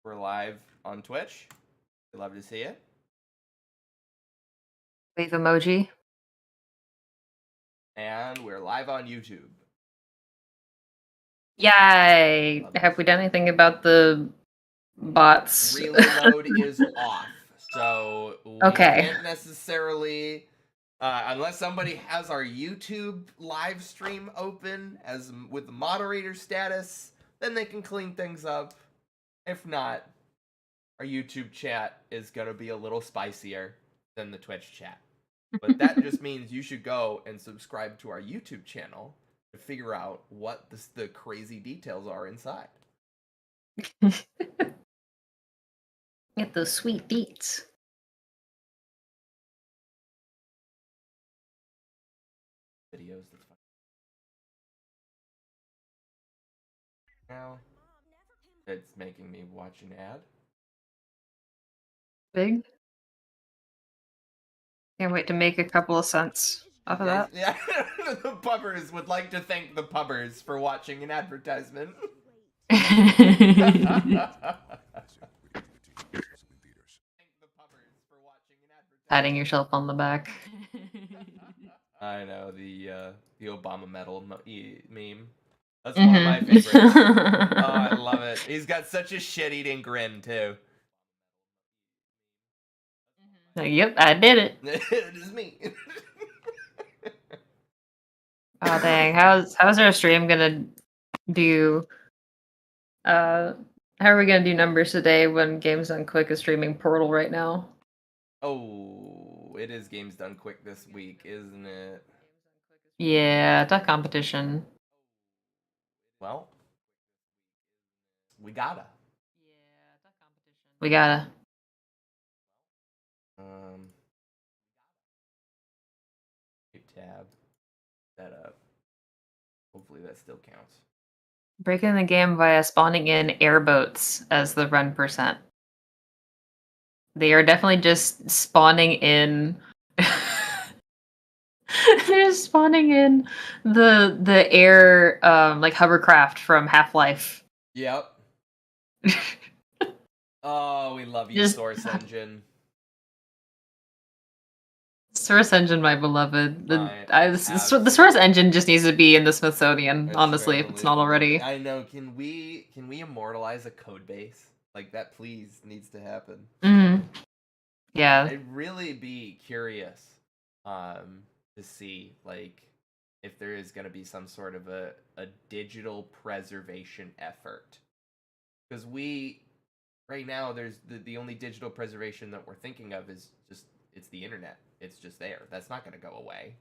We're live on Twitch. We'd love to see it. Wave emoji. And we're live on YouTube. Yay! Have we done anything about the bots? Reload is off. So we can't necessarily, unless somebody has our YouTube live stream open as with the moderator status, then they can clean things up. If not, our YouTube chat is going to be a little spicier than the Twitch chat. But that just means you should go and subscribe to our YouTube channel to figure out what the crazy details are inside. Get those sweet beats. Videos, that's fine. Now, it's making me watch an ad. Big. Can't wait to make a couple of cents off of that. Yeah, the pubbers would like to thank the pubbers for watching an advertisement. Patting yourself on the back. I know, the Obama medal meme. That's one of my favorites. Oh, I love it. He's got such a shit-eating grin, too. Yep, I did it. It is me. Oh dang, how's our stream gonna do? How are we gonna do numbers today when Games Done Quick is streaming Portal right now? Oh, it is Games Done Quick this week, isn't it? Yeah, tough competition. Well, we gotta. We gotta. Tab that up. Hopefully that still counts. Breaking the game via spawning in airboats as the run percent. They are definitely just spawning in. They're spawning in the air like hovercraft from Half-Life. Yep. Oh, we love you, Source Engine. Source Engine, my beloved. The Source Engine just needs to be in the Smithsonian, honestly, if it's not already. I know. Can we immortalize a code base? Like, that please needs to happen. Mm-hmm. Yeah. I'd really be curious to see, like, if there is going to be some sort of a digital preservation effort. Because right now, there's the only digital preservation that we're thinking of is just, it's the internet. It's just there. That's not going to go away.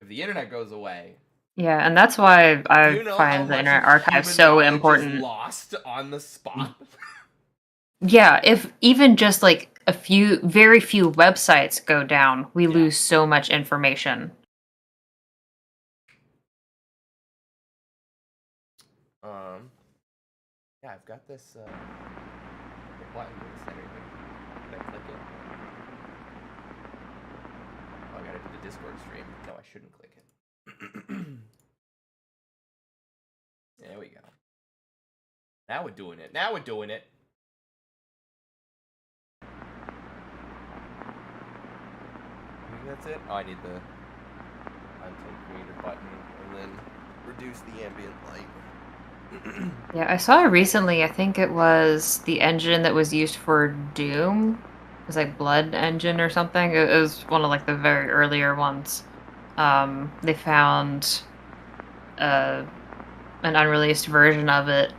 If the internet goes away... Yeah, and that's why I find the Internet Archive so important. Is lost on the spot. Yeah, if even just like very few websites go down, we lose so much information. Yeah, I've got this button in the center here. Can I click it? Oh, I gotta do the Discord stream. No, I shouldn't click it. There we go. Now we're doing it. Now we're doing it. I think that's it. Oh, I need the content creator button and then reduce the ambient light. Yeah, I saw recently, I think it was the engine that was used for Doom. It was like Blood Engine or something. It was one of like the very earlier ones. They found an unreleased version of it.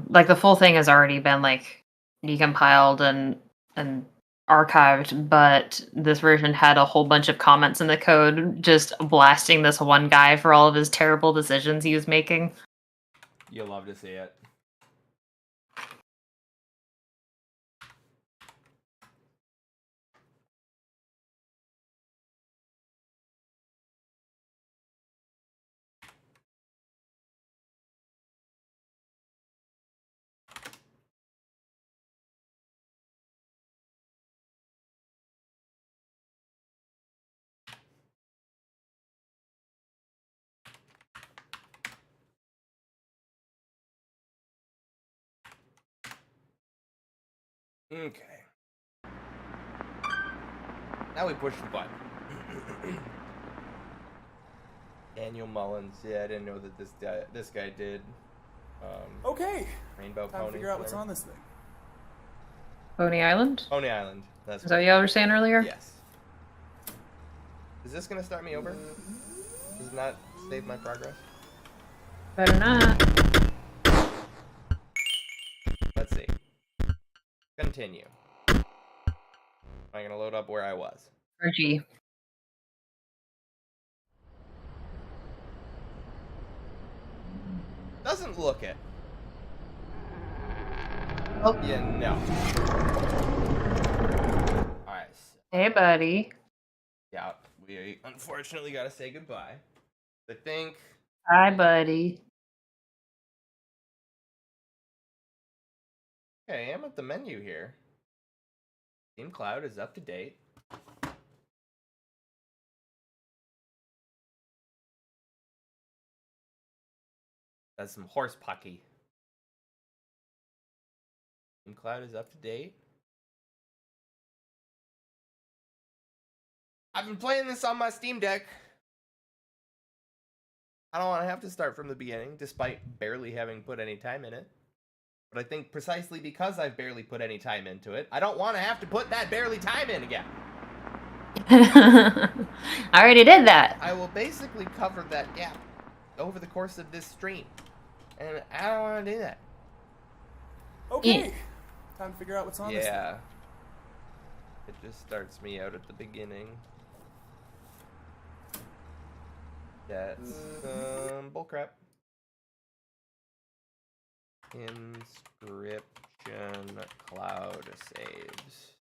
Like the full thing has already been like decompiled and archived, but this version had a whole bunch of comments in the code just blasting this one guy for all of his terrible decisions he was making. You'll love to see it. Okay. Now we push the button. Daniel Mullins. Yeah, I didn't know that this guy did. Okay. Rainbow Time Pony. to figure out what's on this thing. Pony Island? Pony Island. That's Is that what y'all were saying earlier? Yes. Is this gonna start me over? Does it not save my progress? Better not. Let's see. Continue. I'm gonna load up where I was. Or G. Doesn't look it. Oh. Yeah, no. Alright. So, Hey, buddy. yeah, we unfortunately gotta say goodbye. I think. Hi, buddy. Okay, I'm at the menu here. Team Cloud is up to date. That's some horse pucky. Team Cloud is up to date. I've been playing this on my Steam Deck. I don't want to have to start from the beginning, despite barely having put any time in it. But I think precisely because I've barely put any time into it, I don't want to have to put that barely time in again. I already did that. I will basically cover that gap over the course of this stream. And I don't want to do that. Okay. Yeah. Time to figure out what's on this thing. Yeah. It just starts me out at the beginning. That's bullcrap. Inscription cloud saves.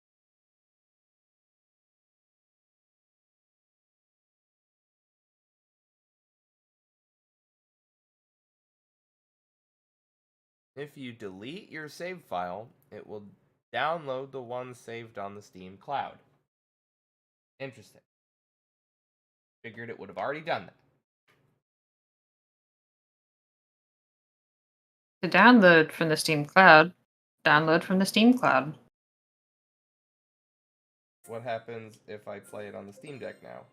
If you delete your save file, it will download the one saved on the Steam cloud. Interesting. Figured it would have already done that. To download from the Steam Cloud, download from the Steam Cloud. What happens if I play it on the Steam Deck now?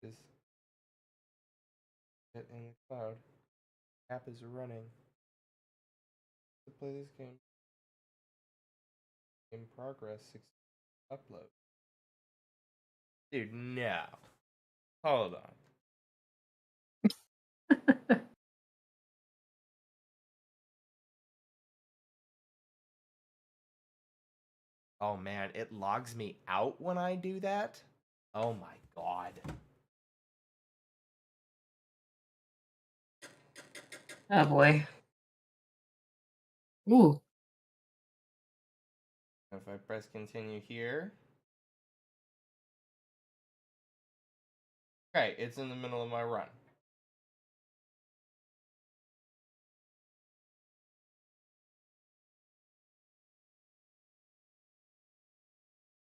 Just get in the cloud. App is running. To play this game. In progress. Upload. Dude, no. Hold on. Oh man, it logs me out when I do that? Oh my god. Oh boy. Ooh. If I press continue here. Okay, it's in the middle of my run.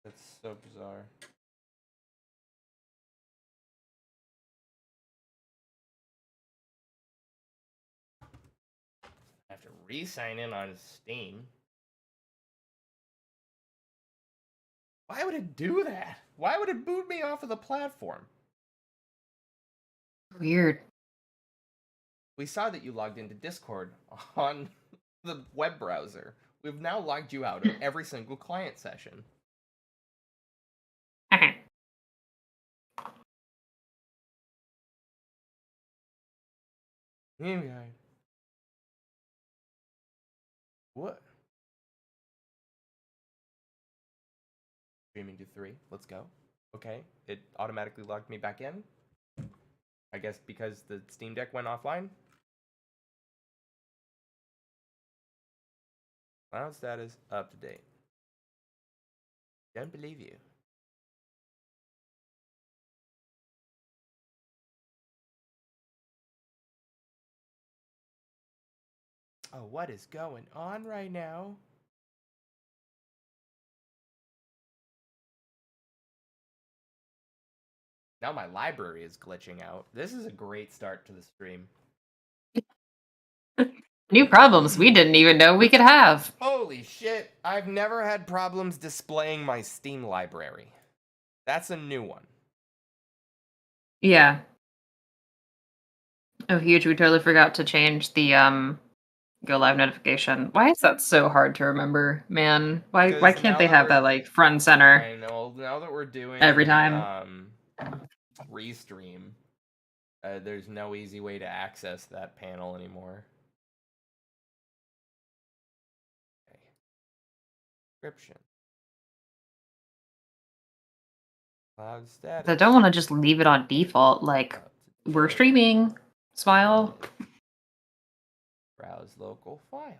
That's so bizarre. I have to re-sign in on Steam. Why would it do that? Why would it boot me off of the platform? Weird. We saw that you logged into Discord on the web browser. We've now logged you out of every single client session. Okay. What? Streaming to 3. Let's go. Okay. It automatically logged me back in. I guess because the Steam Deck went offline. Cloud status up to date. Don't believe you. Oh, what is going on right now? Now my library is glitching out. This is a great start to the stream. New problems we didn't even know we could have. Holy shit, I've never had problems displaying my Steam library. That's a new one. Yeah. Oh, huge. We totally forgot to change the go live notification. Why is that so hard to remember, man? Why can't they have that like front and center? I know, now that we're doing every time restream, there's no easy way to access that panel anymore. Okay. Description. Cloud status. I don't want to just leave it on default, like we're streaming. Smile. Browse local files.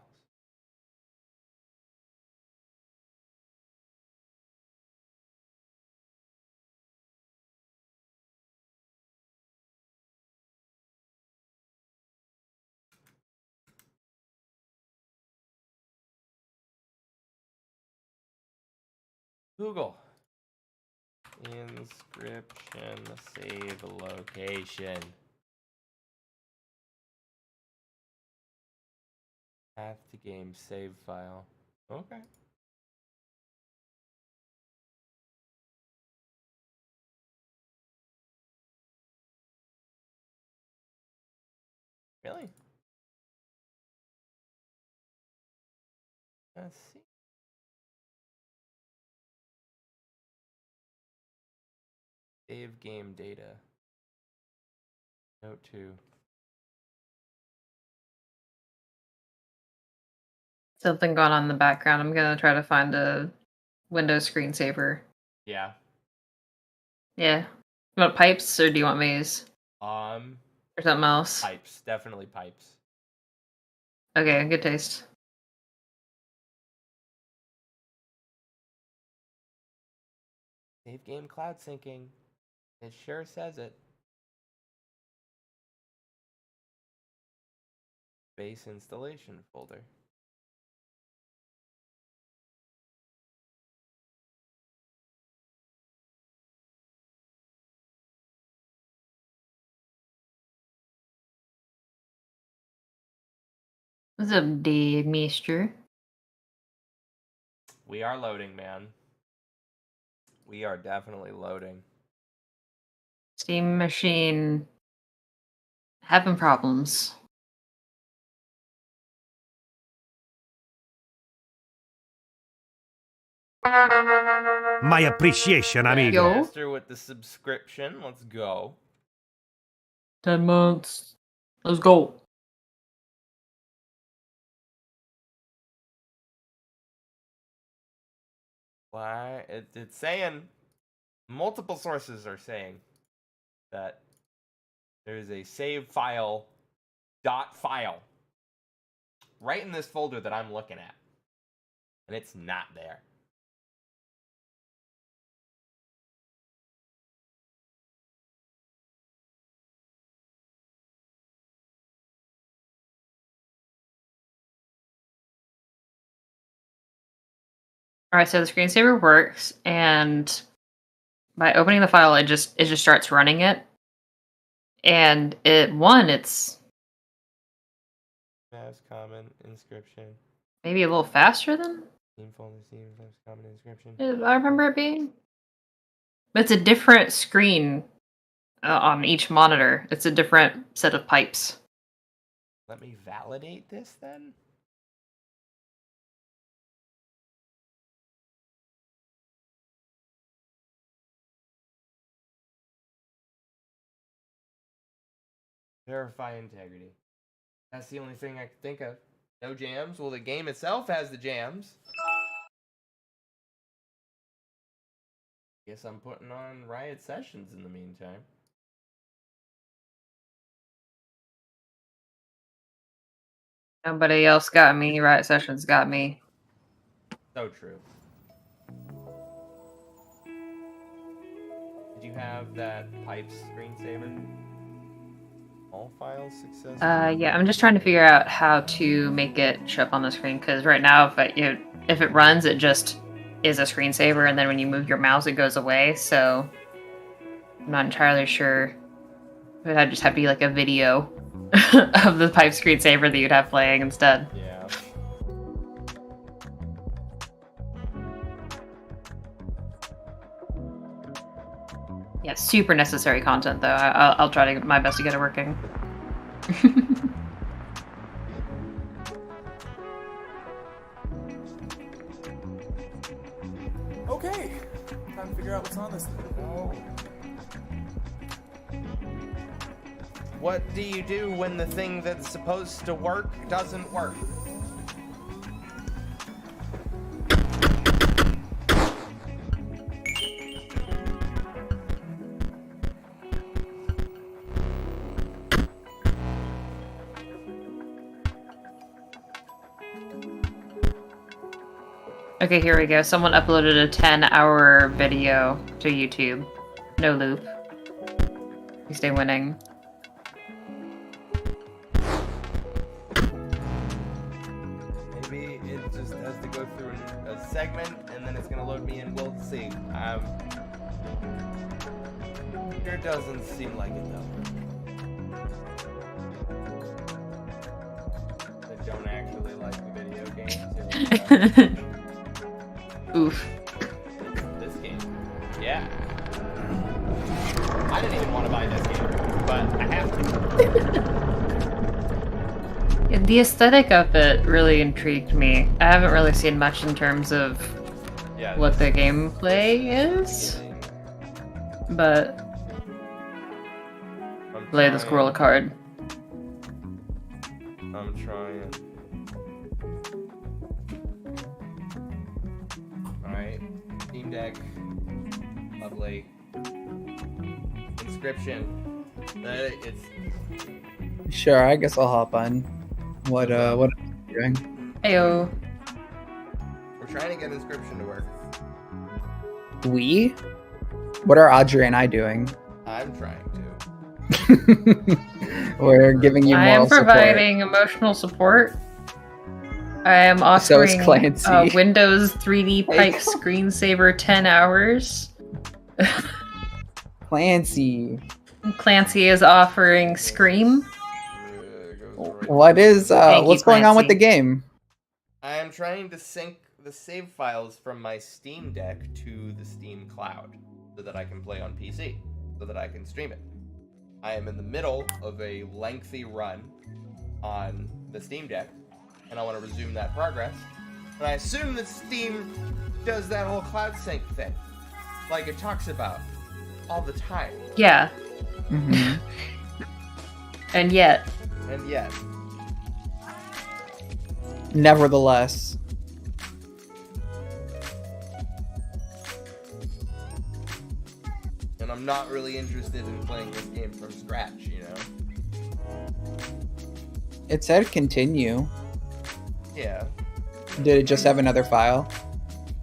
Google. Inscription save location. Path to game save file. Okay. Really? Let's see. Save game data. Note 2. Something going on in the background. I'm gonna try to find a Windows screensaver. Yeah. Yeah. You want pipes or do you want maze? Or something else? Pipes. Definitely pipes. Okay, good taste. Save game cloud syncing. It sure says it. Base installation folder. What's up, D Mister? We are loading, man. We are definitely loading. Steam machine having problems. My appreciation, amigo. Master with the subscription. Let's go. 10 months. Let's go. Why? It's saying, multiple sources are saying that there's a save file .file right in this folder that I'm looking at. And it's not there. All right, so the screensaver works, and by opening the file, it just starts running it, and it's common inscription. Maybe a little faster than Common inscription. I remember it being. But it's a different screen on each monitor. It's a different set of pipes. Let me validate this then. Verify integrity. That's the only thing I can think of. No jams. Well, the game itself has the jams. Guess I'm putting on Riot Sessions in the meantime. Nobody else got me. Riot Sessions got me. So true. Did you have that pipes screensaver? All files successful. Yeah, I'm just trying to figure out how to make it show up on the screen, because right now if it runs, it just is a screensaver, and then when you move your mouse, it goes away, so I'm not entirely sure. But I just have to be like a video. of the pipe screensaver that you'd have playing instead. Yeah. Yeah, super necessary content though. I'll try to my best to get it working. Okay, time to figure out what's on this thing. Oh. What do you do when the thing that's supposed to work doesn't work? Okay, here we go. Someone uploaded a 10-hour video to YouTube. No loop. You stay winning. Maybe it just has to go through a segment and then it's gonna load me in. We'll see. Sure doesn't seem like it though. I don't actually like the video games. Oof. This game. Yeah. I didn't even want to buy this game, but I have to. Yeah, the aesthetic of it really intrigued me. I haven't really seen much in terms of what the gameplay is, but play the squirrel a card. I'm trying. Alright. Steam Deck. Lovely. Inscription. It's... Sure, I guess I'll hop on. What are you doing? Heyo. We're trying to get Inscription to work. We? What are Audrey and I doing? I'm trying to. We're giving you I moral am providing emotional support. I am So is offering Clancy. Windows 3D Pipe Screensaver 10 hours. Clancy. Clancy is offering Scream. What is Thank you, what's going on with the Clancy. game? I am trying to sync the save files from my Steam Deck to the Steam Cloud so that I can play on PC, so that I can stream it. I am in the middle of a lengthy run on the Steam Deck, and I want to resume that progress. And I assume that Steam does that whole cloud sync thing, like it talks about all the time. Yeah. Mm-hmm. And yet. And yet, Nevertheless, and I'm not really interested in playing this game from scratch, you know? it said continue. Yeah, Did it just have another file?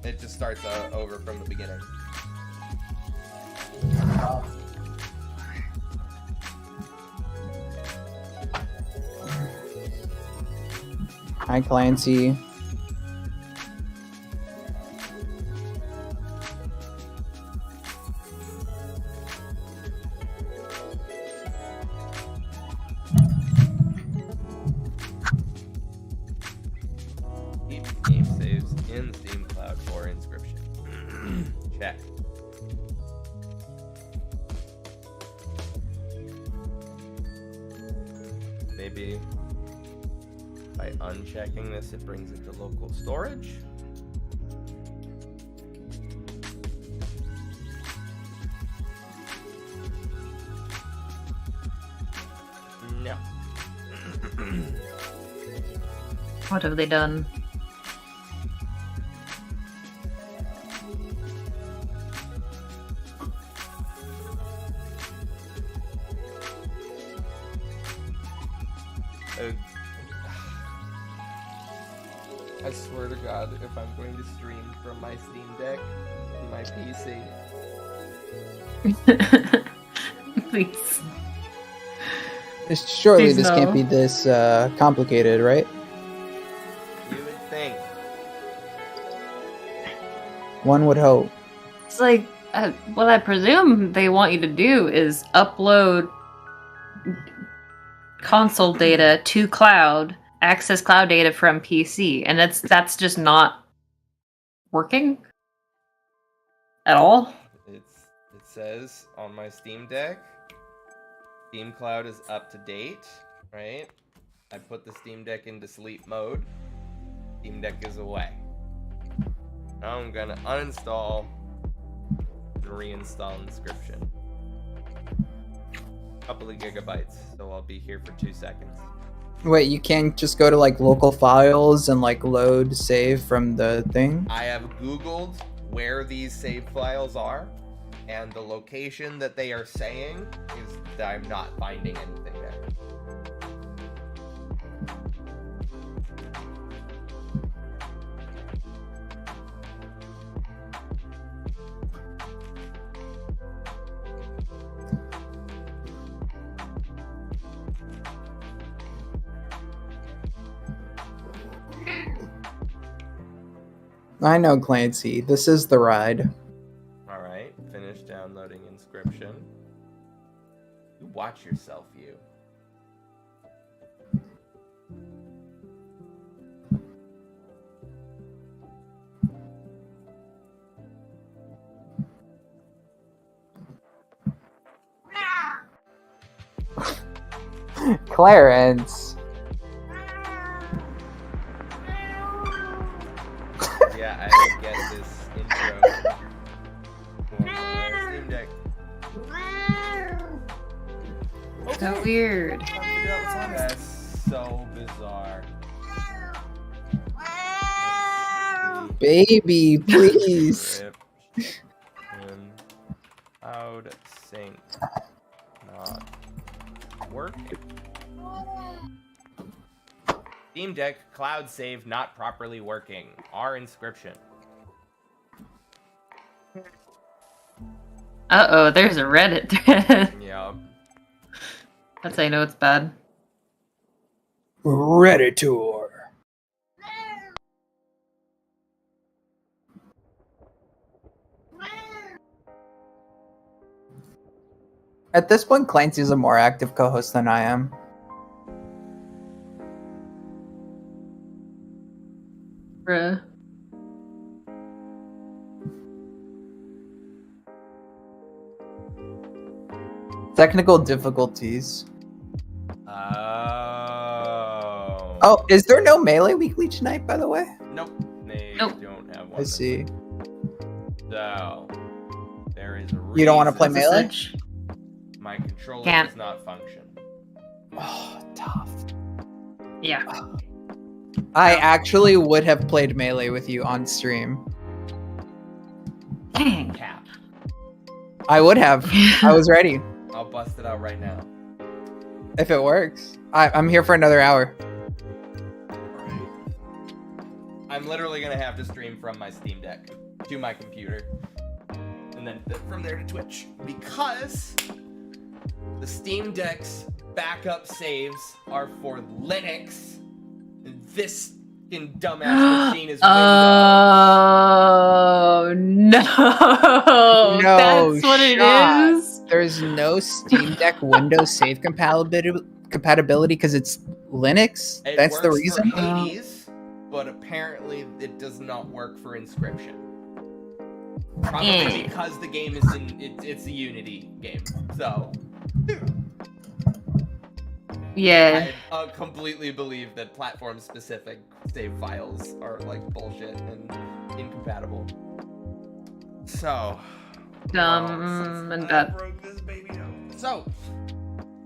it just starts over from the beginning. Hi, Clancy. Keep game saves in Steam Cloud for Inscription. Check. Maybe by unchecking this, it brings it to local storage. No. What have they done? I swear to God, if I'm going to stream from my Steam Deck and my PC, Please. Surely Please this no. can't be this complicated, right? you would think. One would hope. It's like, what I presume they want you to do is upload console data to cloud, access cloud data from PC, and that's just not working at all. It says on my Steam Deck, Steam Cloud is up to date, right? I put the Steam Deck into sleep mode. Steam Deck is away. Now I'm gonna uninstall and reinstall Inscription. Couple of gigabytes, so I'll be here for 2 seconds. Wait, you can't just go to like local files and like load save from the thing? I have Googled where these save files are, and the location that they are saying is that I'm not finding anything there. I know, Clancy. This is the ride. Alright, finish downloading Inscription. You watch yourself, you. Clarence. Yeah, I don't get this intro. Steam Deck. So weird. Trying to figure out what's on this. That's so bizarre. Baby, please. And Cloud Sync not working. Steam Deck Cloud Save not properly working. R Inscription. Uh-oh, there's a Reddit thread. Yeah. That's how you know it's bad. Redditor. At this point, Clancy's a more active co-host than I am. Bruh. Technical difficulties. Oh. Oh, is there no Melee Weekly tonight, by the way? Nope. They Nope. don't have one. I see. So, there is a reason You don't want to play Melee? Message. my controller Can't. does not function. Oh, tough. Yeah. I actually would have played Melee with you on stream. Dang. Cap. I would have. I was ready. I'll bust it out right now. If it works. I'm here for another hour. Alright. I'm literally gonna have to stream from my Steam Deck to my computer. And then from there to Twitch. Because the Steam Deck's backup saves are for Linux. And this fucking dumbass machine is Windows. Oh no! No That's what it shot. is. There's no Steam Deck Windows save compatibility because it's Linux. It That's the works reason. for Hades, but apparently it does not work for Inscription. Probably because the game is it's a Unity game. So Yeah. I completely believe that platform-specific save files are like bullshit and incompatible. So Dumb and I bad. broke this baby down. So,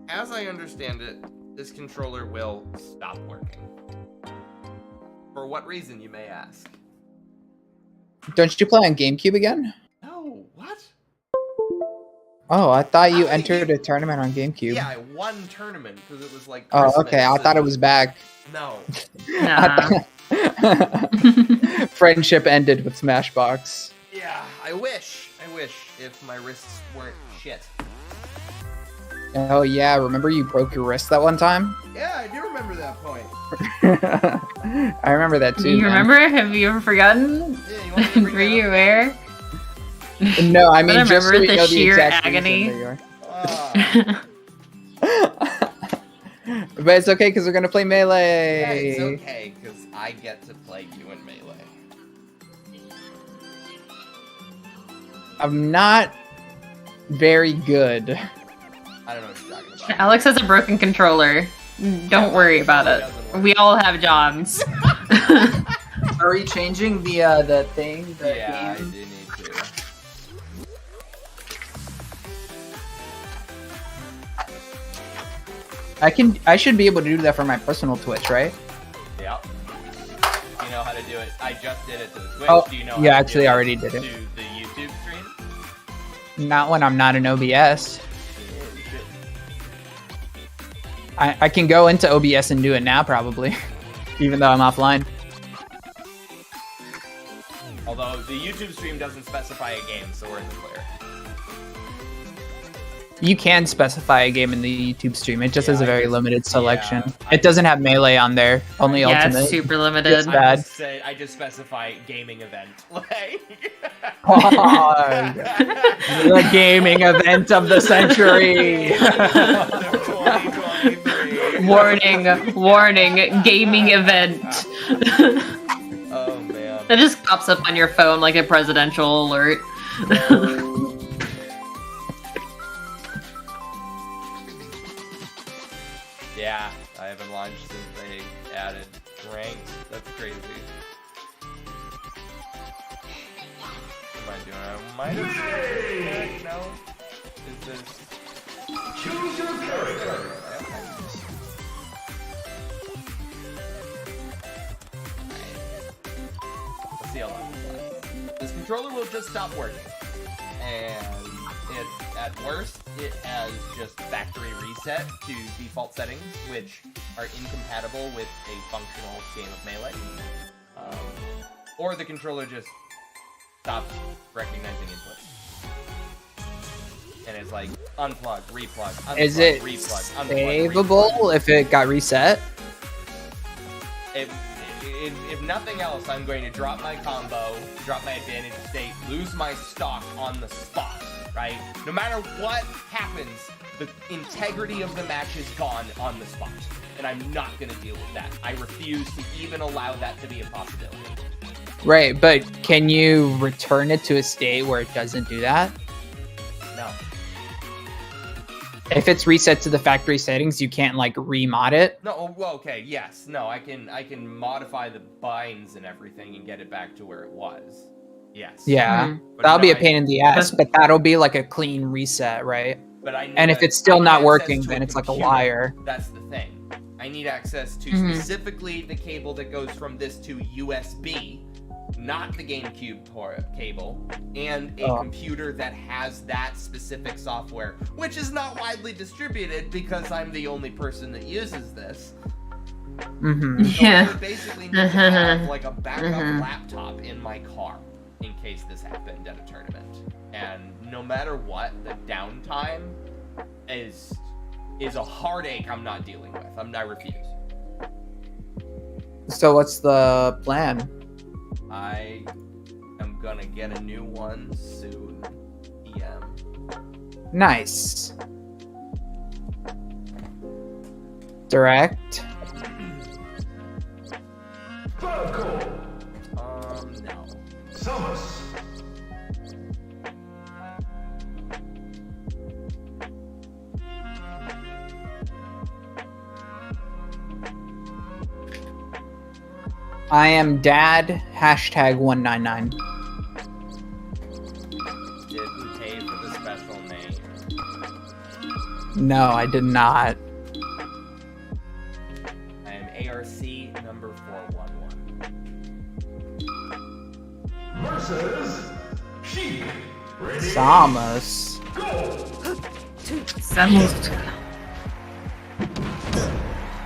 as I understand it, this controller will stop working. For what reason, you may ask? Don't you play on GameCube again? No, what? Oh, I thought you I think entered a tournament on GameCube. Yeah, I won tournament because it was like. Oh, Christmas okay. I thought it and- was back. No. Nah. Friendship ended with Smashbox. Yeah, I wish if my wrists weren't shit. Oh yeah, remember you broke your wrist that one time? Yeah, I do remember that point. I remember that too. Do you man. remember? Have you ever forgotten? Yeah, you want me to bring Were that you up? aware? No, I mean I just so remember we the know sheer exact reason agony. that you are. Ah, But it's okay because we're gonna play melee. Yeah, it's okay, because I get to play you in melee. I'm not very good. I don't know what you're talking about. Alex has a broken controller. Don't worry about it. We all have jobs. Are we changing the thing? The Yeah, I do game? need to. I should be able to do that for my personal Twitch, right? Yep. You know how to do it. I just did it to the Twitch. Oh, Do you know yeah, how to actually do already did it. to the YouTube stream? Not when I'm not in OBS. Yeah, you should. I can go into OBS and do it now, probably. Even though I'm offline. Although the YouTube stream doesn't specify a game, so we're in the clear. You can specify a game in the YouTube stream. It just has a very limited selection. yeah, It doesn't have melee on there. Only Yeah, ultimate. it's super limited. bad. I just specify gaming event. Like The gaming event of the century. 2023. Warning, gaming event. Oh man. It just pops up on your phone like a presidential alert. Yeah, I haven't launched since they added ranked. That's crazy. What am I doing? I might have switched. No? Is this... Choose your character! Let's see how long this lasts. This controller will just stop working. And at worst, it has just factory reset to default settings, which are incompatible with a functional game of Melee. Or the controller just stops recognizing input. And it's like, unplug, replug, unplug, Is it replug, unplug, saveable if it got reset? If nothing else, I'm going to drop my combo, drop my advantage state, lose my stock on the spot, right? No matter what happens, the integrity of the match is gone on the spot. And I'm not going to deal with that. I refuse to even allow that to be a possibility. Right, but can you return it to a state where it doesn't do that? No. If it's reset to the factory settings, you can't like remod it. No, well, okay, yes. No, I can modify the binds and everything and get it back to where it was. Yes. Yeah, But that'll no, be a pain in the ass, But- but that'll be like a clean reset, right? But I need And if a- it's still I need not access working, to then it's like a computer. wire. That's the thing. I need access to specifically the cable that goes from this to USB, not the GameCube cable, and a computer that has that specific software, which is not widely distributed because I'm the only person that uses this. Mm-hmm. So Yeah. I would basically need to have like a backup laptop in my car in case this happened at a tournament. And no matter what, the downtime is a heartache I'm not dealing with. I refuse. So what's the plan? I am gonna get a new one soon. PM. Nice. Direct. No. I am dad #199. Didn't pay for the special name. No, I did not. I am ARC number 411. Samus. Samus.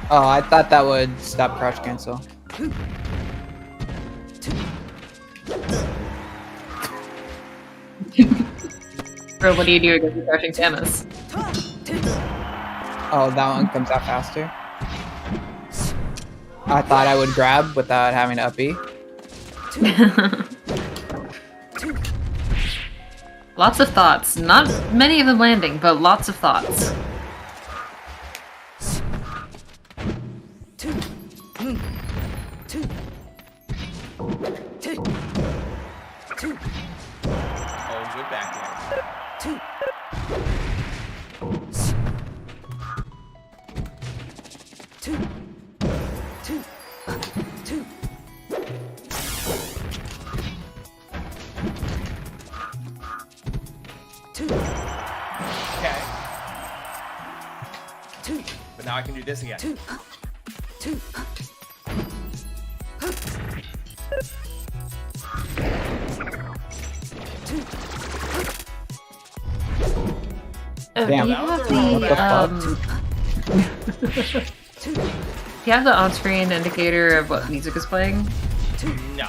Oh, I thought that would stop crouch cancel. Bro, what do you do against crouching Samus? Oh, that one comes out faster. I thought I would grab without having to up E. Lots of thoughts. Not many of them landing, but lots of thoughts. Okay. But now I can do this again. Damn. Do you have do you have the on-screen indicator of what music is playing? No.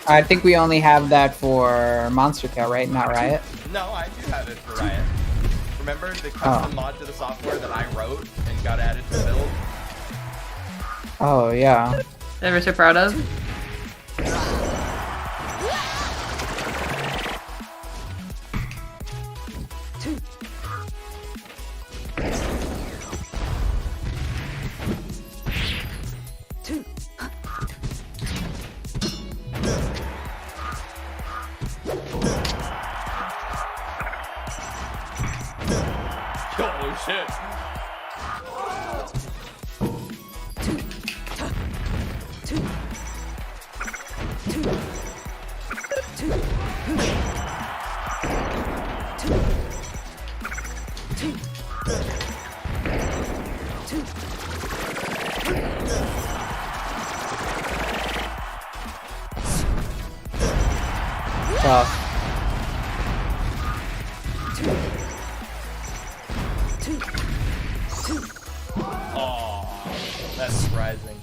I think we only have that for Monster Kill, right? Not Riot. No, I do have it for Riot. Remember the custom mod to the software that I wrote and got added to build? Oh yeah. Ever so proud of? Holy shit. Tough. Oh, that's surprising.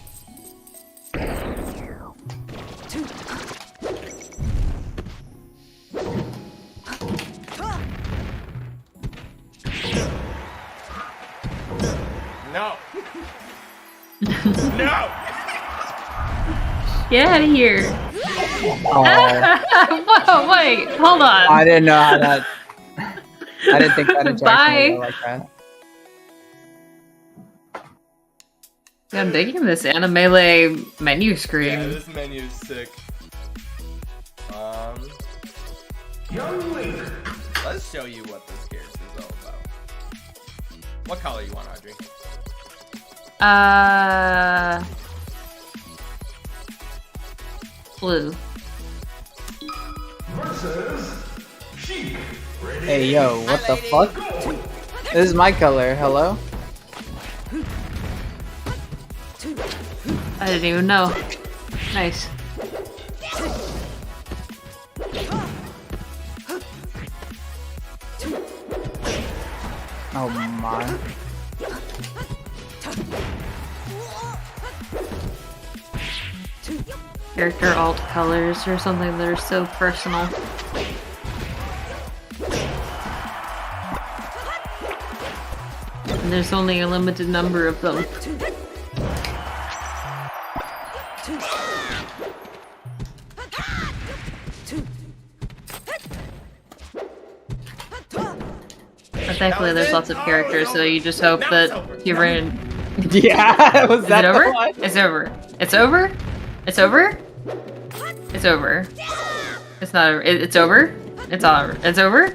No. No. Get out of here! Oh, Whoa, wait, hold on. I didn't know how that. I didn't think that Bye. would go like that. Yeah, I'm digging this anime menu screen. Yeah, this menu is sick. Let's show you what this character is all about. What color you want, Audrey? Blue. Hey yo, what the fuck? This is my color. Hello. I didn't even know. Nice. Oh my. Character alt colors or something that are so personal. And there's only a limited number of them. But thankfully there's lots of characters, so you just hope that you run. Yeah, was Is that it over? the one? It's over. It's over? It's over? It's over. It's not over. It's over? It's over. It's over?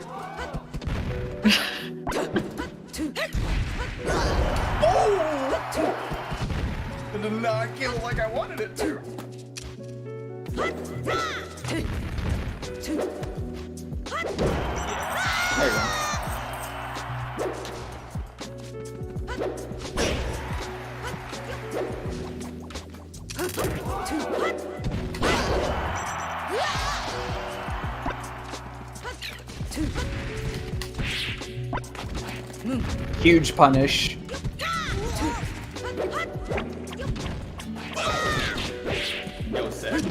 It did not kill like I wanted it to. There you go. Huge punish. Yo, sick.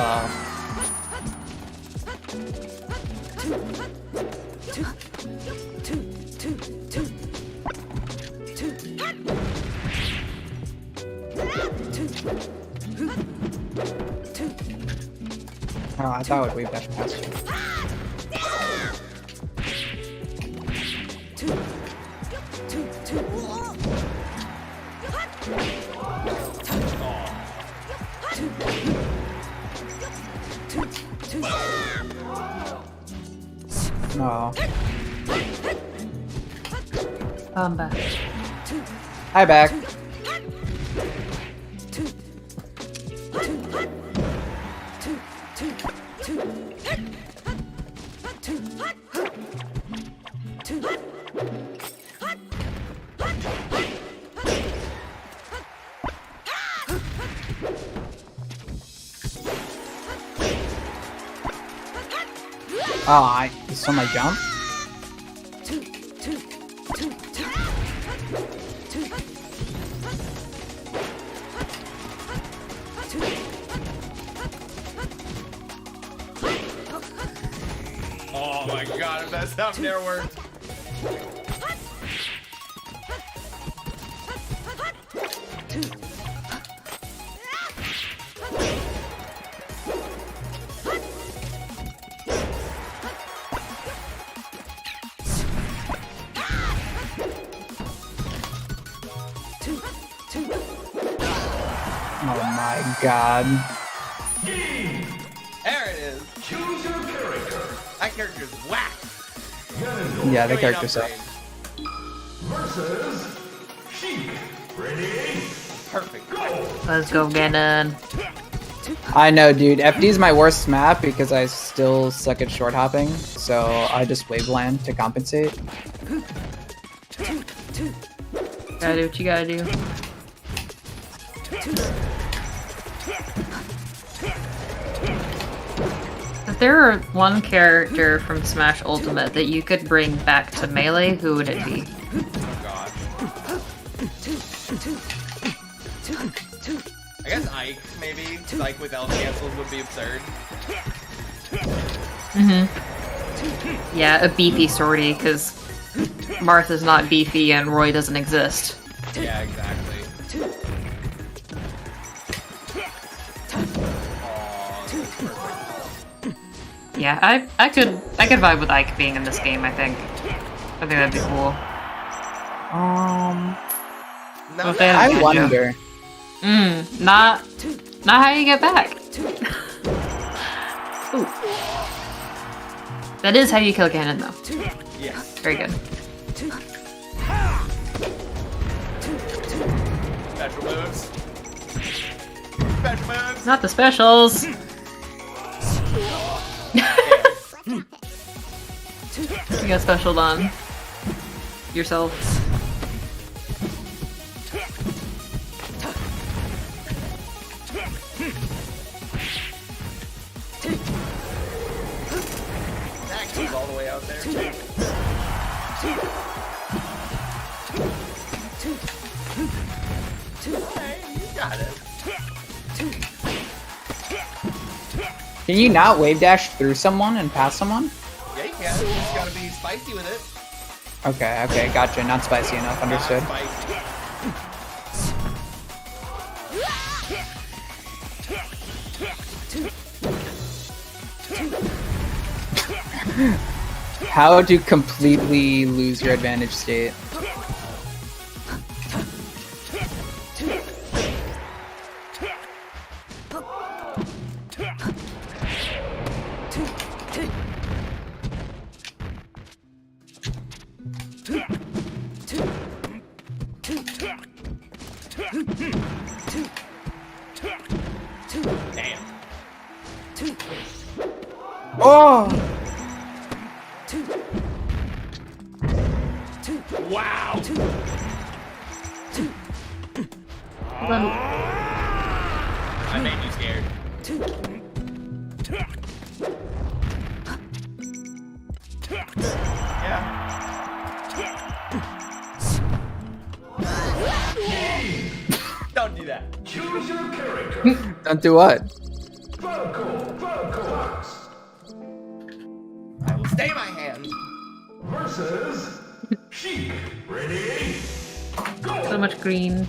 Oh, I thought it would wave dash past you. Oh. I'm back. Hi, back. Oh, you saw my jump? Oh my god, if that stuff never worked. Oh my god. There it is. Choose your character. That character's whack. Yeah, the Give me an character sucks. upgrade. Versus Sheik. Ready? Perfect. Let's go, Ganon. I know, dude. FD is my worst map because I still suck at short hopping, so I just waveland to compensate. Gotta do what you gotta do. If there were one character from Smash Ultimate that you could bring back to Melee, who would it be? Oh god. I guess Ike, maybe. Like with elf cancels would be absurd. Yeah, a beefy sortie, because Martha's not beefy and Roy doesn't exist. Yeah, exactly. Yeah, I could vibe with Ike being in this game, I think. I think that'd be cool. No, Okay. I Yeah. wonder. Not how you get back. Ooh. That is how you kill Ganon, though. yeah. Very good. Special moves. Special moves. Not the specials. You got special on yourself. That goes all the way out there. Hey, you got it. Can you not wave dash through someone and past someone? Yeah, you can. You just gotta be spicy with it. Okay, gotcha. Not spicy enough. Understood. Not spicy. How to completely lose your advantage state. Damn. Oh! Wow. I made you scared. Yeah. Don't do that. Choose your character. Don't do what? Fox. I will stay my hand. Versus Sheik. Ready? Go. So much green.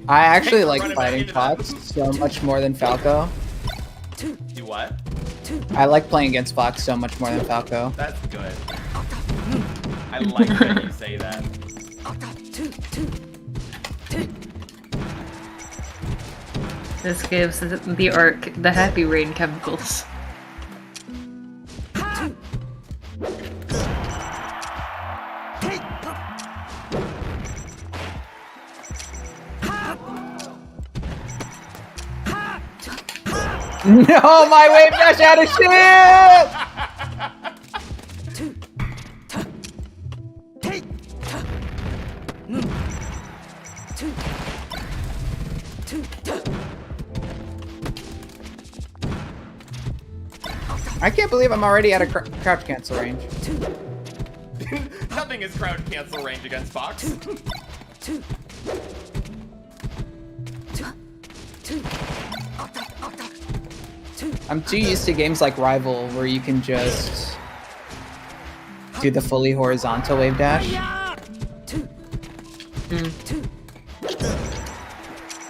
I actually like Running back fighting into that. Fox so much more than Falco. You what? I like playing against Fox so much more than Falco. That's good. I like that you say that. This gives the arc the happy rain chemicals. No, my wave dash out of shit! I can't believe I'm already at a crouch cancel range. Nothing is crowd cancel range against Fox. I'm too used to games like Rival where you can just do the fully horizontal wave dash.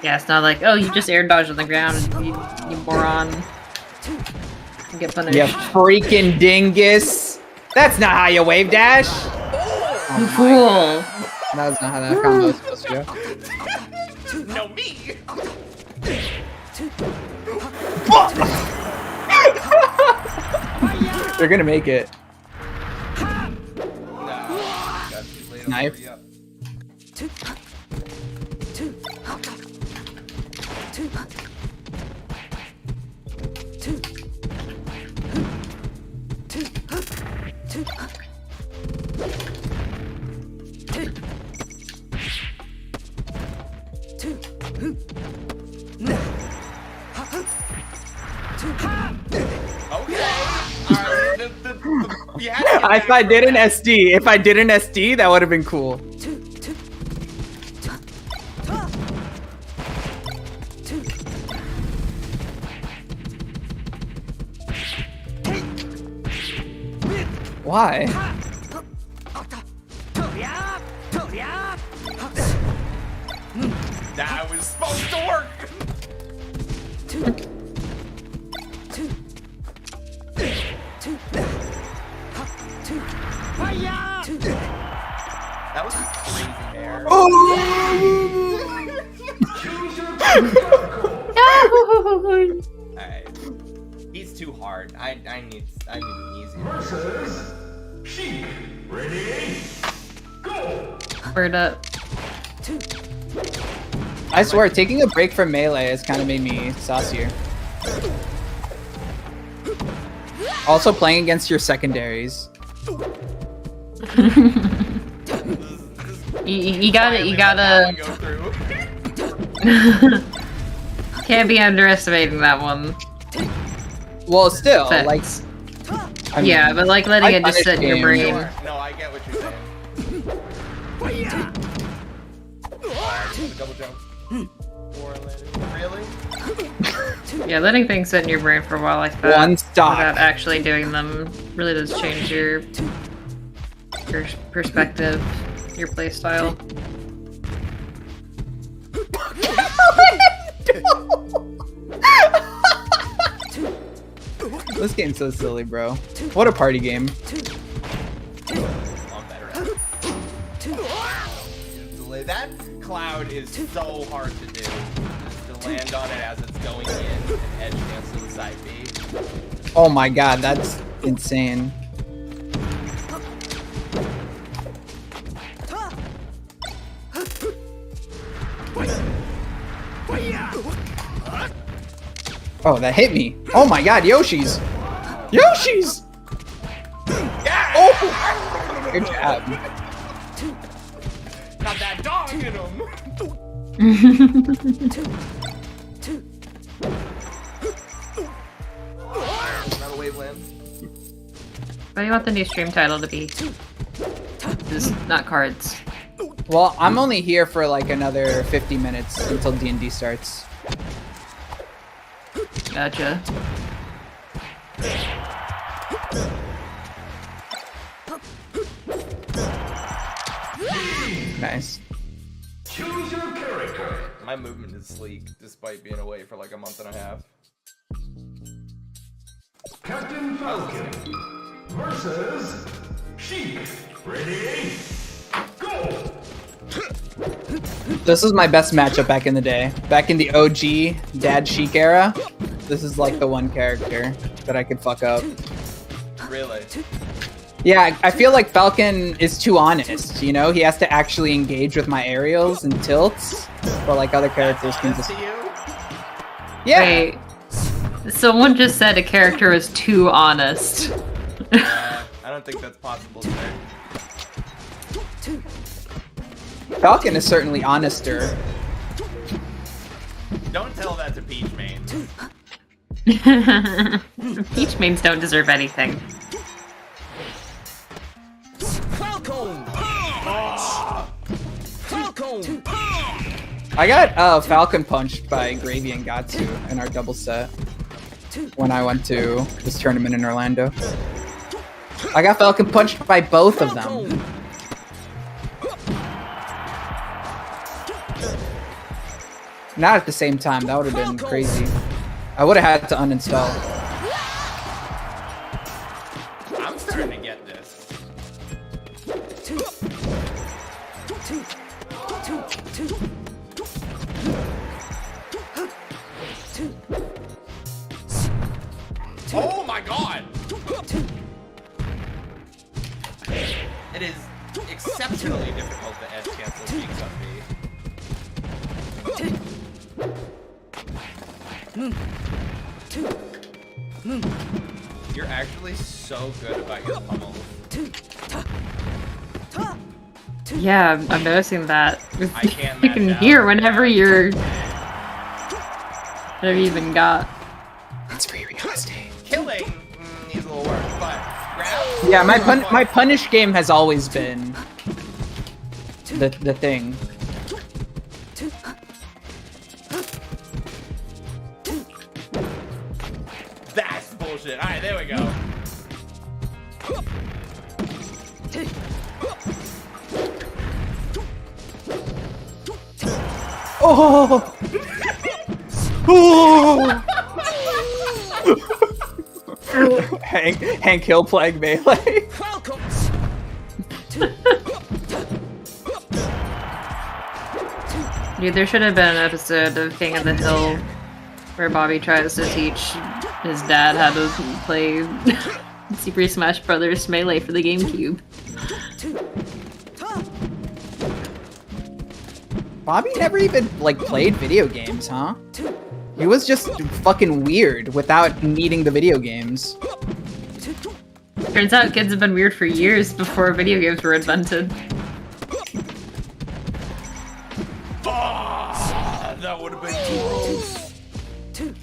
Yeah, it's not like, oh, you just air dodge on the ground, you moron. You get punished. You freaking dingus! That's not how you wave dash! You fool! That was not how that combo was supposed to go. No, me! They're gonna make it. Knife. If I did an SD, that would have been cool. Why? That was supposed to work! That was crazy air. Alright. He's too hard. I need an easier. Versus Sheik. Ready? Go. Word up. I swear, taking a break from melee has kind of made me saucier. Also, playing against your secondaries. You gotta. Can't be underestimating that one. Well, still, Facts. like. I mean, Yeah, but like letting it just sit in your games. brain. No, I get what you're saying. Double jump. Really? Yeah, letting things sit in your brain for a while like that One stock. without actually doing them really does change your perspective, your playstyle. This game's so silly, bro. What a party game. I'm better at it. That cloud is so hard to do. Just to land on it as it's going in and edge cancel the side B. Oh my god, that's insane. Oh, that hit me. Oh my god, Yoshi's. Yoshi's! Yeah! Oh! Good job. Got that dog in him! Another wave land. What do you want the new stream title to be? Just not cards. Well, I'm only here for like another 50 minutes until D&D starts. Gotcha. Nice. Choose your character. My movement is sleek, despite being away for like a month and a half. Captain Falcon versus Sheik. Ready? Go! This is my best matchup back in the day. Back in the OG Dad Sheik era, this is like the one character that I could fuck up. Really? Yeah, I feel like Falcon is too honest, you know? He has to actually engage with my aerials and tilts, but like other characters can just... To you? Yeah! Wait. Someone just said a character is too honest. I don't think that's possible today. Falcon is certainly honester. Don't tell that to Peach Main. Peach mains don't deserve anything. I got Falcon punched by Gravy and Gatsu in our double set when I went to this tournament in Orlando. I got Falcon punched by both of them. Not at the same time, that would have been crazy. I would have had to uninstall. I'm starting to get this. Oh my god! It is exceptionally difficult to edge cancel Sheik's on me. You're actually so good about your pummels. Yeah, I'm noticing that. I can't You can match hear out. whenever you're... Whatever you even got. It's free real estate. Killing needs a little work, but grab. Yeah, my punish game has always been the thing. That's bullshit. Alright, there we go. Oh! Oh! Hank Hill playing melee. Dude, there should have been an episode of King of the Hill where Bobby tries to teach his dad how to play Super Smash Brothers Melee for the GameCube. Bobby never even like played video games, huh? He was just fucking weird without needing the video games. Turns out kids have been weird for years before video games were invented. Ah, that would have been gross. You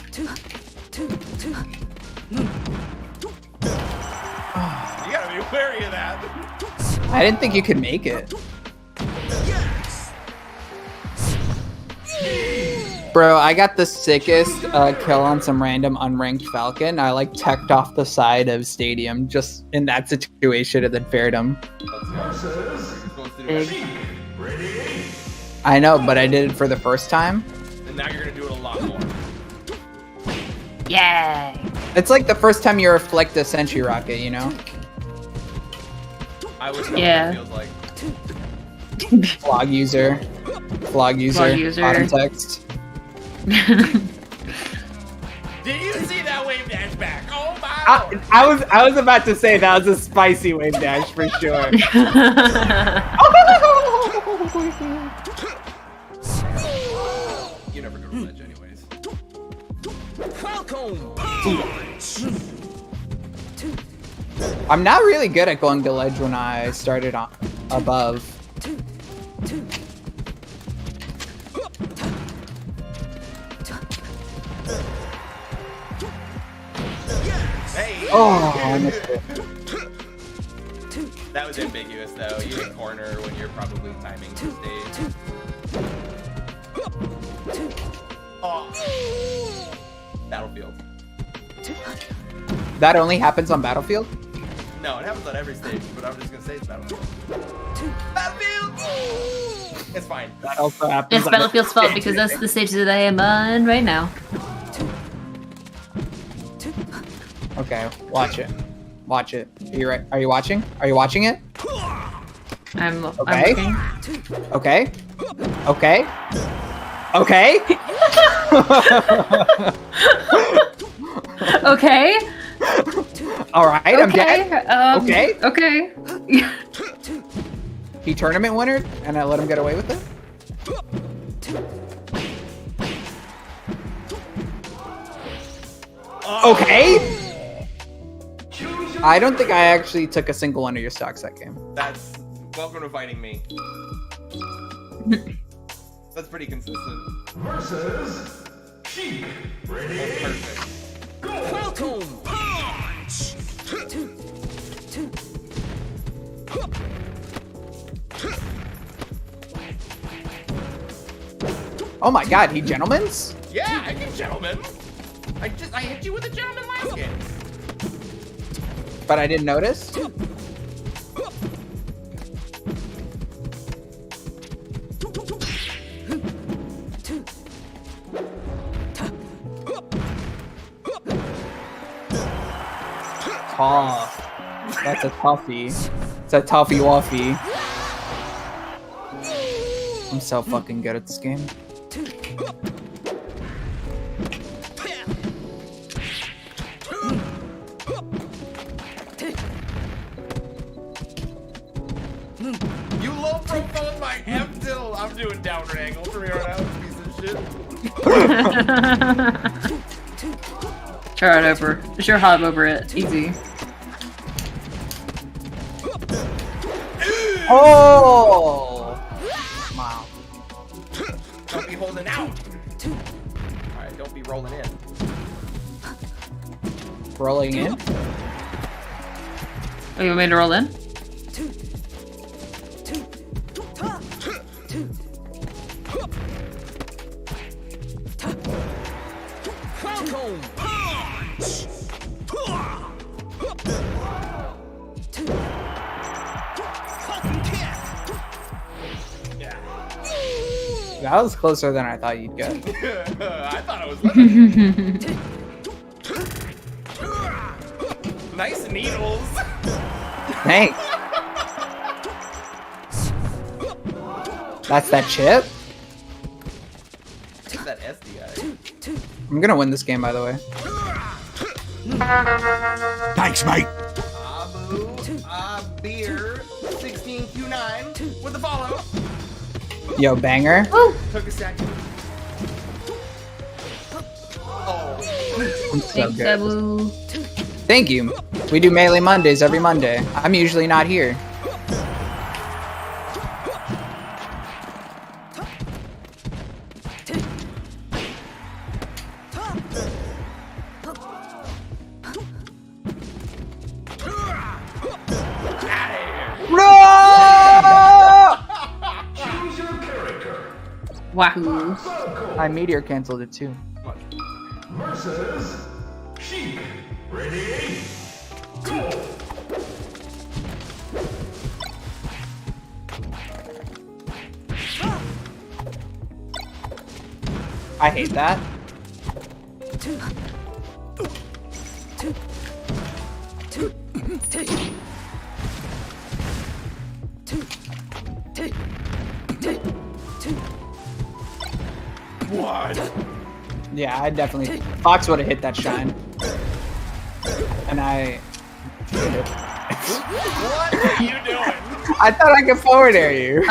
gotta be wary of that. I didn't think you could make it. Bro, I got the sickest kill on some random unranked Falcon. I like teched off the side of Stadium just in that situation and then faired him. Big. Ready? I know, but I did it for the first time. And now you're gonna do it a lot more. Yay! It's like the first time you reflect a Sentry Rocket, you know? I would know Yeah. what it feels like. Flog user. Flog user. Bottom text. Did you see that wave dash back? Oh my! I was about to say that was a spicy wave dash for sure. You never go to ledge anyways. I'm not really good at going to ledge when I started on above. Hey! Oh, I missed it. That That was ambiguous, though. You hit corner when you're probably timing the stage. Oh. Battlefield. That only happens on Battlefield? No, it happens on every stage, but I'm just gonna say it's Battlefield. Battlefield! It's fine. That also happens. It's Battlefield's fault because that's the stage that I am on right now. Okay, watch it. Watch it. Are you right? Are you watching? Are you watching it? I'm Okay. looking. Okay. Okay. Okay. Okay. All right, I'm dead. Okay. Okay. Okay. He tournament winner, and I let him get away with it. Okay. I don't think I actually took a single one of your stocks that game. That's welcome to fighting me. That's pretty consistent. Versus Sheik. Ready? That's perfect. Go. Oh my god, he gentleman's? Yeah, I can gentleman. I hit you with a gentleman last game. But I didn't notice. Tough. That's a toughie. It's a toughy waffy. I'm so fucking good at this game. You low profile my M till I'm doing downward angle 300 out, piece of shit. Try it over. Sure, hop over it. Easy. Oh! Wow. Don't be holding out. Alright, don't be rolling in. Rolling in? Oh, you want me to roll in? That was closer than I thought you'd get. I thought I was limited. Nice needles. Thanks. That's that chip? What's that SDI? I'm gonna win this game, by the way. Thanks, mate. Abu, beer, 16Q9 with the follow. Yo, banger. Took a second. Oh. I'm so Thanks, good. Abu. Thank you. We do Melee Mondays every Monday. I'm usually not here. No! Choose your character. Wahoo. I meteor canceled it too. Versus Sheik. Ready? Go. I hate that. What? Yeah, I definitely. Fox would have hit that shine. And I. What are you doing? I thought I could forward air you.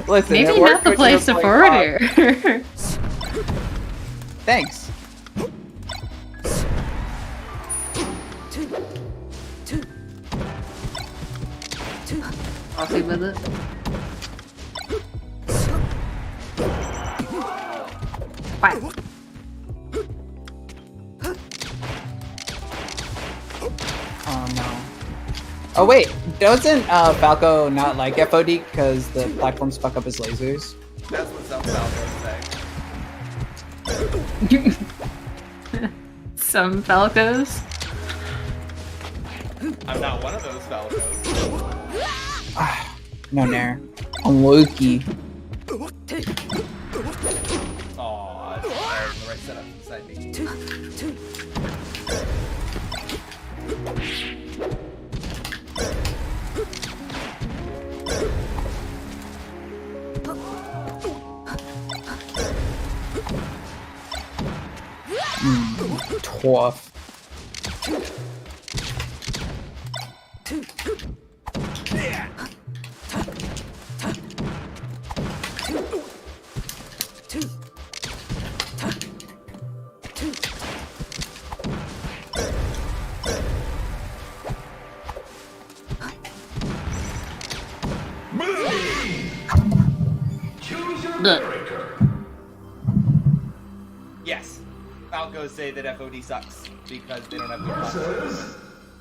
Listen, it Maybe worked not the when you place were to playing forward Fox. here. Thanks. I'll see with it. Bye. Oh no. Oh wait, doesn't Falco not like FOD because the platforms fuck up his lasers? That's what some Falcons say. Some Falcos. I'm not one of those Falcons. No, Nair. I'm Loki. Aw, it's the right setup beside me. Tough. Choose your character. Yes, Falcos say that FOD sucks because they don't have good platforms. Versus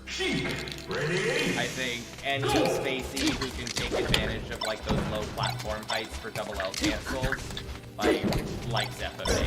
Sheik. Ready? I think any spacey who can take advantage of like those low platform heights for double L cancels, like likes FOD.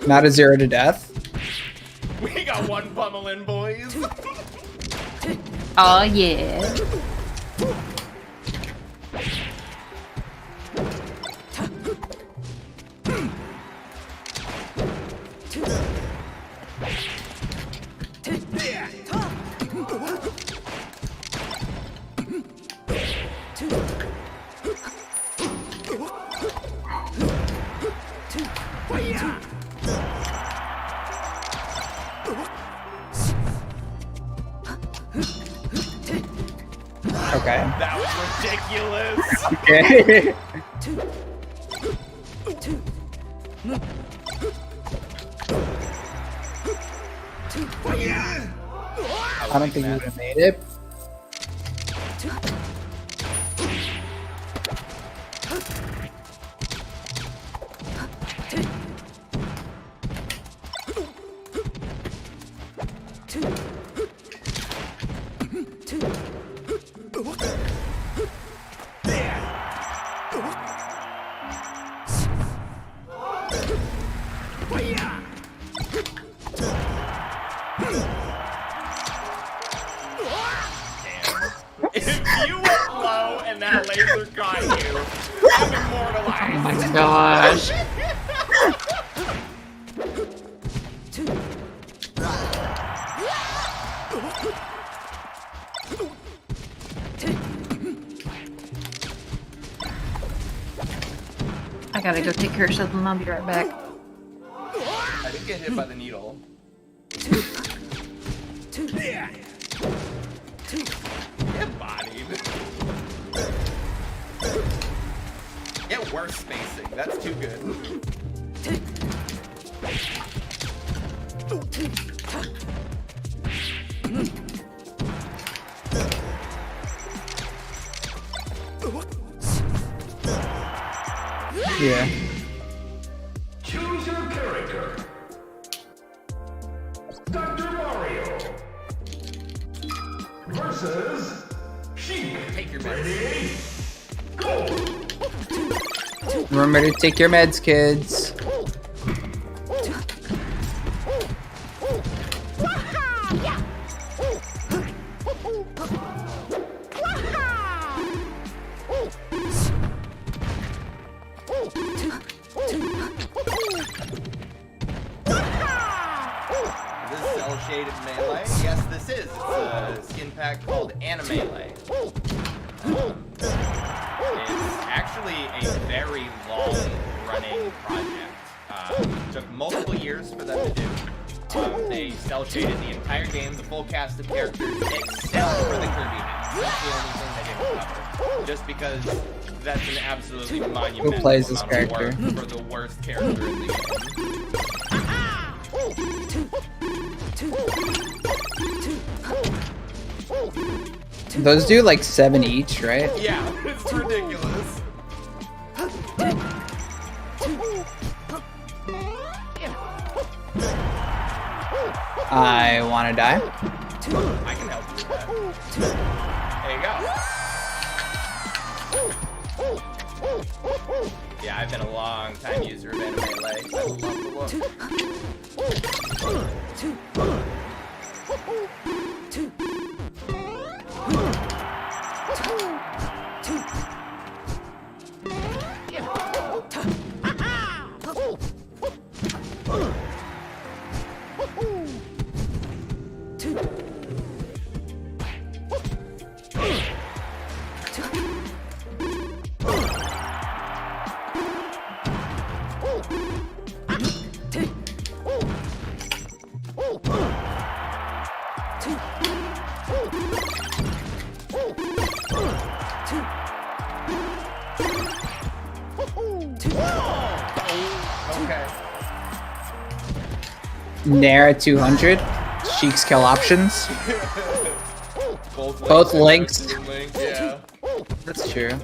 Not a 0 to death. We got one pummeling, boys. Oh yeah. Okay. That was ridiculous. Okay. I don't think you would have made it. If you went low and that laser got you, I'm immortalized. Oh my gosh. I gotta go take care of something. I'll be right back. I didn't get hit by the needle. Get bodied. Get worse spacing. That's too good. Yeah. Choose your character. Dr. Mario. Versus Sheik. Take your meds. Ready? Go. Remember to take your meds, kids. This is cell shaded melee. Yes, this is. It's a skin pack called Animelee. It's actually a very long-running project. Took multiple years for them to do. They cell shaded the entire game, the full cast of characters, except for the Kirby heads. That's the only thing they didn't cover. Just because that's an absolutely monumental plays this amount of character? work for the worst character in the game. Those do like 7 each, right? Yeah, it's ridiculous. I wanna die. I can help you with that. There you go. Yeah, I've been a long time user of anime melee. I love the look. Okay. Nair at 200. Sheik's kill options. Both links. Yeah. That's true.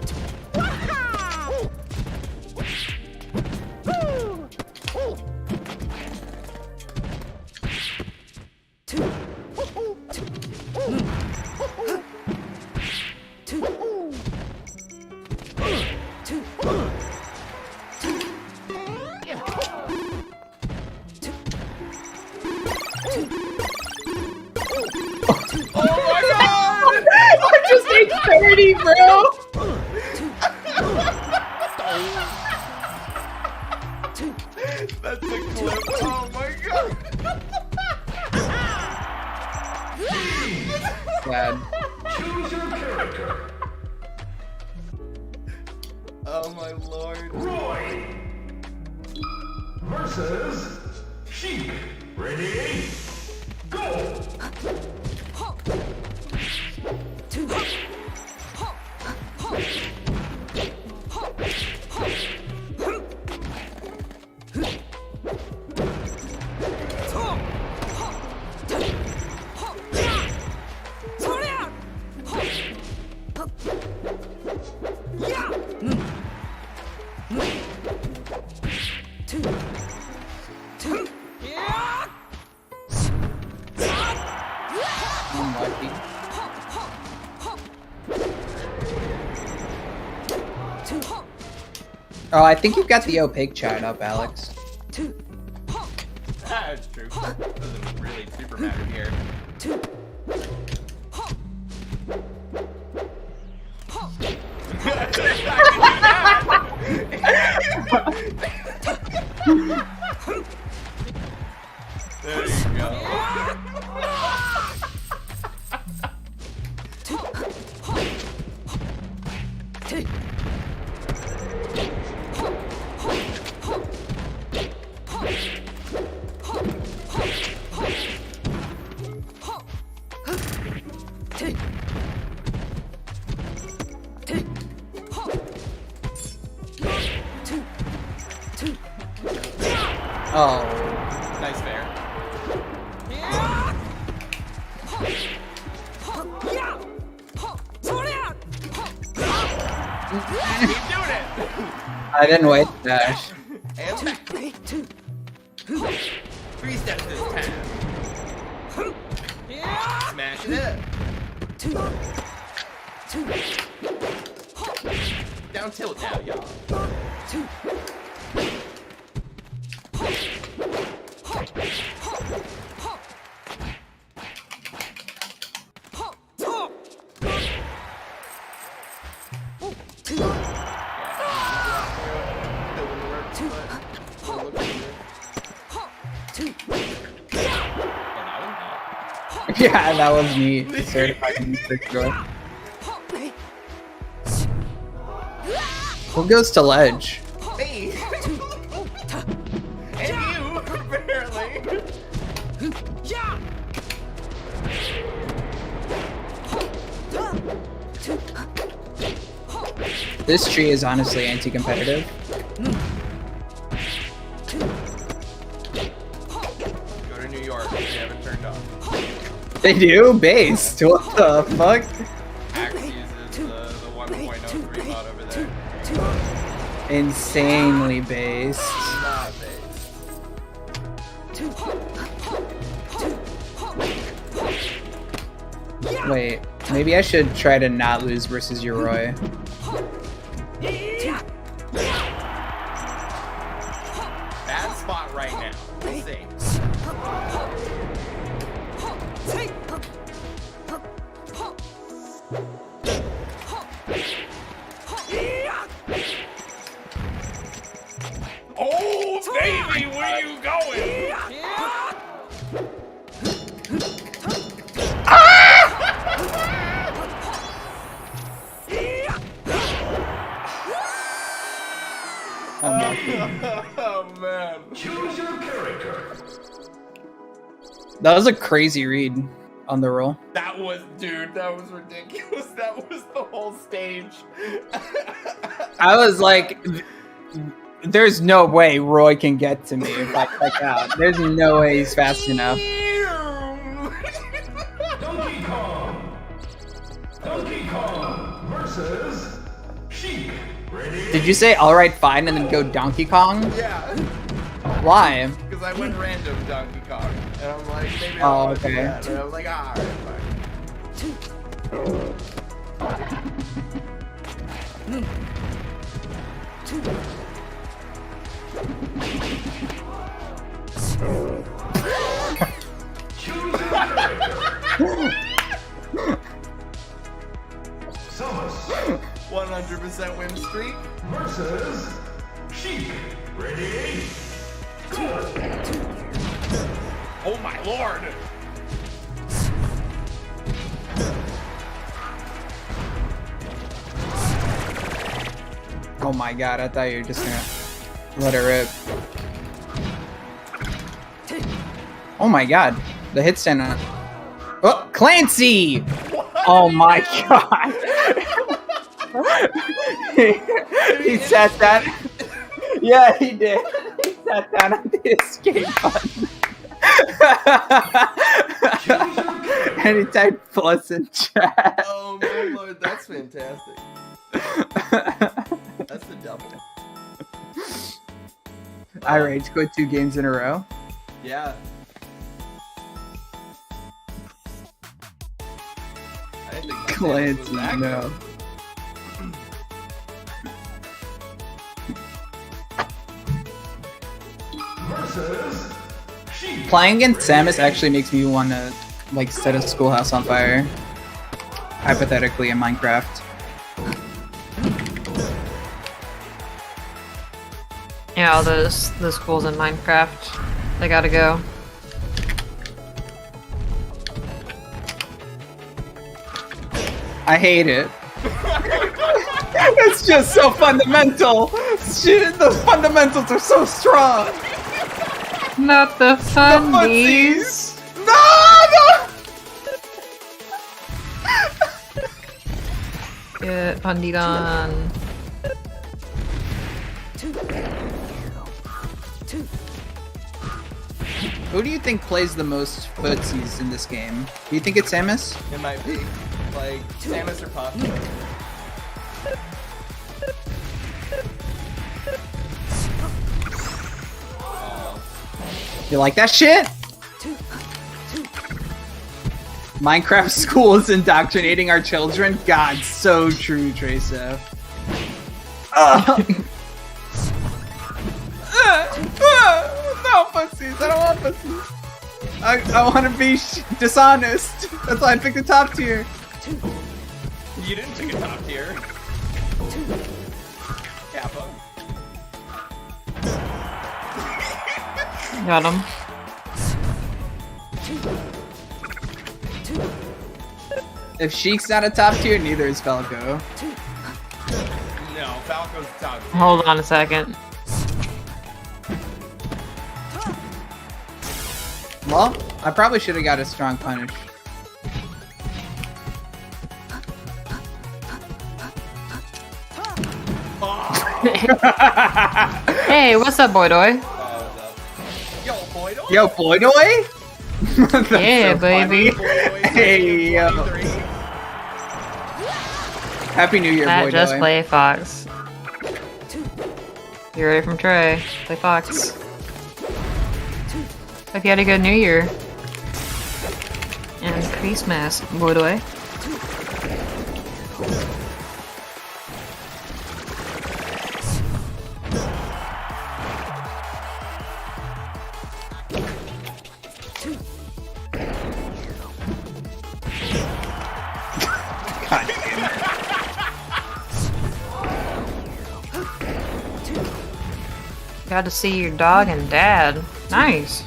Oh my god! I'm just like 30, bro! That's a clip. Oh my god! Bad. Choose your character. Oh my lord. Roy versus Sheik. Ready? Go! Oh, I think you've got the opaque chat up, Alex. That's true. Doesn't really super matter here. There you go. Oh. Nice fair. Keep doing it. I didn't wait to dash. And back. 3 steps this time. Smash it up. Down tilt now, y'all. Yeah, that was me. Certified music joy. Who goes to ledge? Me! And you, apparently! This tree is honestly anti-competitive. They do? Based? What the fuck? Axe uses the 1.03 mod over there. Insanely based. Not based. Wait, maybe I should try to not lose versus Yoroi. Bad spot right now. Let's see. Oh, baby, where you going? Oh man. Choose your character. That was a crazy read on the roll. That was, dude, that was ridiculous. That was the whole stage. I was like, there's no way Roy can get to me if I click out. There's no way he's fast enough. Donkey Kong. Donkey Kong versus Sheik. Ready? Did you say alright fine and then go Donkey Kong? Yeah, Why? because I went random Donkey Kong, and I'm like, maybe Oh, I want to do okay. that. And I was like, alright, fine. Choose your character. Samus 100% win streak. versus Sheik. Ready? Go. Oh my lord. Oh my god, I thought you were just gonna let it rip. Oh my god, the hit stand on. Oh, Clancy! Oh my god. he sat down. Yeah, he did. He sat down on the escape button. And he typed plus in chat. Oh my lord, that's fantastic. That's the double. I rage quit 2 games in a row. Yeah. I didn't think my dance was Clancy, that no. good. Versus Sheik. Playing against Samus actually makes me want to like set a schoolhouse on fire. Hypothetically in Minecraft. Yeah, all those schools in Minecraft, they gotta go. I hate it. It's just so fundamental. Shit, the fundamentals are so strong. Not the fundies. Footsies. No, Get fundied on. Who do you think plays the most footsies in this game? Do you think it's Samus? It might be. Like, Samus or Puff. You like that shit? Minecraft school is indoctrinating our children? God, so true, Tracer. No pussies, I don't want pussies. I want to be dishonest. That's why I picked the top tier. You didn't pick a top tier. Kappa. Got him. If Sheik's not a top tier, neither is Falco. No, Falco's top tier. Hold on a second. Well, I probably should have got a strong punish. Hey, what's up, boy doy? Yo, boy, don't Yo, boy doy? That's Yeah, so baby. funny. Hey, yo. 23. Happy New Year, Matt, boy. just play Fox. You're away from Trey. Play Fox. Hope you had a good New Year. And Christmas, boy. God damn it. Got to see your dog and dad. Nice.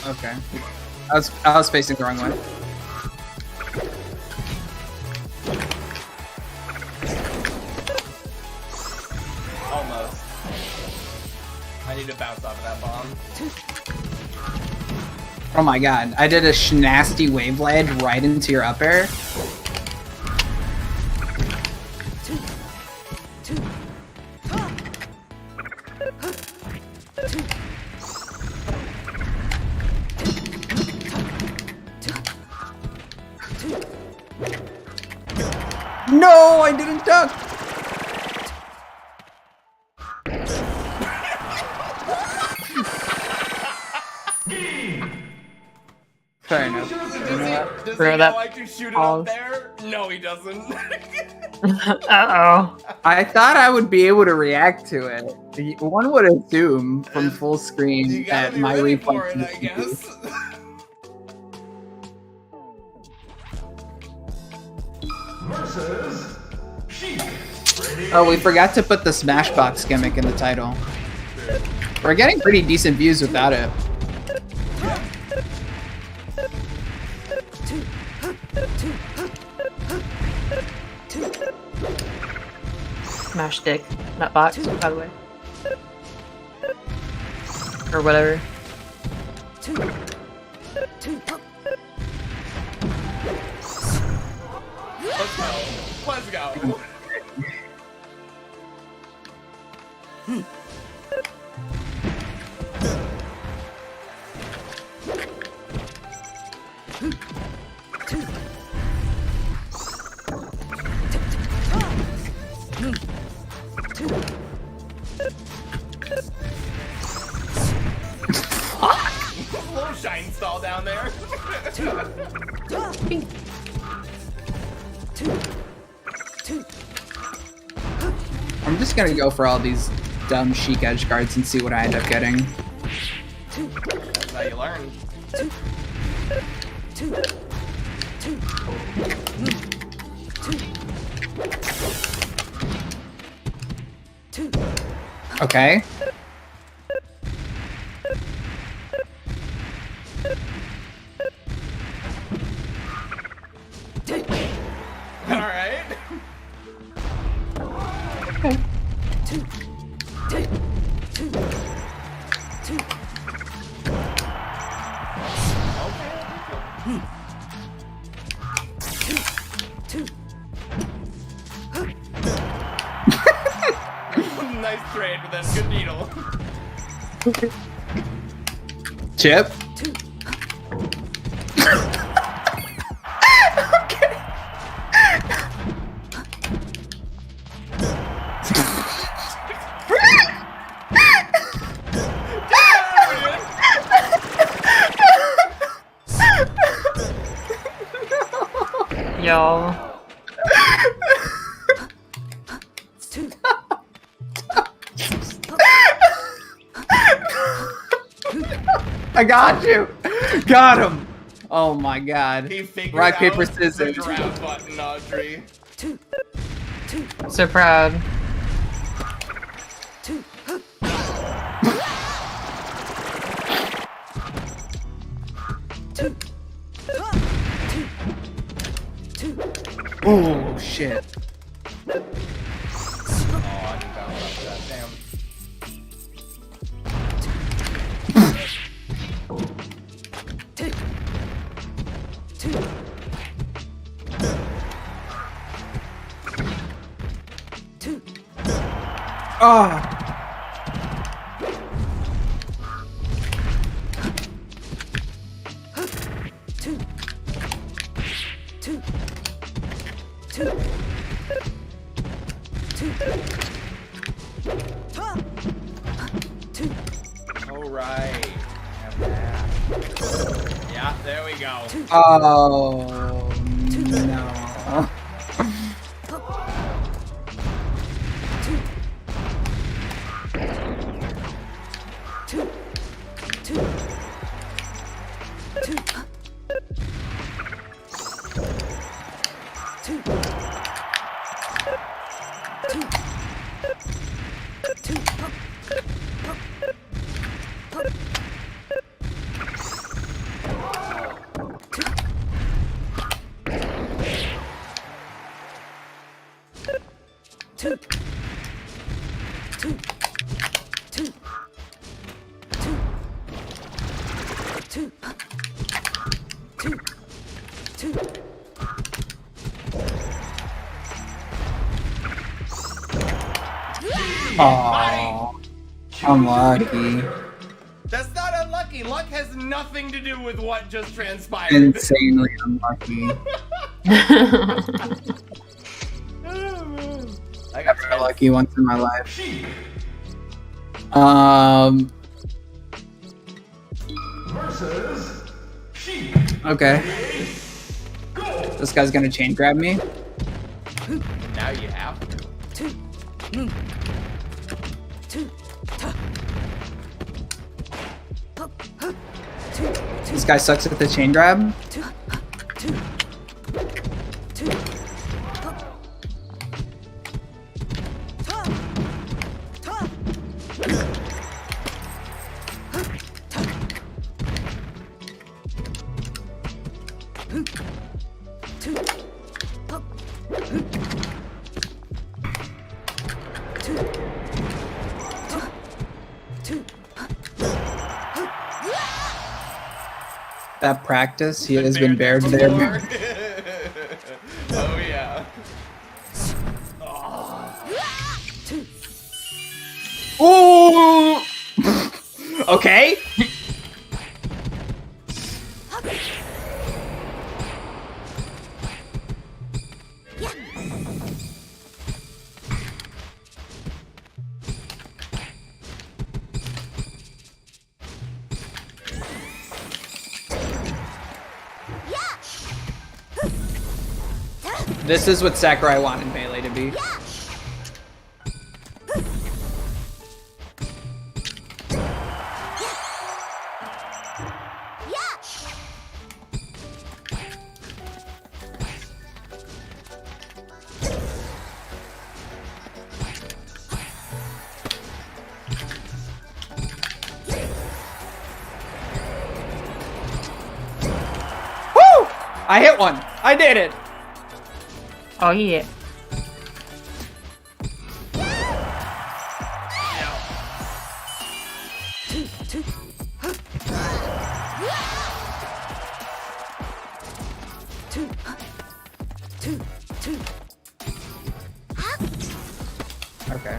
Okay. I was facing the wrong way. Almost. I need to bounce off of that bomb. Oh my god. I did a nasty wave ledge right into your up air. No, I didn't duck. Fair enough. Does Throw he that know I can shoot it pause. up there? No, he doesn't. Uh-oh. I thought I would be able to react to it. One would assume from full You screen gotta that be my ready for reflex. it, I guess. Versus Sheik. Ready? Oh, we forgot to put the Smashbox gimmick in the title. We're getting pretty decent views without it. Smash dick. Not box, by the way. Or whatever. Let's go. Let's go. Little shine stall down there. I'm just gonna go for all these dumb Sheik edge guards and see what I end up getting. That's how you learn. Okay. Alright. Nice trade, but that's good needle. Chip. Y'all. I got you. Got him. Oh my god. He figured Rock, out paper, the scissors. grab button, Audrey. So proud. Oh shit. Oh, I didn't bounce off of that. Damn. Oh. All right. Have that. Yeah, there we go. Oh no. Oh, I'm lucky. That's not unlucky. Luck has nothing to do with what just transpired. Insanely unlucky. I got Never lucky once in my life. Versus Sheep. Okay. This guy's gonna chain grab me. Now you have to. This guy sucks at the chain grab. That practice, he has been bared there. Oh yeah. Ooh! Okay. This is what Sakurai wanted Melee to be. Woo! I hit one. I did it. Oh yeah. Okay.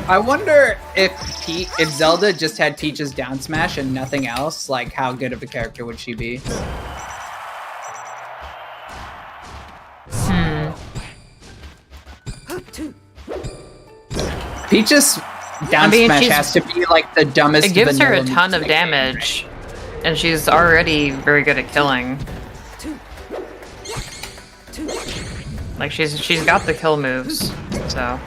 I wonder if Zelda just had Peach's down smash and nothing else, like how good of a character would she be? Peach's down smash has to be like the dumbest. It gives her a vanilla ton move of in the game, damage, and she's already very good at killing. Like she's got the kill moves, so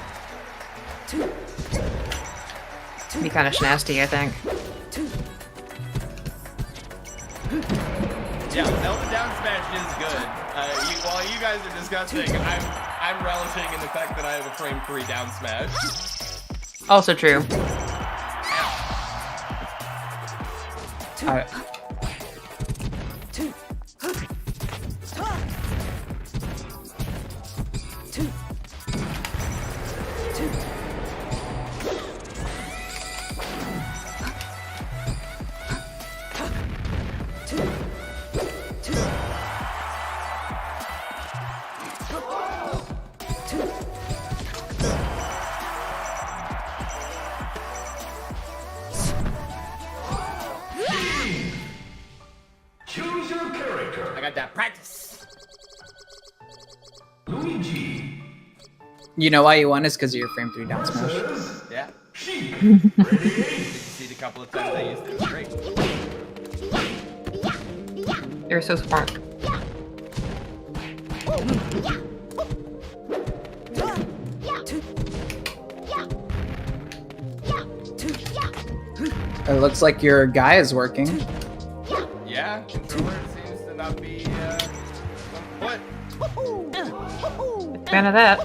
be kind of nasty, I think. Yeah, Zelda down smash is good. While you guys are discussing, I'm relishing in the fact that I have a frame 3 down smash. Also true. Breaker. I got that practice. Luigi. You know why you won is because of your frame 3 down smash. Versus Yeah. Sheik. You Ready? see a couple of times I used it. It was great. You're so smart. It looks like your guy is working. Yeah, controller seems to not be on foot. Fan of that.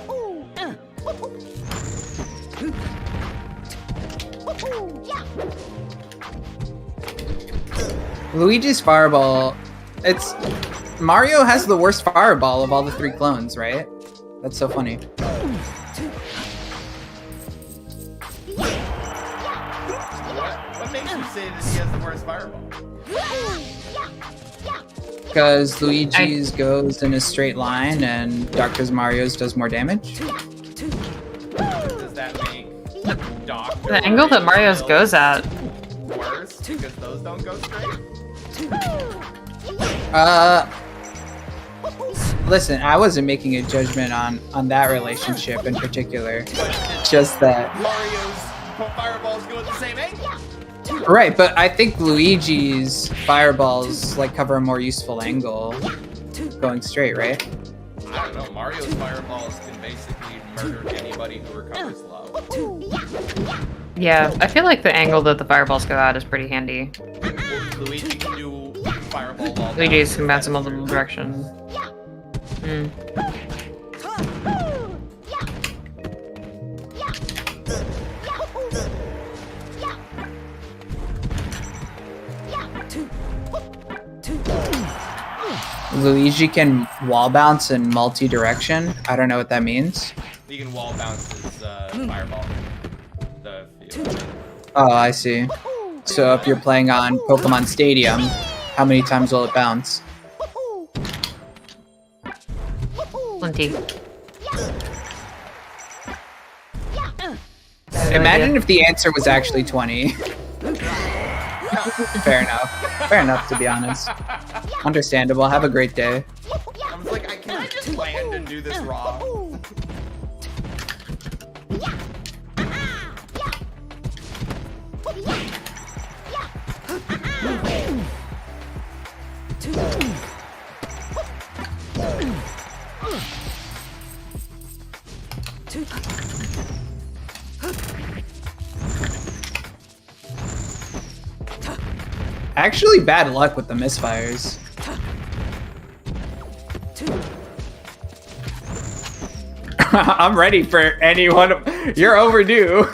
Luigi's fireball. It's Mario has the worst fireball of all the 3 clones, right? That's so funny. What makes you say that he has the worst fireball? Because Luigi's goes in a straight line and Dr. Mario's does more damage. Does that make Doctor The angle that Mario's goes at. worse because those don't go straight? Listen, I wasn't making a judgment on that relationship in particular. Just that. Mario's fireballs go at the same angle. Right, but I think Luigi's fireballs like cover a more useful angle going straight, right? I don't know. Mario's fireballs can basically murder anybody who recovers low. Yeah, I feel like the angle that the fireballs go at is pretty handy. Luigi can do fireball wall. Luigi's can bounce in multiple directions. Hmm. Luigi can wall bounce in multi-direction. I don't know what that means. You can wall bounce his fireball. The field. Oh, I see. So if you're playing on Pokemon Stadium, how many times will it bounce? Plenty. Imagine if the answer was actually 20. Fair enough. Fair enough, to be honest. Understandable. Have a great day. I was like, I can't just land and do this raw. Actually, bad luck with the misfires. I'm ready for anyone. You're overdue.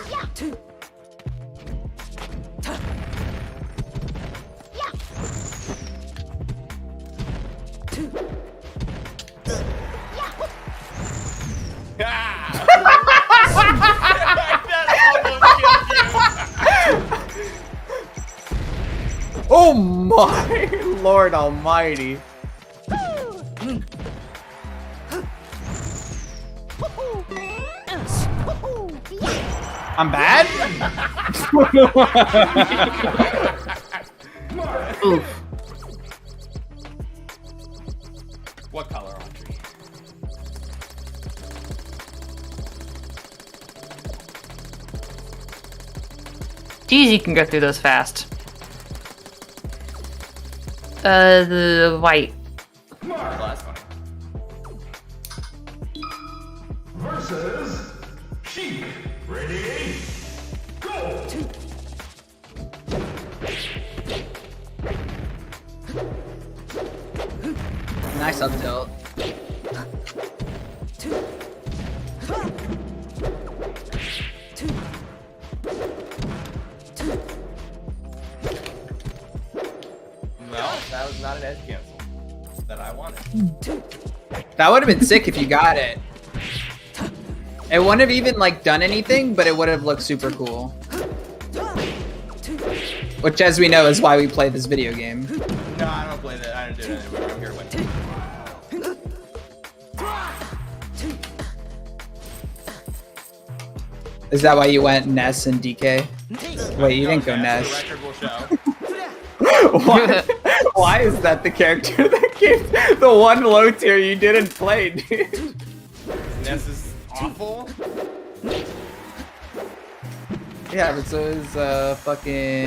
Oh my Lord Almighty. I'm bad? Oof. What color, Audrey? Geez, you can go through those fast. The white. The last one. Versus Sheik. Ready? Go. Nice up tilt. Well, that was not an edge cancel that I wanted. That would have been sick if you got it. It wouldn't have even like done anything, but it would have looked super cool. Which, as we know, is why we play this video game. No, I don't play that. I don't do it anymore. I'm here to win. Is that why you went Ness and DK? Wait, you didn't go Okay, Ness. so the record will show. Why is that the character that The one low tier you didn't play, dude. Ness is awful. Yeah, but so is fucking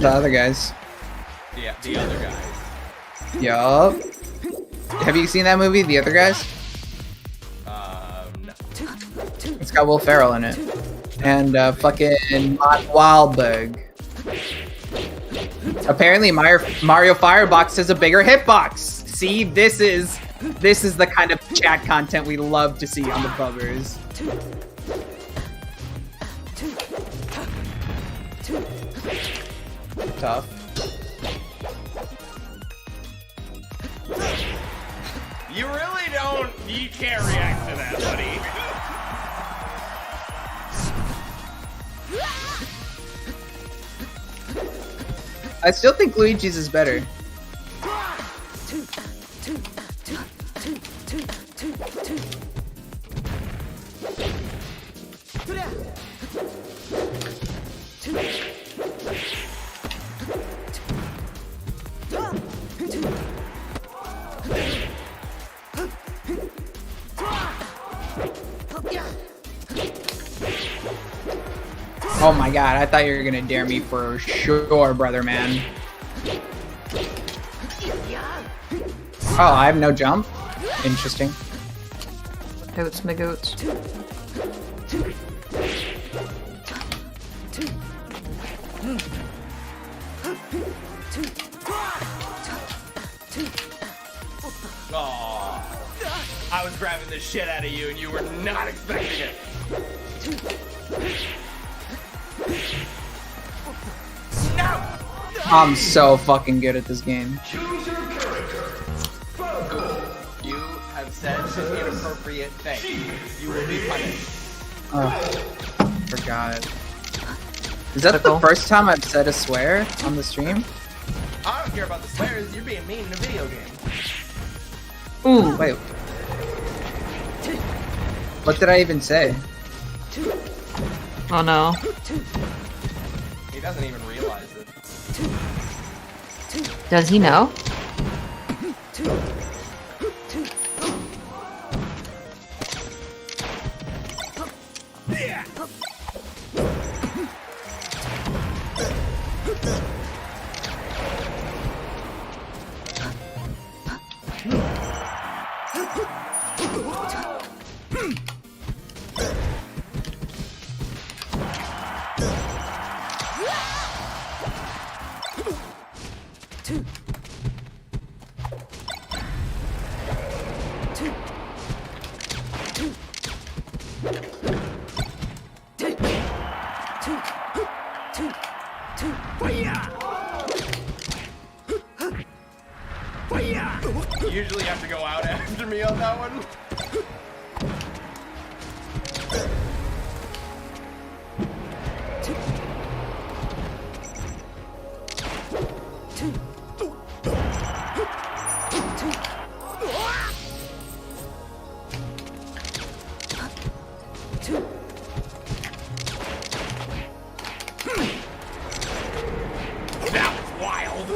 the other guys. Yeah, the other guys. Yup. Have you seen that movie, The Other Guys? No. It's got Will Ferrell in it. And fucking Mark Wahlberg. Apparently Mario Firebox has a bigger hitbox. See, this is the kind of chat content we love to see on the bubbers. Tough. You really don't. You can't react to that, buddy. I still think Luigi's is better. Oh my god, I thought you were gonna dare me for sure, brother man. Oh, I have no jump? Interesting. Goats, my goats. Aww. I was grabbing the shit out of you and you were not expecting it. No! I'm so fucking good at this game. Choose your character. Falco. You have said an inappropriate thing. You will be punished. Oh, forgot. Is that the first time I've said a swear on the stream? I don't care about the swears. You're being mean in a video game. Ooh. Wait. What did I even say? Oh no. He doesn't even realize it. Does he know? You usually have to go out after me on that one. That was wild.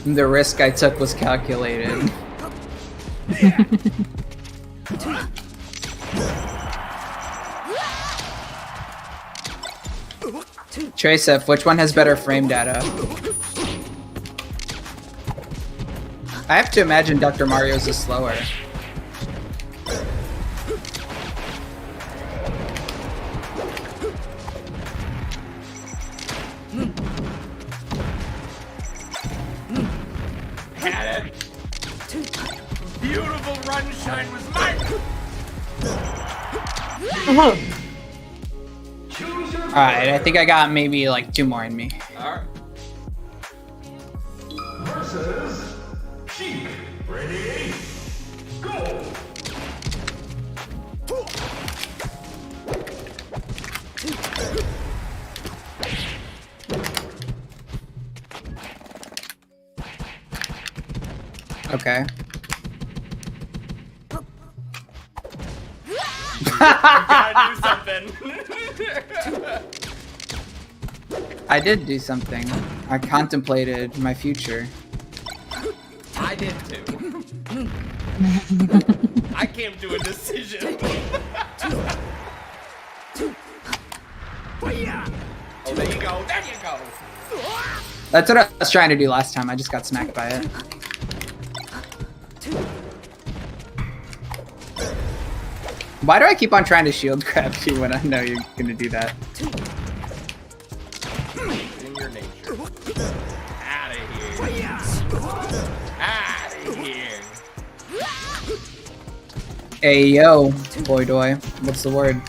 The risk I took was calculated. Tracef, which one has better frame data? I have to imagine Dr. Mario's is slower. Had it. Beautiful run shine was mine. Alright, I think I got maybe like 2 more in me. Alright. Versus Sheik. Ready? Go! Okay. Gotta do something. I did do something. I contemplated my future. I did too. I came to a decision. Oh, there you go. There you go. That's what I was trying to do last time. I just got smacked by it. Why do I keep on trying to shield grab you when I know you're gonna do that? In your nature. Out of here. Out of here. Hey yo, boy doy. What's the word?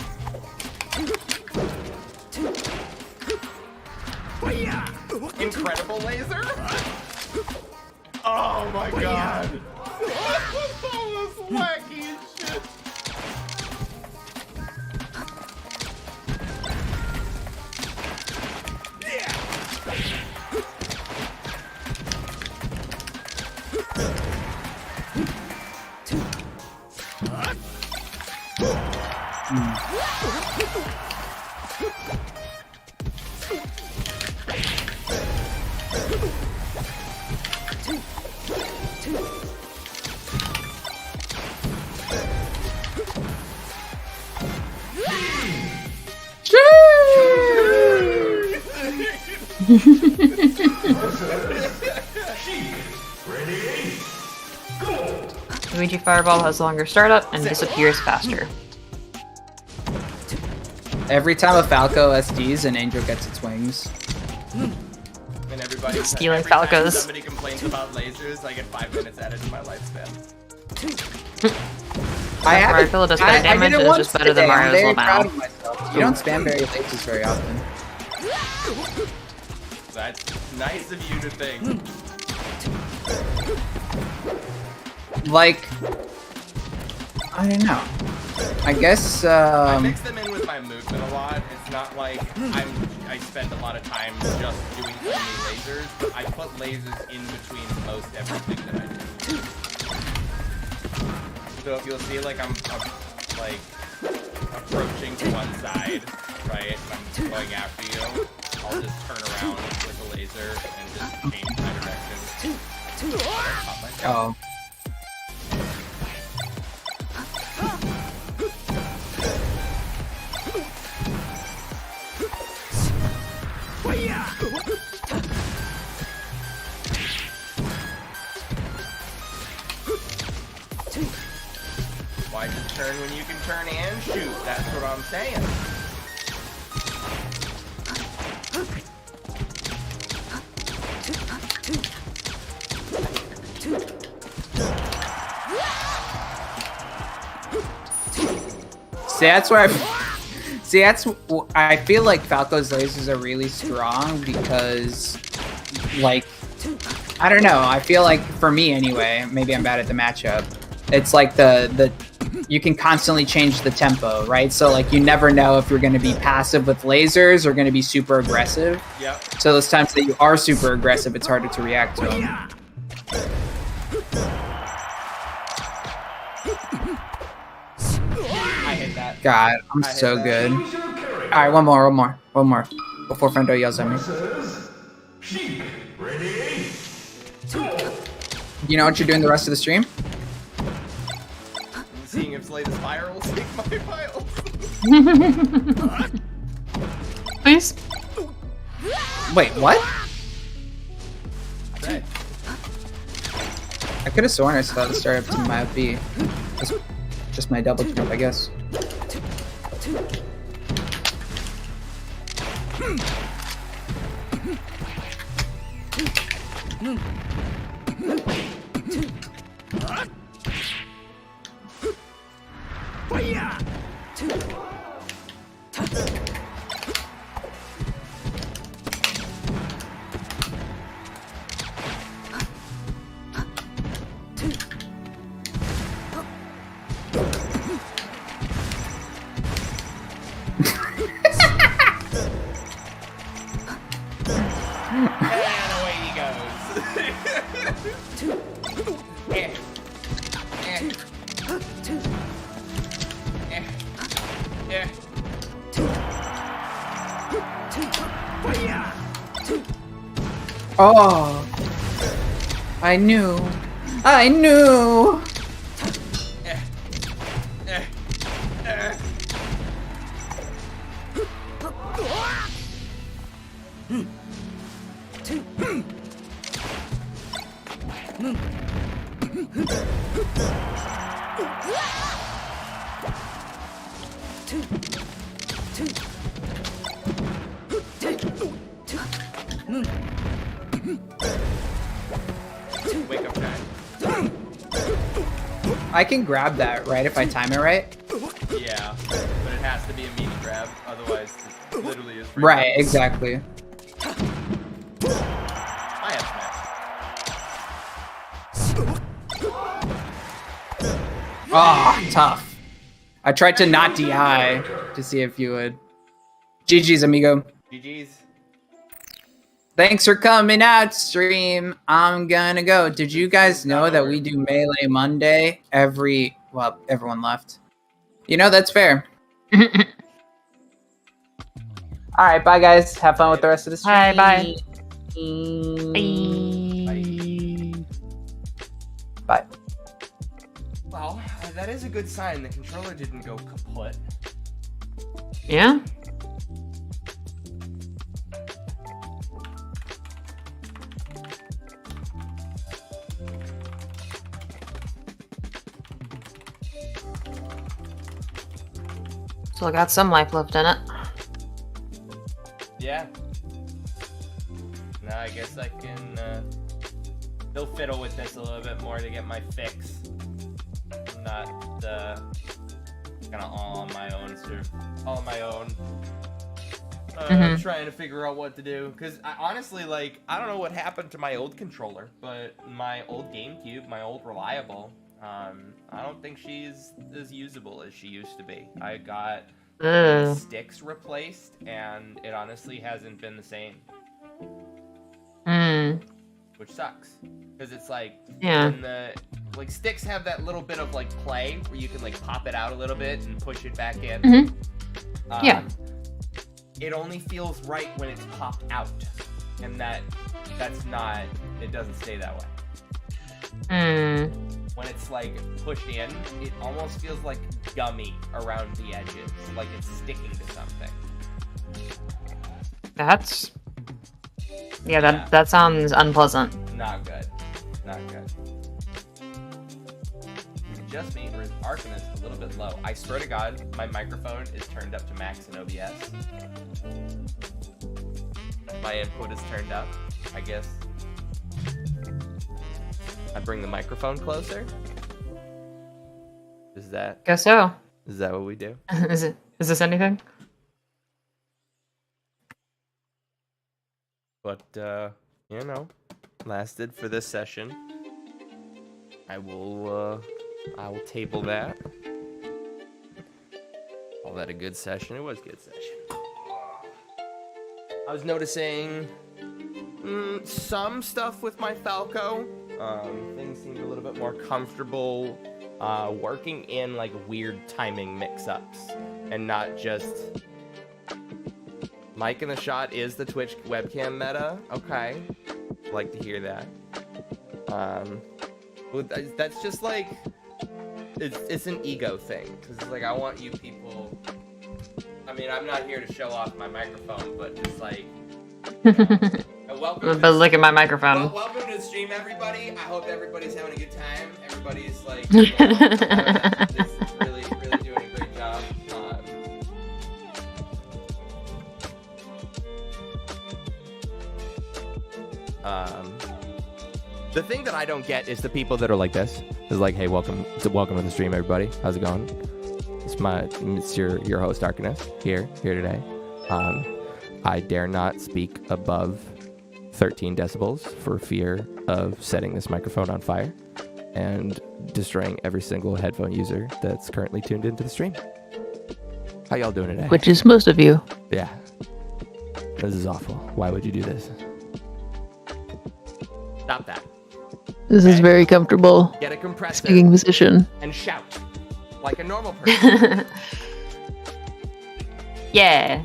Incredible laser? Oh my god. That was wacky as shit. Ready? Go! Luigi Fireball has longer startup and disappears faster. Every time a Falco SDs, an angel gets its wings. And everybody Stealing every time Falcos. somebody complains about lasers, I get 5 minutes added to my lifespan. Mario Pillow does better damage, did it it's once just better than today. I'm Mario's very little proud mouth. of myself. You don't spam berry lasers very often. That's nice of you to think. Like, I don't know. I guess, I mix them in with my movement a lot. It's not like I spend a lot of time just doing only lasers, but I put lasers in between most everything that I do. So if you'll see, like I'm like approaching to one side, right, and I'm going after you, I'll just turn around with a laser and just change my direction. oh. Why just turn when you can turn and shoot? That's what I'm saying. See, that's where I feel like Falco's lasers are really strong because, like, I don't know. I feel like, for me anyway, maybe I'm bad at the matchup. It's like you can constantly change the tempo, right? So like you never know if you're going to be passive with lasers or going to be super aggressive. Yep. So those times that you are super aggressive, it's harder to react to them. I hit that. God, I'm so good. All right, one more before Fendo yells at me. Versus Sheik. Ready? Go! You know what you're doing the rest of the stream? Seeing if Slay the Spire will take my files. Please? Wait, what? Right. I could have sworn I saw the start up to my B. Just my double jump, I guess. And away he goes. Eh. Eh. Eh. Eh. Oh, I knew. I knew. Eh. Eh. Eh. Wake up time. I can grab that, right? If I time it right. Yeah, but it has to be a mini grab, otherwise it literally is free. Right. Exactly. I have smash. Ah, tough. I tried to not DI to see if you would. GG's, amigo. GG's. Thanks for coming out, stream. I'm gonna go. Did you guys know that we do Melee Monday every... Well, everyone left. You know, that's fair. Alright, bye guys. Have fun with the rest of the stream. Bye, bye. Bye. Well, that is a good sign. The controller didn't go kaput. Yeah? Still got some life left in it. Yeah. Now I guess I can still fiddle with this a little bit more to get my fix. I'm not kind of all on my own, sort of all on my own. Trying to figure out what to do, because I honestly, like, I don't know what happened to my old controller, but my old GameCube, my old Reliable, I don't think she's as usable as she used to be. I got the sticks replaced, and it honestly hasn't been the same. Which sucks, because it's like, when the sticks have that little bit of like play where you can like pop it out a little bit and push it back in. Yeah. It only feels right when it's popped out, and that's not. It doesn't stay that way. When it's like pushed in, it almost feels like gummy around the edges, like it's sticking to something. That's... Yeah, that sounds unpleasant. Not good. Not good. Just me, or is Arcanist a little bit low? I swear to God, my microphone is turned up to max in OBS. My input is turned up, I guess. I bring the microphone closer. Is that Guess so. what we do? Is this anything? But you know, lasted for this session. I will table that. Call that a good session. It was a good session. I was noticing some stuff with my Falco. Things seemed a little bit more comfortable working in like weird timing mix-ups and not just mic in the shot is the Twitch webcam meta. Okay, like to hear that. That's just like it's an ego thing, because it's like I want you people. I mean, I'm not here to show off my microphone, but just like, you know, welcome. But look at my microphone. Welcome to the stream, everybody. I hope everybody's having a good time. Everybody's like, just really doing a great job. The thing that I don't get is the people that are like this. Is like, hey, welcome to the stream, everybody. How's it going? It's your host Arcanist here today. I dare not speak above 13 decibels for fear of setting this microphone on fire and destroying every single headphone user that's currently tuned into the stream. How y'all doing today? Which is most of you. Yeah. This is awful. Why would you do this? Stop that. This is very comfortable. Get a compressor. Speaking position. And shout like a normal person. Yeah.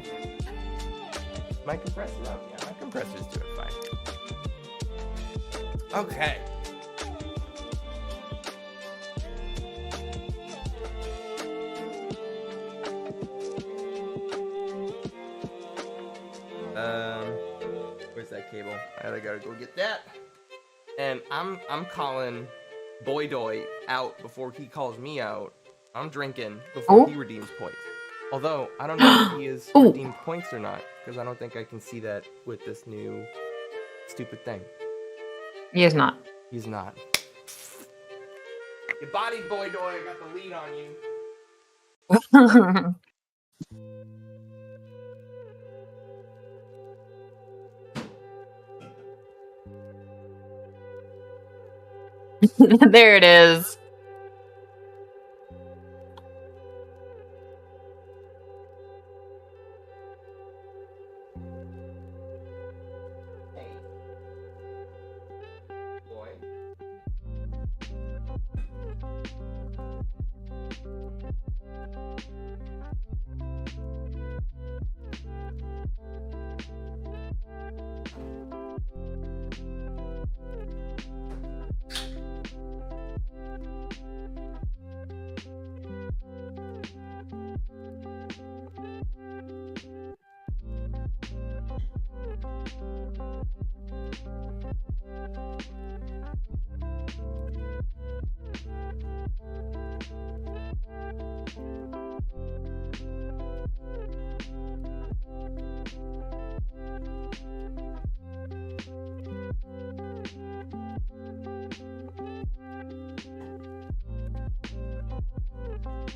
My compressor up. Yeah, my compressor's doing fine. Okay. Where's that cable? I gotta go get that. And I'm calling Boy Doy out before he calls me out. I'm drinking before he redeems points. Although I don't know if he has redeemed points or not, because I don't think I can see that with this new stupid thing. He is not. He's not. You bodied Boy Doy. I got the lead on you. There it is. Hey. Boy.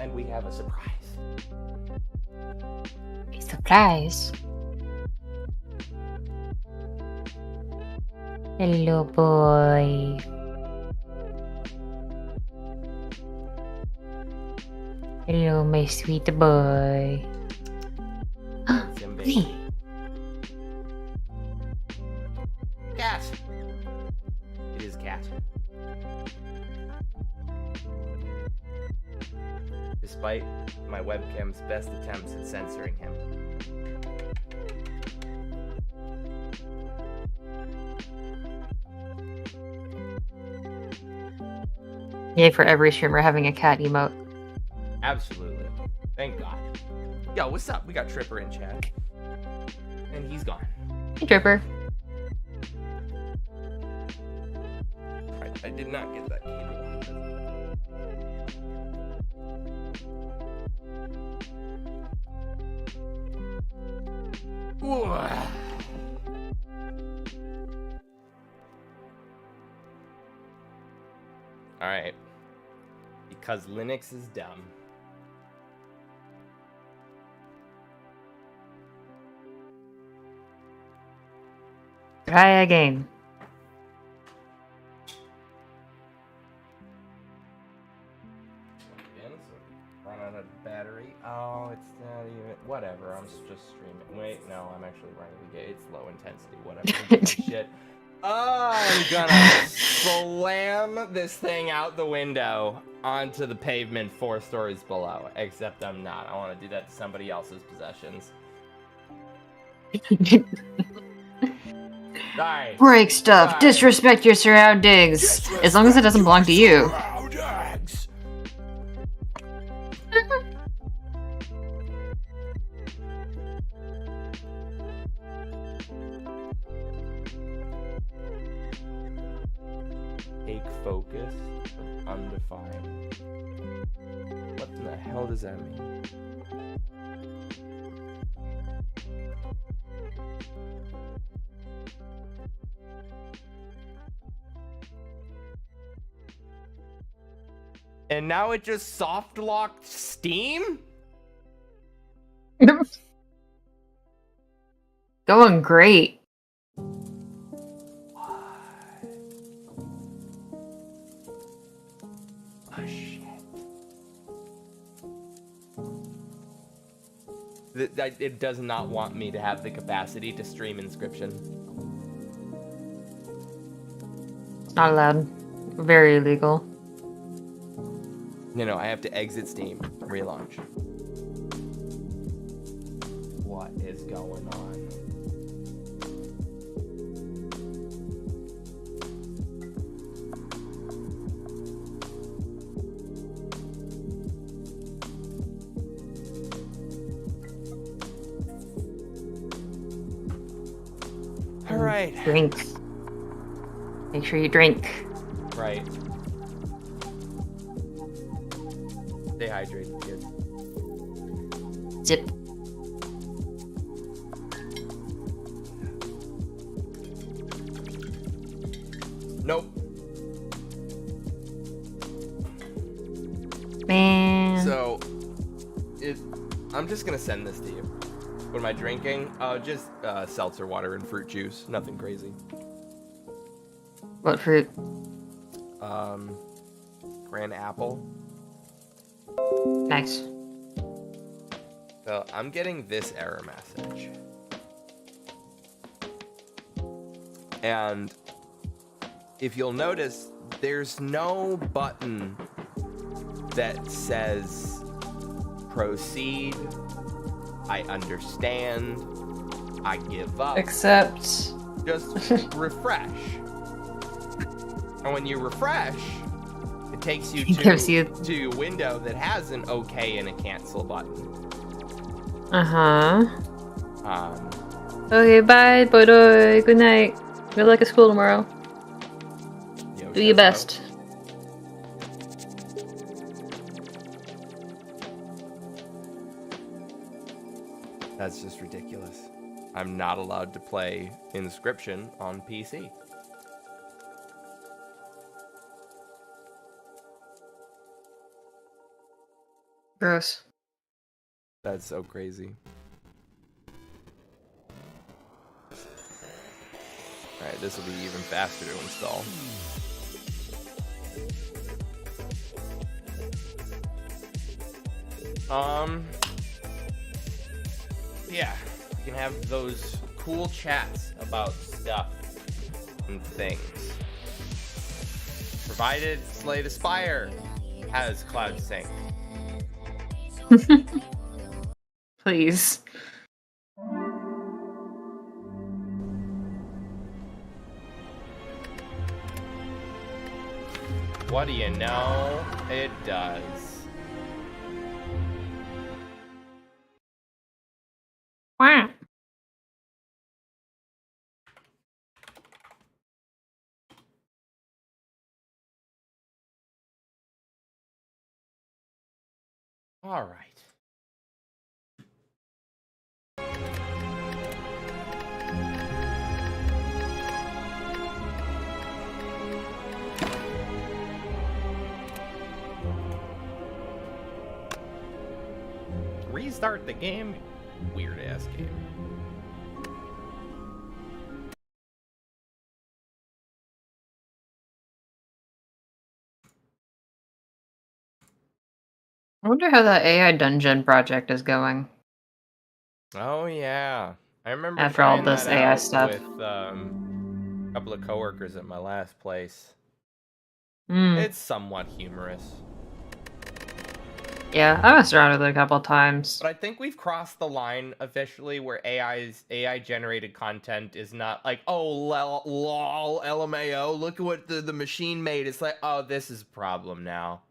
And we have a surprise. A surprise. Hello, boy. Hello, my sweet boy. Hey. Cat. It is Cat. Despite my webcam's best attempts at censoring him. Yay for every streamer having a cat emote. Absolutely. Thank God. Yo, what's up? We got Tripper in chat. And he's gone. Hey, Tripper. Alright, I did not get that cable. Alright. Because Linux is dumb. Try again. Run out of battery. Oh, it's not even. Whatever. I'm just streaming. Wait, no, I'm actually running the game. It's low intensity. Whatever. Shit. I'm gonna slam this thing out the window onto the pavement 4 stories below. Except I'm not. I want to do that to somebody else's possessions. Sorry. Break stuff. Sorry. Disrespect your surroundings. As long as it doesn't belong to you. Take focus. Undefined. What in the hell does that mean? And now it just soft locked Steam? Going great. Oh, shit. It does not want me to have the capacity to stream Inscription. Not allowed. Very illegal. No, I have to exit Steam, relaunch. What is going on? All right. Drink. Make sure you drink. Right. Stay hydrated, kids. Zip. Nope. Man. So, I'm just gonna send this to you. What am I drinking? Just seltzer water and fruit juice. Nothing crazy. What fruit? Grand apple. Nice. So I'm getting this error message. And if you'll notice, there's no button that says proceed, I understand, I give up. Except... Just refresh. And when you refresh, it takes you to a window that has an OK and a cancel button. Uh-huh. Um, Okay, bye, boy. Good night. Good luck at school tomorrow. Do your best. That's just ridiculous. I'm not allowed to play Inscription on PC. Gross. That's so crazy. Alright, this will be even faster to install. Yeah, you can have those cool chats about stuff and things. Provided Slay the Spire has Cloud Sync. Please. What do you know? It does. Wow. All right. Restart the game? Weird ass game. I wonder how that AI dungeon project is going. Oh yeah, I remember After all trying this that AI out stuff. with a couple of coworkers at my last place. Hmm. It's somewhat humorous, Yeah, I messed around with it a couple times. but I think we've crossed the line officially where AI generated content is not like, oh lol LMAO, look at what the machine made. It's like, oh, this is a problem now.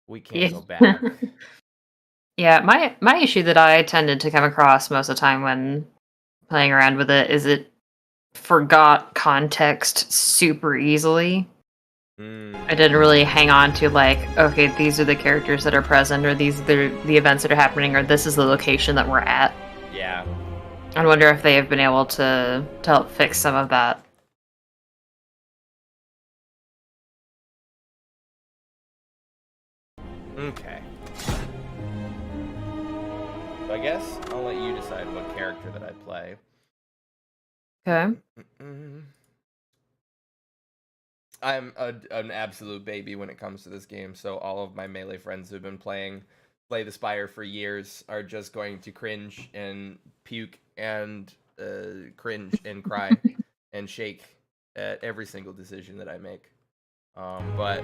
We can't go back. Yeah, my issue that I tended to come across most of the time when playing around with it is it forgot context super easily. I didn't really hang on to like, okay, these are the characters that are present, or these are the events that are happening, or this is the location that we're at. Yeah. I wonder if they have been able to help fix some of that. Okay. So I guess I'll let you decide what character that I play. Okay. I'm an absolute baby when it comes to this game, so all of my melee friends who've been playing Slay the Spire for years are just going to cringe and puke and cringe and cry and shake at every single decision that I make. But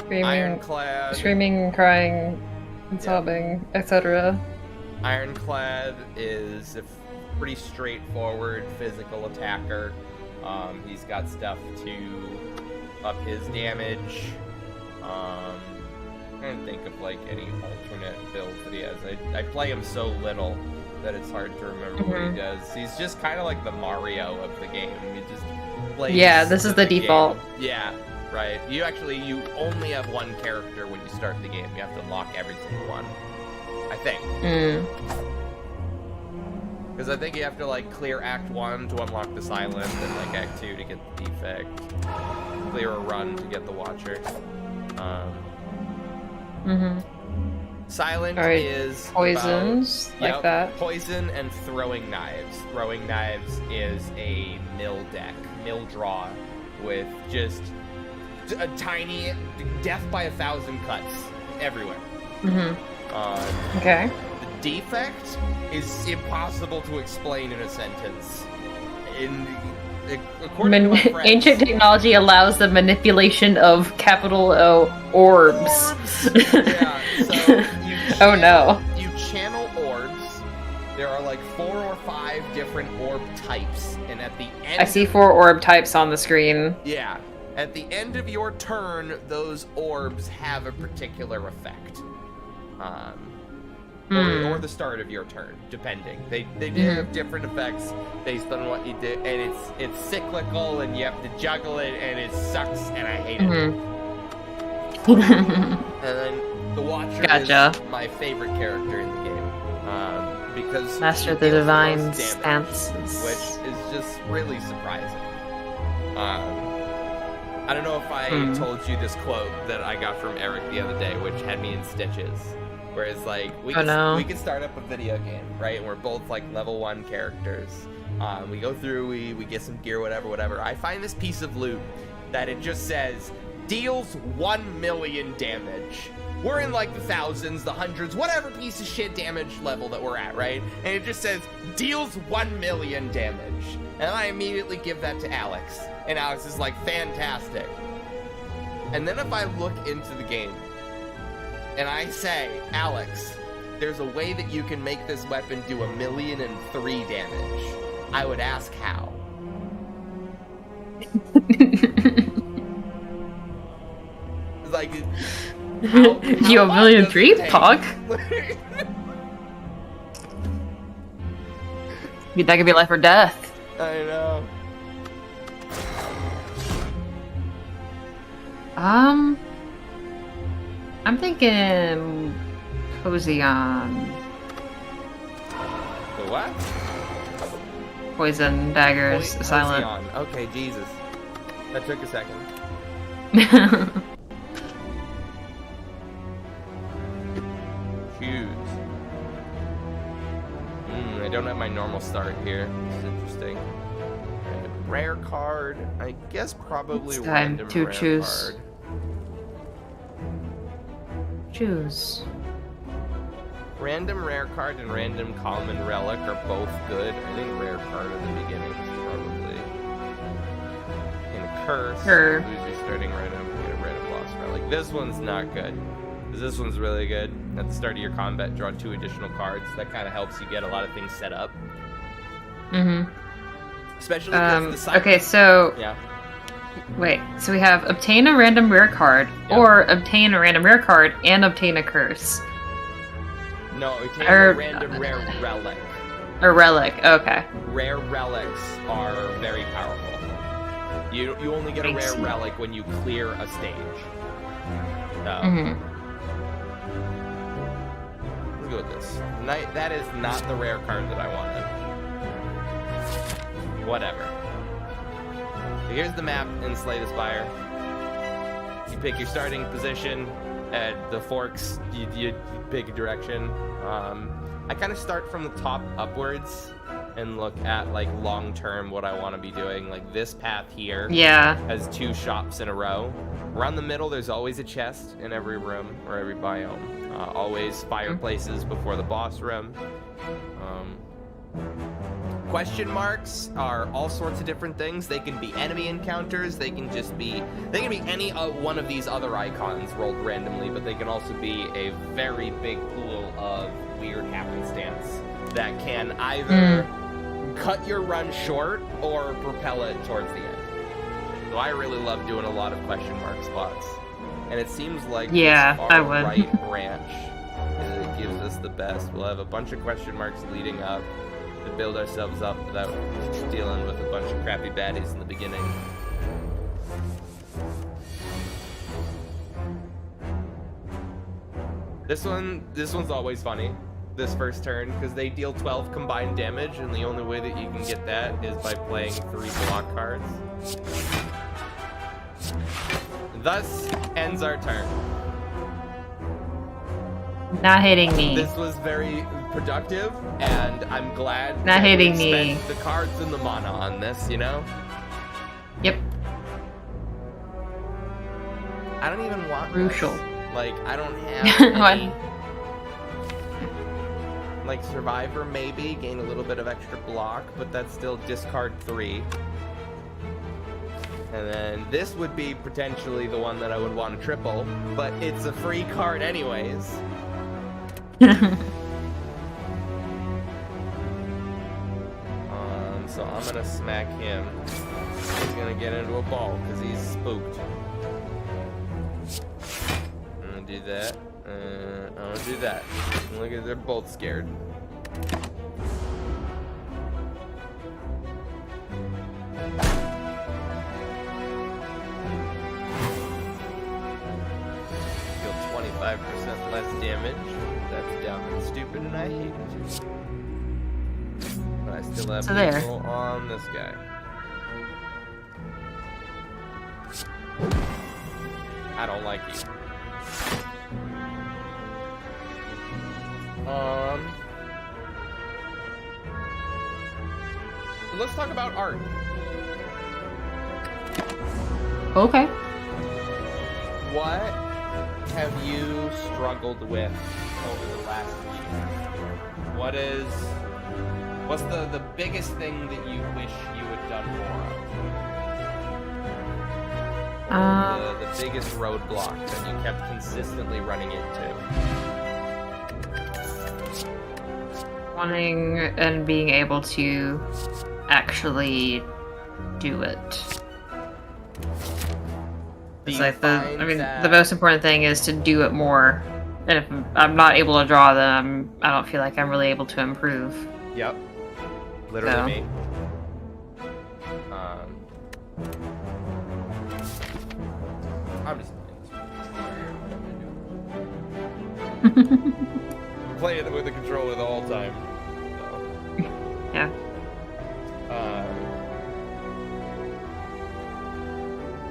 Ironclad, screaming, crying, and sobbing, etc. Ironclad is a pretty straightforward physical attacker. He's got stuff to up his damage. I'm trying to think of like any alternate builds that he has. I play him so little that it's hard to remember what he does. He's just kind of like the Mario of the game. He just plays. Yeah, this is the default. Game. Yeah, right. You only have one character when you start the game. You have to unlock every single one, I think. Because I think you have to like clear Act 1 to unlock the Silent, and like Act 2 to get the Defect. Clear a run to get the Watcher. Silent is poisons, about, like that. Poison and throwing knives. Throwing knives is a mill draw with just a tiny death by 1,000 cuts everywhere. Okay. The Defect is impossible to explain in a sentence. According to my friends, ancient technology allows the manipulation of capital O orbs. Yeah, so oh no. You channel orbs. There are like 4 or 5 different orb types, and at the end I see 4 orb types on the screen. Yeah. At the end of your turn, those orbs have a particular effect. Or the start of your turn, depending. They have different effects based on what you did, and it's cyclical, and you have to juggle it, and it sucks, and I hate it. And then the Watcher is my favorite character in the game, because Master the Divine stances, which is just really surprising. I don't know if I told you this quote that I got from Eric the other day, which had me in stitches. Whereas, like, we could start up a video game, right? And we're both, like, level 1 characters. We go through, we get some gear, whatever. I find this piece of loot that it just says, deals 1 million damage. We're in, like, the thousands, the hundreds, whatever piece of shit damage level that we're at, right? And it just says, deals 1 million damage. And I immediately give that to Alex. And Alex is like, fantastic. And then if I look into the game, and I say, Alex, there's a way that you can make this weapon do 1,000,003 damage. I would ask how. Like, how you 1,000,003, Pog? That could be life or death. I know. I'm thinking Poison. The what? Poison, daggers, silent. Okay, Jesus. That took a second. Shoes. I don't have my normal start here. This is interesting. Rare card. I guess probably it's time random to rare choose. Card. Choose. Random rare card and random common relic are both good. I think rare card at the beginning is probably in a curse. Sure. Lose your starting random, get a random lost relic. This one's not good. This one's really good. At the start of your combat, draw 2 additional cards. That kind of helps you get a lot of things set up. Especially because the side. Okay, so yeah. Wait, so we have obtain a random rare card, or obtain a random rare card and obtain a curse. No, obtain a random rare relic. A relic, okay. Rare relics are very powerful. You only get a rare relic when you clear a stage. So, let's go with this. That is not the rare card that I wanted. Whatever. So here's the map in Slay the Spire. You pick your starting position. and the forks, you pick a direction. I kind of start from the top upwards and look at like long term what I want to be doing. Like this path here has 2 shops in a row. Around the middle, there's always a chest in every room or every biome. Always fireplaces before the boss room. Question marks are all sorts of different things. They can be enemy encounters. They can be any one of these other icons rolled randomly, but they can also be a very big pool of weird happenstance that can either cut your run short or propel it towards the end. So I really love doing a lot of question mark spots. And it seems like this far right branch gives us the best. We'll have a bunch of question marks leading up to build ourselves up without dealing with a bunch of crappy baddies in the beginning. This one's always funny, this first turn, because they deal 12 combined damage, and the only way that you can get that is by playing 3 block cards. Thus ends our turn. Not hitting me. This was very productive, and I'm glad not hitting we me. Spent the cards and the mana on this, you know? Yep. I don't even want Crucial. this. Like, I don't have any... Like, Survivor, maybe, gain a little bit of extra block, but that's still discard 3. And then this would be potentially the one that I would want to triple, but it's a free card anyways. So I'm gonna smack him. He's gonna get into a ball because he's spooked. I'm gonna do that. I'm gonna do that. Look at, they're both scared. Deal 25% less damage. That's dumb and stupid, and I hate it. But I still have people on this guy. I don't like you. Let's talk about art. Okay. What have you struggled with over the last year? What's the biggest thing that you wish you had done more of? The biggest roadblock that you kept consistently running into? Wanting and being able to actually do it. It's like the most important thing is to do it more. And if I'm not able to draw them, I don't feel like I'm really able to improve. Yep. Literally me. I'm just playing it with the controller the whole time. So. Yeah.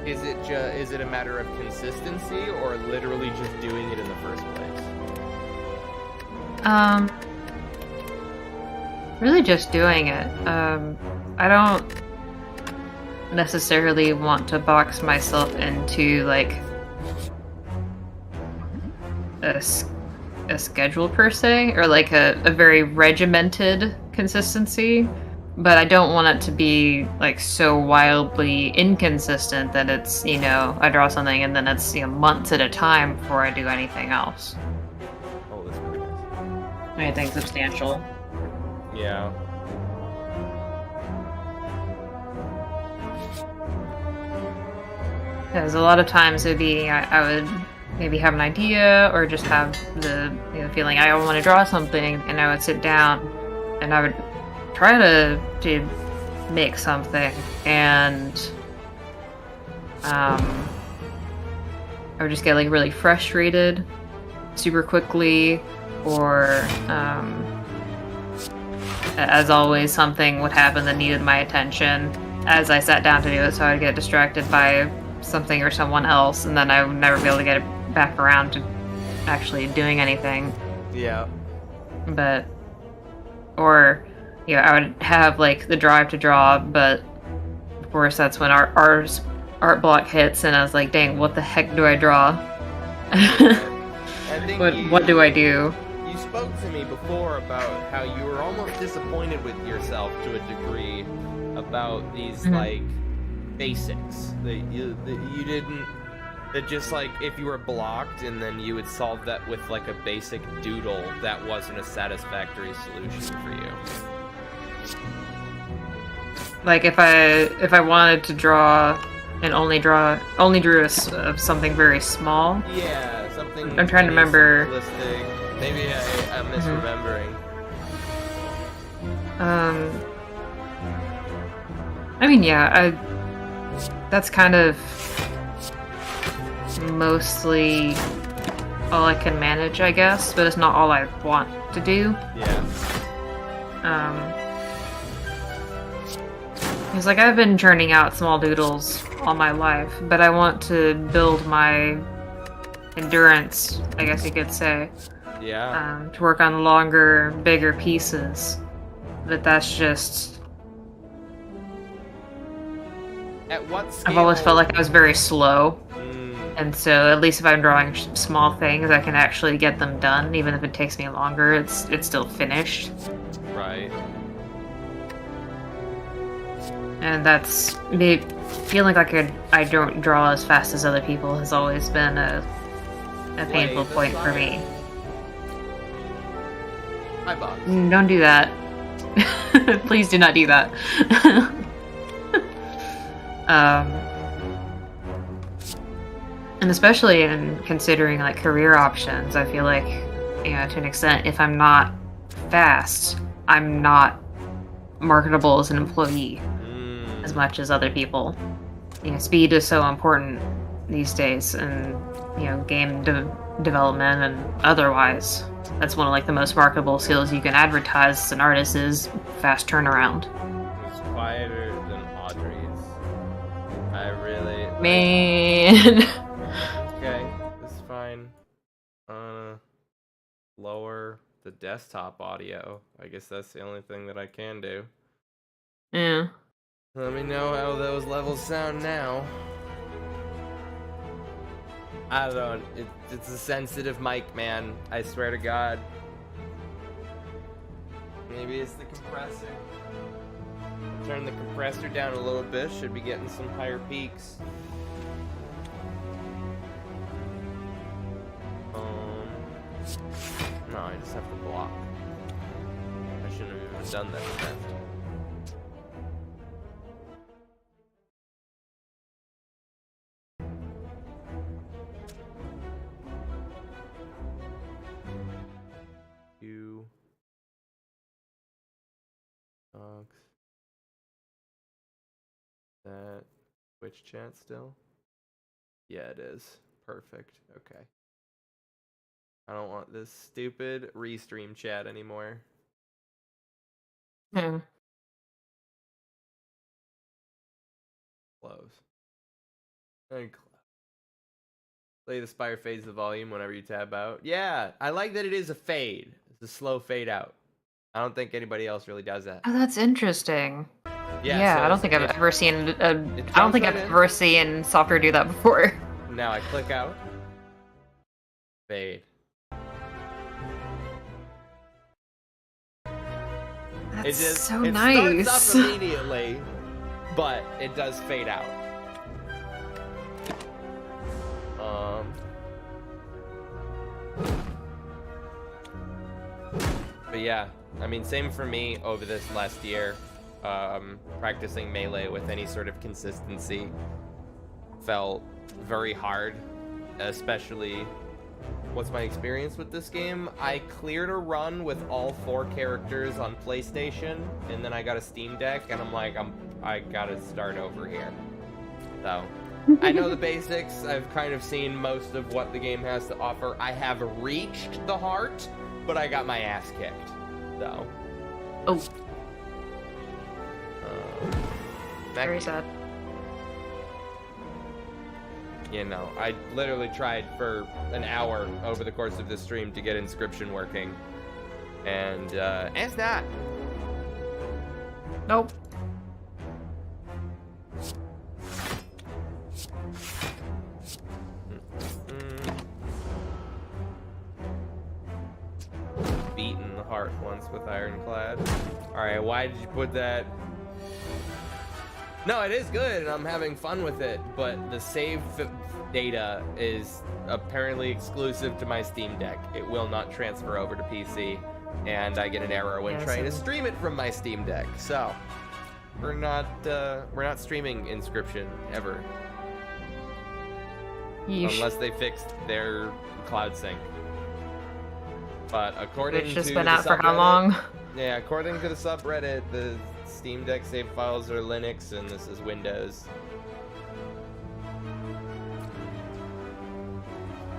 Is it a matter of consistency or literally just doing it in the first place? Really just doing it. I don't necessarily want to box myself into like a schedule per se, or like a very regimented consistency, but I don't want it to be like so wildly inconsistent that it's, you know, I draw something and then it's, you know, months at a time before I do anything else. Oh, that's pretty nice. Anything substantial. Yeah. Because a lot of times it would be, I would maybe have an idea or just have the feeling I want to draw something, and I would sit down and I would try to make something, and I would just get like really frustrated super quickly, or as always, something would happen that needed my attention as I sat down to do it, so I'd get distracted by something or someone else, and then I would never be able to back around to actually doing anything. Yeah. But, or, yeah, I would have like the drive to draw, but of course that's when art block hits, and I was like, dang, what the heck do I draw? I think what do I do? You spoke to me before about how you were almost disappointed with yourself to a degree about these like basics that you didn't. That just like if you were blocked and then you would solve that with like a basic doodle, that wasn't a satisfactory solution for you. Like if I wanted to draw and only drew something very small. Yeah, something. I'm trying to remember. Simplistic. Maybe I'm misremembering. I mean, yeah, that's kind of mostly all I can manage, I guess, but it's not all I want to do. Yeah. It's like I've been churning out small doodles all my life, but I want to build my endurance, I guess you could say. Yeah. To work on longer, bigger pieces. But that's just... At what scale? I've always felt like I was very slow. And so at least if I'm drawing small things, I can actually get them done. Even if it takes me longer, it's still finished. Right. And that's me feeling like I don't draw as fast as other people has always been a painful point for me. Hi, Bob. Don't do that. Please do not do that. And especially in considering like career options, I feel like, you know, to an extent, if I'm not fast, I'm not marketable as an employee as much as other people. You know, speed is so important these days, and you know, game development and otherwise. That's one of like the most marketable skills you can advertise as an artist is fast turnaround. It's quieter than Audrey's. I really... Man. Okay, it's fine. Lower the desktop audio. I guess that's the only thing that I can do. Yeah. Let me know how those levels sound now. I don't know. It's a sensitive mic, man. I swear to God. Maybe it's the compressor. Turn the compressor down a little bit. Should be getting some higher peaks. No, I just have to block. I shouldn't have even done that attempt. Dogs. That Twitch chat still? Yeah, it is. Perfect. Okay. I don't want this stupid restream chat anymore. Close. And close. Play the Spire fades the volume whenever you tab out. Yeah, I like that it is a fade. It's a slow fade out. I don't think anybody else really does that. Oh, that's interesting. Yeah, so I don't think I've ever seen ever seen software do that before. Now I click out. Fade. That's so it nice. Starts up immediately, but it does fade out. But yeah, I mean, same for me over this last year. Practicing Melee with any sort of consistency felt very hard, especially... What's my experience with this game? I cleared a run with all 4 characters on PlayStation, and then I got a Steam Deck, and I'm like, I gotta start over here. So, I know the basics. I've kind of seen most of what the game has to offer. I have reached the heart, but I got my ass kicked. So. Oh. Very sad. you know, I literally tried for an hour over the course of this stream to get inscription working, and it's not. Nope. Beaten the heart once with ironclad. Alright, why did you put that? No, it is good, and I'm having fun with it, but the save data is apparently exclusive to my Steam Deck. It will not transfer over to PC, and I get an error when trying to stream it from my Steam Deck. So, we're not streaming Inscription ever. Yeesh. Unless they fixed their cloud sync. But according It's just to been the out for how subreddit- long? Yeah, according to the subreddit, the Steam Deck save files are Linux and this is Windows.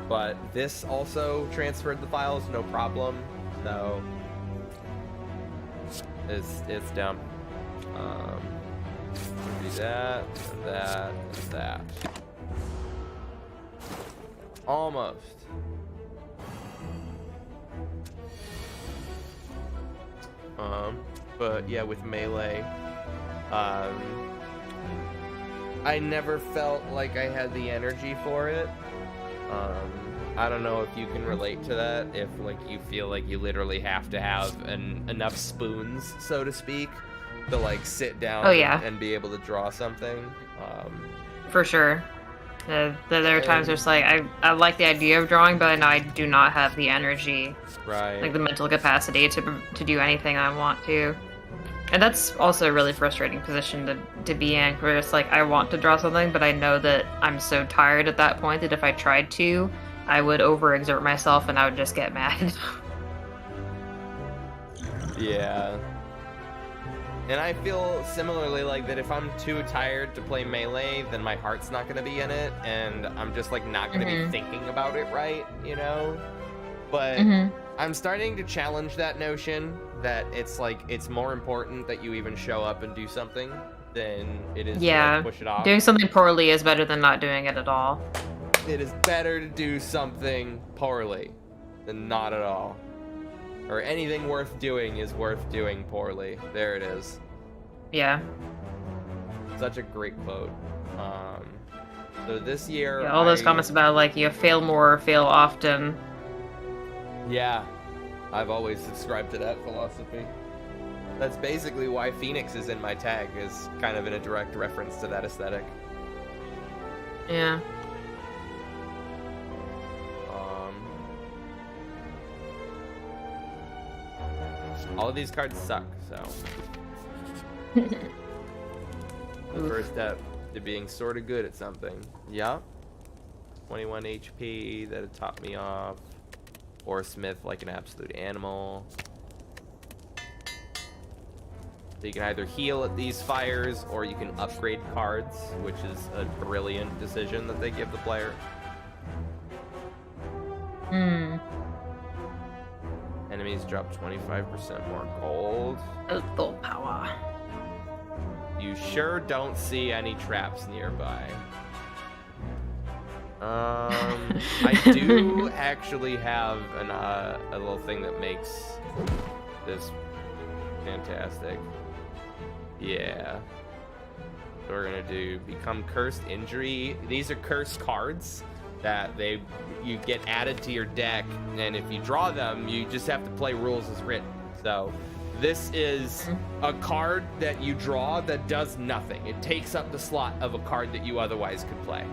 But this also transferred the files, no problem. So it's dumb. Do that, and that, and that. Almost. But yeah, with Melee, I never felt like I had the energy for it. I don't know if you can relate to that, if like you feel like you literally have to have enough spoons, so to speak, to like sit down and be able to draw something. For sure. There are times where it's like, I like the idea of drawing, but I know I do not have the energy, like the mental capacity to do anything I want to. And that's also a really frustrating position to be in, where it's like, I want to draw something, but I know that I'm so tired at that point that if I tried to, I would overexert myself and I would just get mad. Yeah. And I feel similarly like that if I'm too tired to play Melee, then my heart's not going to be in it, and I'm just like not going to be thinking about it right, you know? But I'm starting to challenge that notion that it's like, it's more important that you even show up and do something than it is to like, push it off. Doing something poorly is better than not doing it at all. It is better to do something poorly than not at all. Or anything worth doing is worth doing poorly. There it is. Yeah. Such a great quote. So this year, all those comments about like you fail more, fail often. Yeah, I've always subscribed to that philosophy. That's basically why Phoenix is in my tag, is kind of in a direct reference to that aesthetic. Yeah. All of these cards suck, so. The first step to being sort of good at something. Yeah. 21 HP, that'd top me off. Or Smith like an absolute animal. So you can either heal at these fires, or you can upgrade cards, which is a brilliant decision that they give the player. Enemies drop 25% more gold. Full power. You sure don't see any traps nearby. I do actually have a little thing that makes this fantastic. Yeah. So we're gonna do become cursed injury. These are cursed cards that you get added to your deck, and if you draw them, you just have to play rules as written. So this is a card that you draw that does nothing. It takes up the slot of a card that you otherwise could play.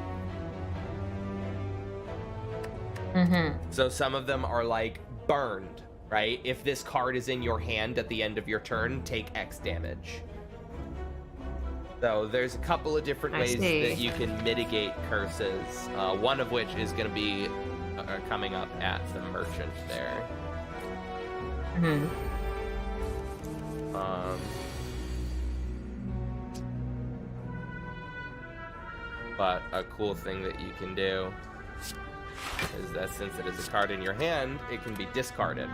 So some of them are like burned, right? If this card is in your hand at the end of your turn, take X damage. So there's a couple of different ways that you can mitigate curses, one of which is going to be coming up at the merchant there. But a cool thing that you can do is that since it is a card in your hand, it can be discarded.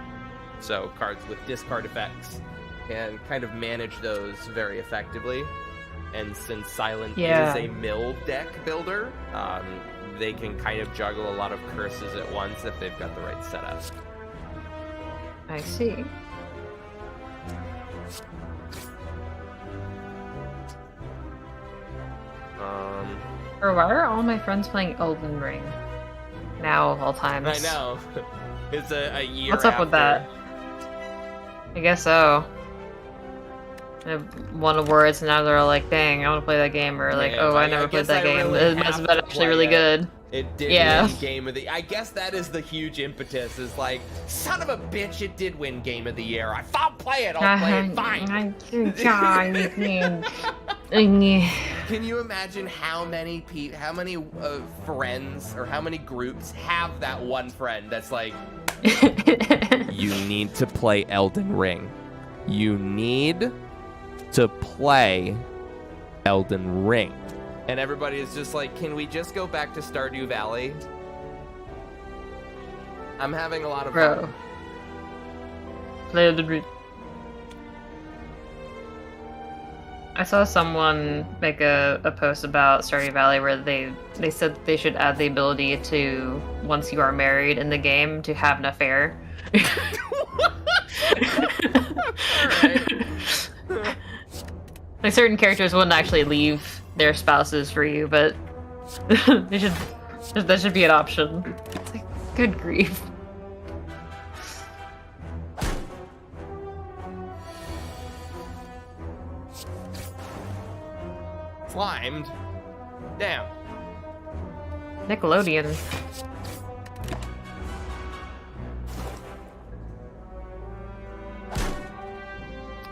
So cards with discard effects can kind of manage those very effectively. And since Silent is a mill deck builder, they can kind of juggle a lot of curses at once if they've got the right setup. I see. Or why are all my friends playing Elden Ring? Now of all times. I know. It's a year What's up with that? I guess so. One of words, and now they're all like, dang, I want to play that game, or like, Man, oh, I I never played guess that I game. really It have must have to been actually play really it. good. It did Yeah. win Game of the... I guess that is the huge impetus, is like, son of a bitch, it did win Game of the Year. I'll play it, I'll play it, fine. Can you imagine how many friends or how many groups have that one friend that's like, you need to play Elden Ring. You need to play Elden Ring. And everybody is just like, can we just go back to Stardew Valley? I'm having a lot of Bro. fun. Play Elden Ring. I saw someone make a post about Stardew Valley where they said they should add the ability to, once you are married in the game, to have an affair. Alright. Like, certain characters wouldn't actually leave their spouses for you, but that should be an option. It's like, good grief. Slimed. Damn. Nickelodeon.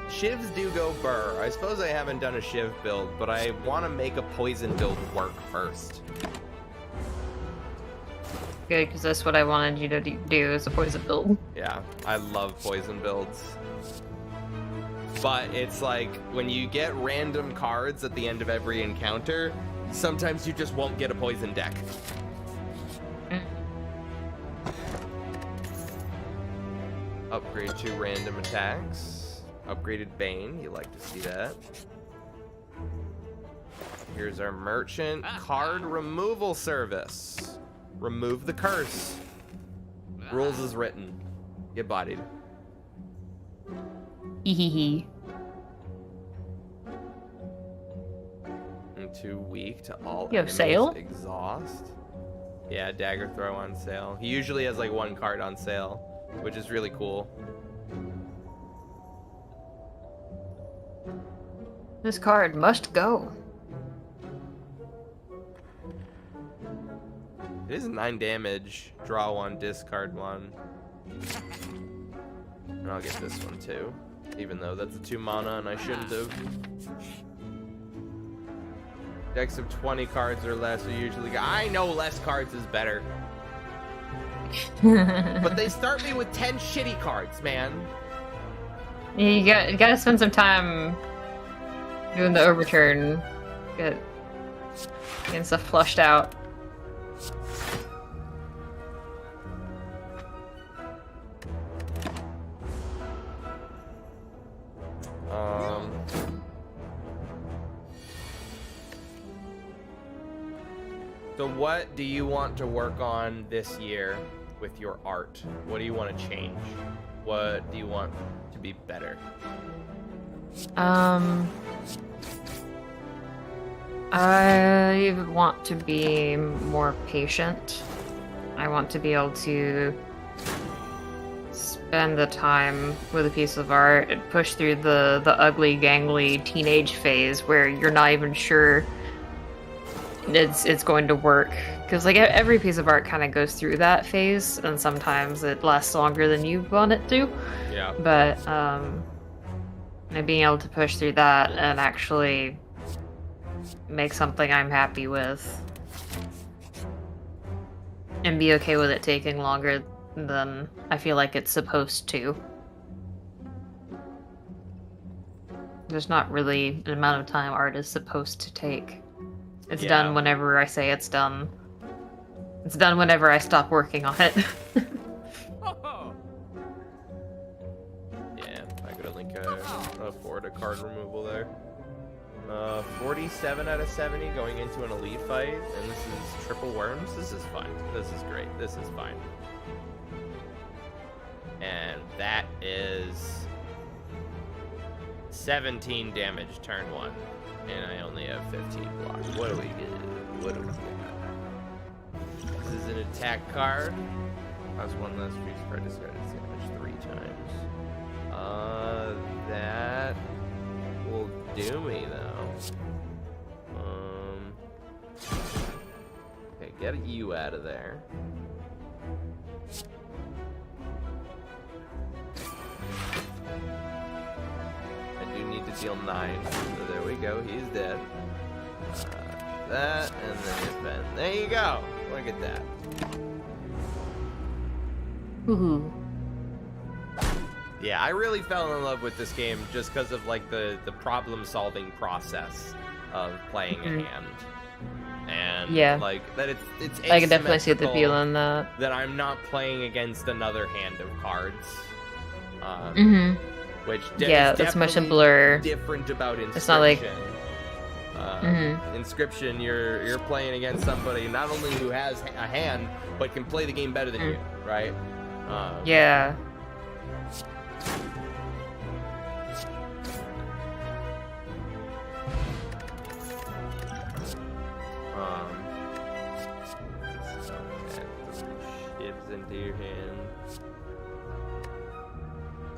Shivs do go burr. I suppose I haven't done a Shiv build, but I want to make a poison build work first. Good, because that's what I wanted you to do is a poison build. Yeah, I love poison builds. But it's like, when you get random cards at the end of every encounter, sometimes you just won't get a poison deck. Upgrade to random attacks. Upgraded Bane, you like to see that. Here's our merchant card removal service. Remove the curse. Rules as written. Get bodied. Hehehe. And too weak to all You have enemies. sale? Exhaust. Yeah, dagger throw on sale. He usually has like one card on sale, which is really cool. This card must go. It is 9 damage. Draw 1, discard 1. And I'll get this one too. Even though that's a 2 mana and I shouldn't have. Decks of 20 cards or less are usually... I know less cards is better. But they start me with 10 shitty cards, man. Yeah, you gotta spend some time doing the overturn. Getting stuff flushed out. So what do you want to work on this year with your art? What do you want to change? What do you want to be better? I want to be more patient. I want to be able to spend the time with a piece of art and push through the ugly, gangly teenage phase where you're not even sure it's going to work. Because like every piece of art kind of goes through that phase, and sometimes it lasts longer than you want it to. Yeah. But and being able to push through that and actually make something I'm happy with and be okay with it taking longer than I feel like it's supposed to. There's not really an amount of time art is supposed to take. It's done whenever I say it's done. It's done whenever I stop working on it. Yeah, I could only afford a card removal there. 47 out of 70 going into an elite fight, and this is triple worms. This is fun. This is great. This is fine. And that is 17 damage turn 1. And I only have 15 blocks. What do we get? What do we get? This is an attack card. Has one less freeze card discarded damage 3 times. That will do me though. Okay, get you out of there. I do need to deal 9. So there we go. He's dead. That and then his pen. There you go. Look at that. Woohoo. Yeah, I really fell in love with this game just because of like the problem-solving process of playing a hand, and like that it's I can definitely see the asymmetrical, appeal in that. that I'm not playing against another hand of cards. Which that's much simpler. Different about Inscription. It's not like Inscription. You're playing against somebody not only who has a hand but can play the game better than you, right? Yeah. Shivs into your hand.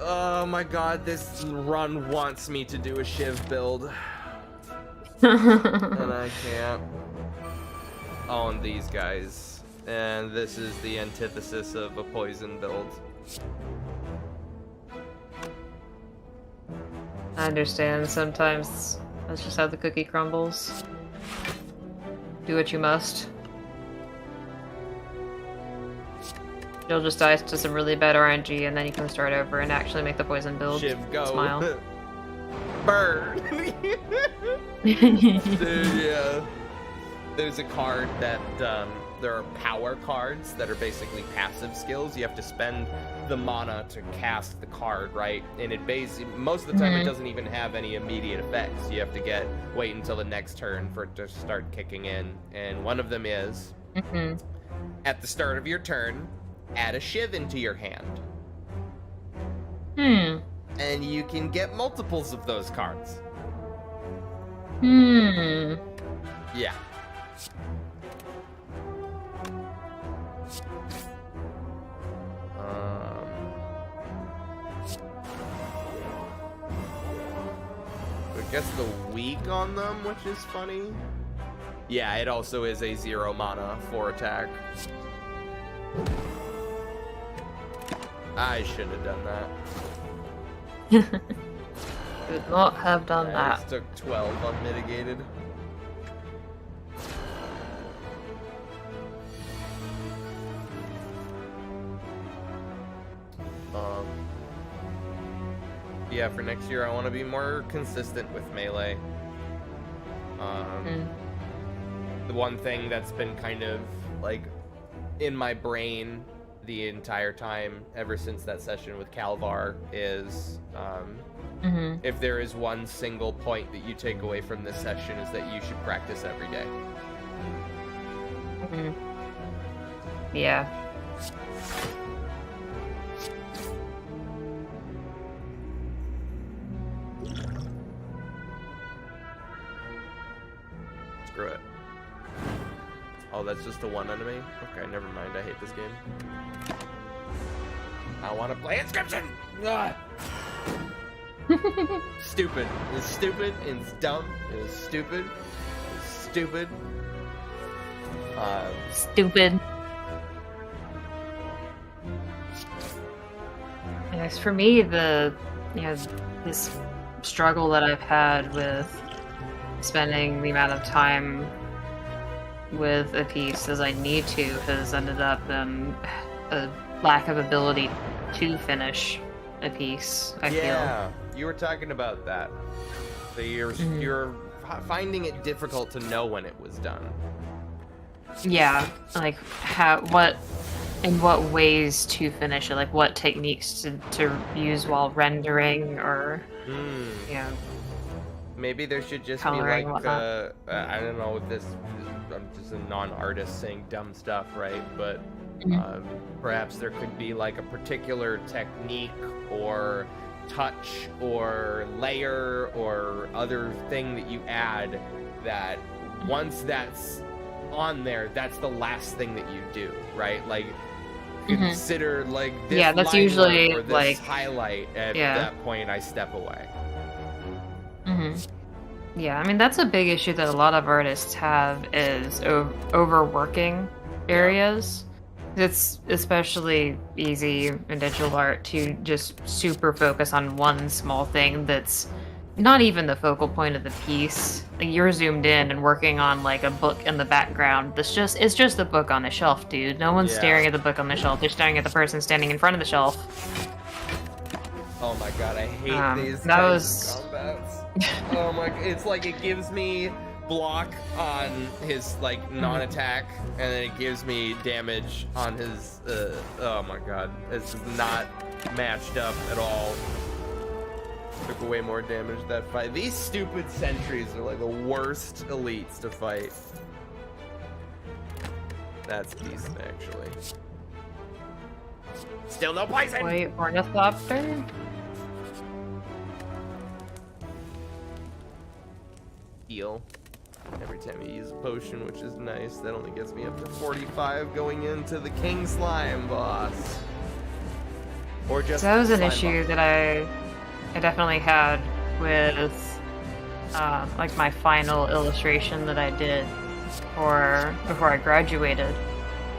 Oh my god, this run wants me to do a Shiv build. And I can't own these guys. And this is the antithesis of a poison build. I understand. Sometimes that's just how the cookie crumbles. Do what you must. You'll just die to some really bad RNG, and then you can start over and actually make the poison build. Shiv, go. Smile. Burn. Dude, yeah. There's a card that, there are power cards that are basically passive skills. You have to spend the mana to cast the card, right? And it most of the time it doesn't even have any immediate effects. You have to wait until the next turn for it to start kicking in. And one of them is, at the start of your turn, add a Shiv into your hand. And you can get multiples of those cards. Yeah. I guess the weak on them, which is funny. Yeah, it also is a 0 mana 4 attack. I should have done that. Could not have done I that. just took 12 unmitigated. Yeah, for next year I want to be more consistent with melee. The one thing that's been kind of like in my brain the entire time ever since that session with Calvar is if there is one single point that you take away from this session is that you should practice every day. Yeah. Screw it. Oh, that's just the one enemy? Okay, never mind. I hate this game. I want to play Inscription! Ugh. Stupid. It's stupid. It's dumb. It's stupid. It's stupid. Stupid. Yes, for me, this struggle that I've had with spending the amount of time with a piece as I need to has ended up in a lack of ability to finish a piece, I feel. You were talking about that. So you're finding it difficult to know when it was done. Yeah, like in what ways to finish it, like what techniques to use while rendering, or maybe there should just coloring be and like I don't know if this I'm just a non-artist saying dumb stuff, right? But perhaps there could be like a particular technique or touch or layer or other thing that you add that once that's on there, that's the last thing that you do, right? Like consider like this that's line usually work or this like highlight. At that point, I step away. Yeah, I mean that's a big issue that a lot of artists have is overworking areas. It's especially easy in digital art to just super focus on one small thing that's not even the focal point of the piece. Like, you're zoomed in and working on like a book in the background. It's just a book on the shelf, dude. No one's staring at the book on the shelf. They're staring at the person standing in front of the shelf. Oh my god, I hate these combats. Oh my, it's like it gives me block on his like non-attack, and then it gives me damage on his oh my god, this is not matched up at all. Took away more damage that fight. These stupid sentries are like the worst elites to fight. That's decent actually. Still no poison! Wait, ornithopter? Heal every time you use a potion, which is nice. That only gets me up to 45 going into the King Slime boss. Or just So that was an slime issue boss. that I definitely had with like my final illustration that I did before I graduated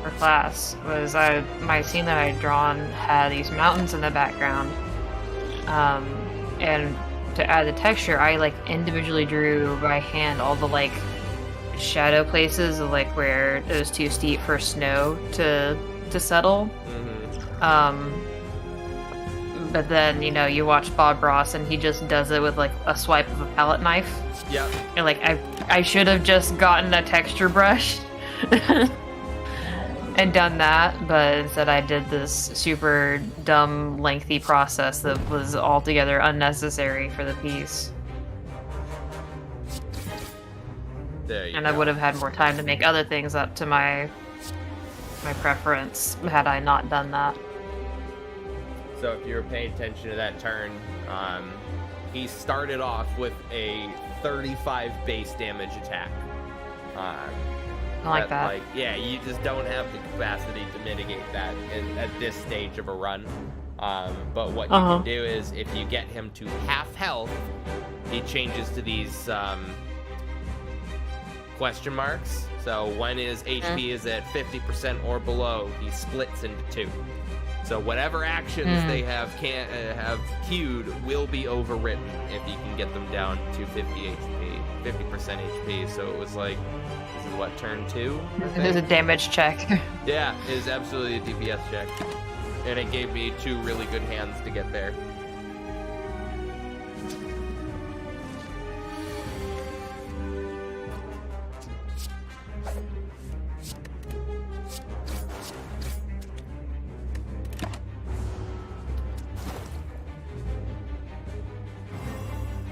for class was my scene that I had drawn had these mountains in the background, and to add the texture, I like individually drew by hand all the like shadow places of like where it was too steep for snow to settle. But then, you know, you watch Bob Ross and he just does it with like a swipe of a palette knife. Yep. And like I should have just gotten a texture brush and done that, but instead I did this super dumb, lengthy process that was altogether unnecessary for the piece. There you And go. I would have had more time to make other things up to my preference had I not done that. So if you were paying attention to that turn, he started off with a 35 base damage attack. I like that. Like, yeah, you just don't have the capacity to mitigate that at this stage of a run. But what you can do is, if you get him to half health, he changes to these question marks. So when his HP is at 50% or below, he splits into two. So whatever actions they have queued will be overwritten if you can get them down to 50 50% HP. So it was like, this is what, turn 2? It is a damage check. Yeah, it is absolutely a DPS check. And it gave me 2 really good hands to get there.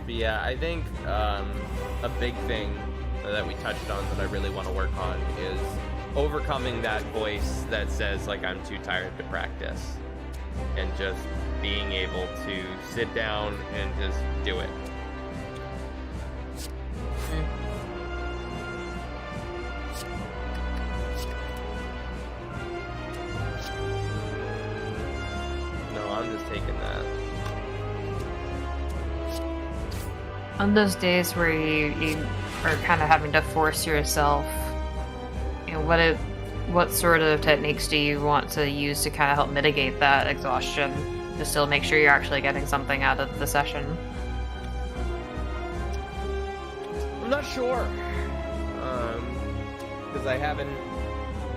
Yeah, I think a big thing that we touched on that I really want to work on is overcoming that voice that says, like, I'm too tired to practice. And just being able to sit down and just do it. No, I'm just taking that. On those days where you are kind of having to force yourself, you know, what sort of techniques do you want to use to kind of help mitigate that exhaustion to still make sure you're actually getting something out of the session? I'm not sure. Because I haven't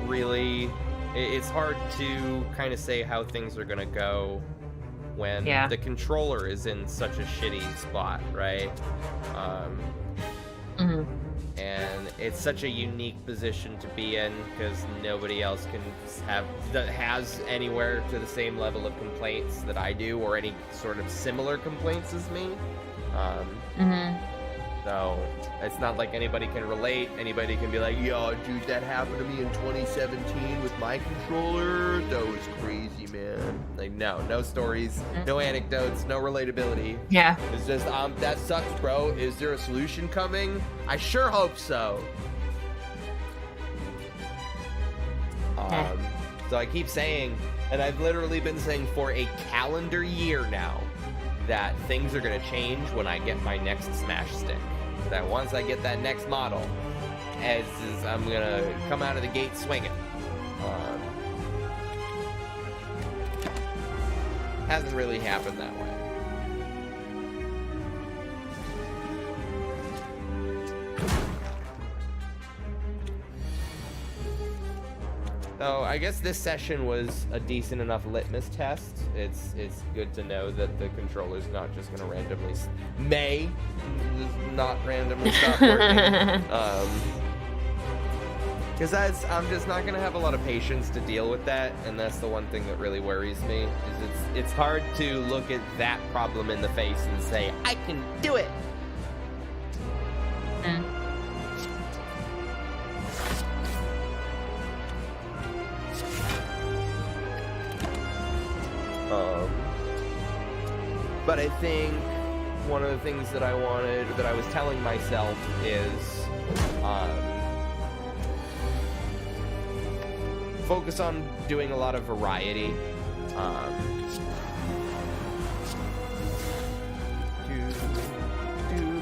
really... It's hard to kind of say how things are going to go when the controller is in such a shitty spot, right? And it's such a unique position to be in because nobody else has anywhere to the same level of complaints that I do, or any sort of similar complaints as me. So it's not like anybody can relate. Anybody can be like, yo, dude, that happened to me in 2017 with my controller. That was crazy, man. Like, no stories, no anecdotes, no relatability. Yeah. It's just, that sucks, bro. Is there a solution coming? I sure hope so. So I keep saying, and I've literally been saying for a calendar year now, that things are gonna change when I get my next Smash Stick. That once I get that next model, I'm gonna come out of the gate swinging. Hasn't really happened that way. So I guess this session was a decent enough litmus test. It's good to know that the controller's not just gonna randomly not randomly stop working. Because I'm just not gonna have a lot of patience to deal with that, and that's the one thing that really worries me. Is it's hard to look at that problem in the face and say I can do it. But I think one of the things that I wanted, that I was telling myself is focus on doing a lot of variety.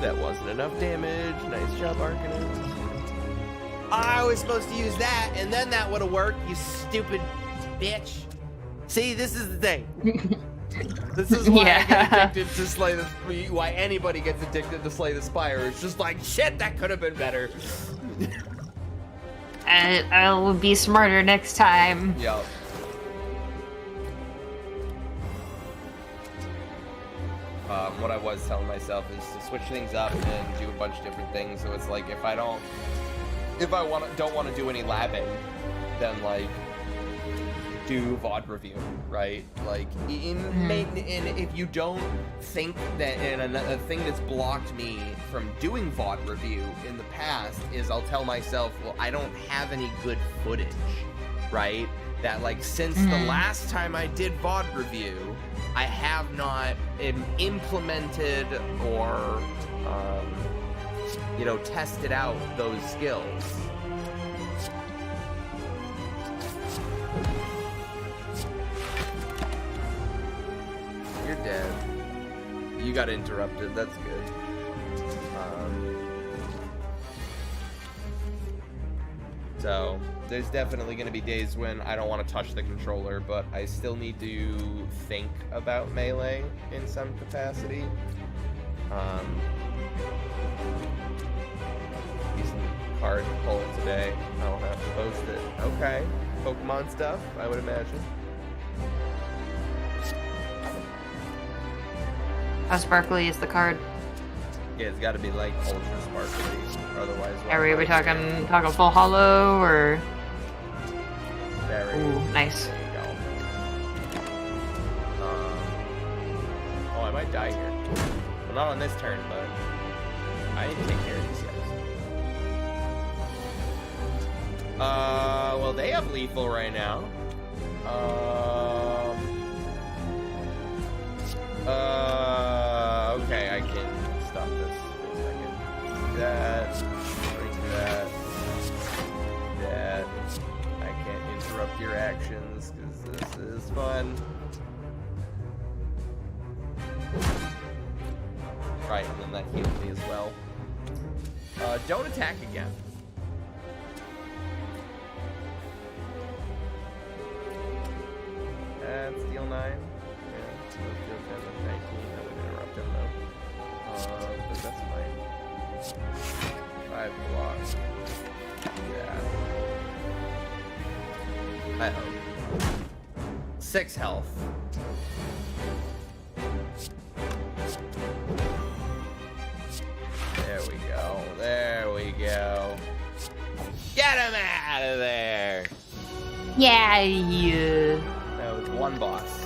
That wasn't enough damage. Nice job, Arcanist. I was supposed to use that, and then that would have worked, you stupid bitch. See, this is the thing. This is why I get addicted to Slay the... Why anybody gets addicted to Slay the Spire. It's just like, shit, that could have been better. I'll be smarter next time. Yup. What I was telling myself is to switch things up and do a bunch of different things. So it's like, if I don't want to do any labbing, then like, do VOD review, right? Like, and if you don't think that, and a thing that's blocked me from doing VOD review in the past is I'll tell myself, well, I don't have any good footage, right? That like, since the last time I did VOD review, I have not implemented or, tested out those skills. You're dead. You got interrupted. That's good. So there's definitely going to be days when I don't want to touch the controller, but I still need to think about Melee in some capacity. Decent card pull today. I'll have to post it. Okay. Pokemon stuff, I would imagine. How sparkly is the card? Yeah, it's got to be like ultra sparkly, otherwise. Are we talking full hollow or? Very. Ooh, nice. There you go. Oh, I might die here. Well, not on this turn, but I need to take care of these guys. Well, they have lethal right now. Okay, I can stop this for a second. That, bring that. I can't interrupt your actions because this is fun. Right, and then that healed me as well. Don't attack again. That's deal 9. Yeah, let's do 19. I would interrupt him though. But that's fine. 5 blocks. Yeah. I hope. 6 health. There we go. There we go. Get him out of there! Yeah. That was one boss.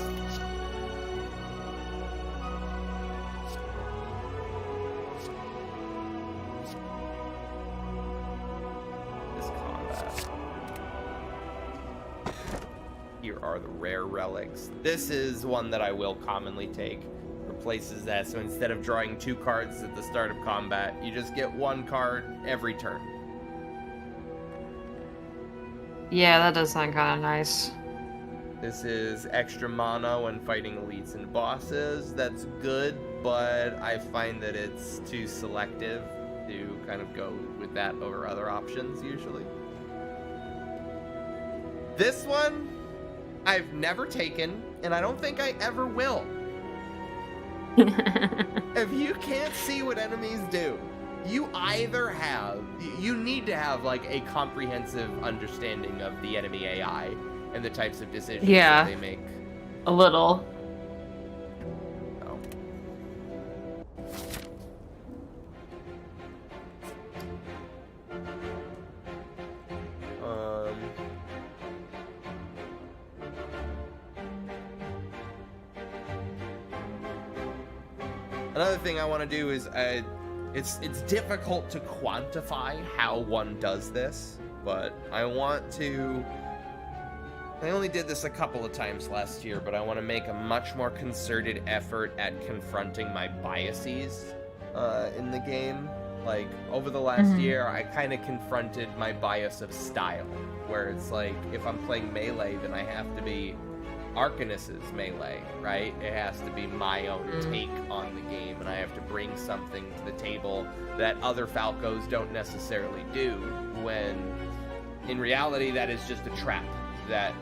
here are the rare relics. This is one that I will commonly take. Replaces that, so instead of drawing 2 cards at the start of combat, you just get 1 card every turn. Yeah, that does sound kind of nice. This is extra mana when fighting elites and bosses. That's good, but I find that it's too selective to kind of go with that over other options usually. This one, I've never taken, and I don't think I ever will. If you can't see what enemies do, you either have, you need to have like a comprehensive understanding of the enemy AI and the types of decisions that they make. A little. Oh. Another thing I want to do is, it's difficult to quantify how one does this, but I only did this a couple of times last year, but I want to make a much more concerted effort at confronting my biases in the game. Like, over the last year, I kind of confronted my bias of style, where it's like, if I'm playing melee, then I have to be Arcanist's melee, right? It has to be my own take on the game, and I have to bring something to the table that other Falcos don't necessarily do, when in reality that is just a trap that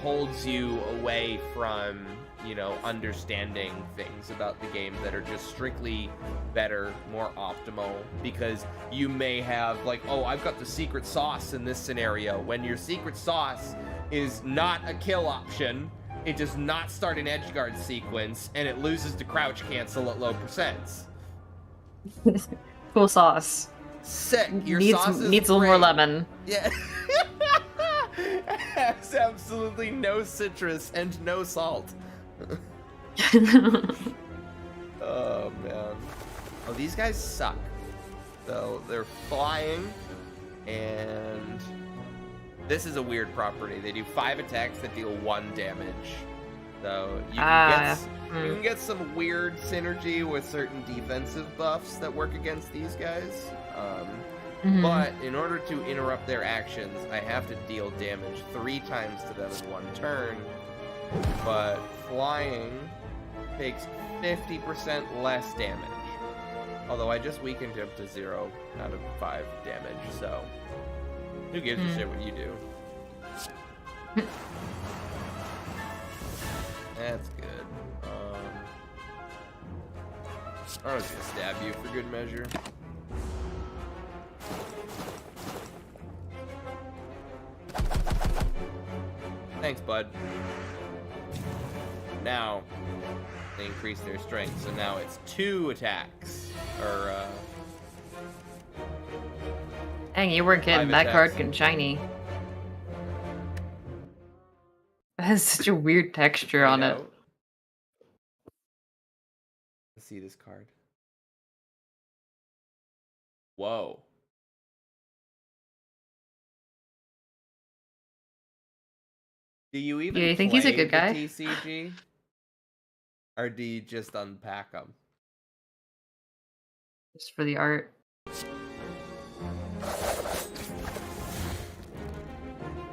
holds you away from, you know, understanding things about the game that are just strictly better, more optimal, because you may have, like, oh, I've got the secret sauce in this scenario, when your secret sauce is not a kill option, it does not start an edgeguard sequence, and it loses to crouch cancel at low percents. Cool sauce. Sick. Your needs, sauce is needs a little more great. lemon. Yeah. Has absolutely no citrus and no salt. Oh, man. Oh, these guys suck. So they're flying, and this is a weird property. They do 5 attacks that deal 1 damage. So you can get some weird synergy with certain defensive buffs that work against these guys. But in order to interrupt their actions, I have to deal damage 3 times to them in 1 turn. But flying takes 50% less damage. Although I just weakened him to 0 out of 5 damage, so who gives a shit what you do? That's good. I'm just gonna stab you for good measure. Thanks, bud. Now, they increase their strength, so now it's 2 attacks. Or, Dang, you weren't kidding. That card can shiny. It has such a weird texture on it. Let's see this card. Whoa. Do you even you think he's a good guy? TCG? Or do you just unpack them? Just for the art.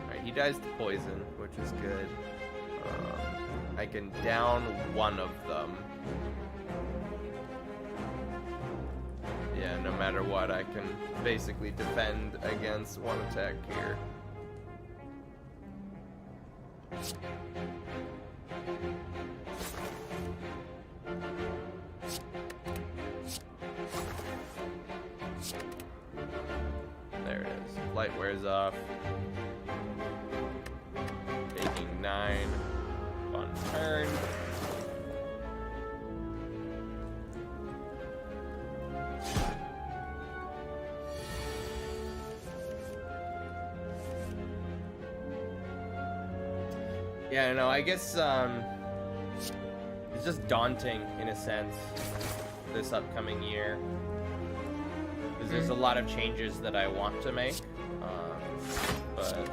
Alright, he dies to poison, which is good. I can down 1 of them. Yeah, no matter what, I can basically defend against 1 attack here. There it is. Light wears off. Taking 9. Fun turn. Yeah, no, I guess it's just daunting in a sense this upcoming year, because there's a lot of changes that I want to make, but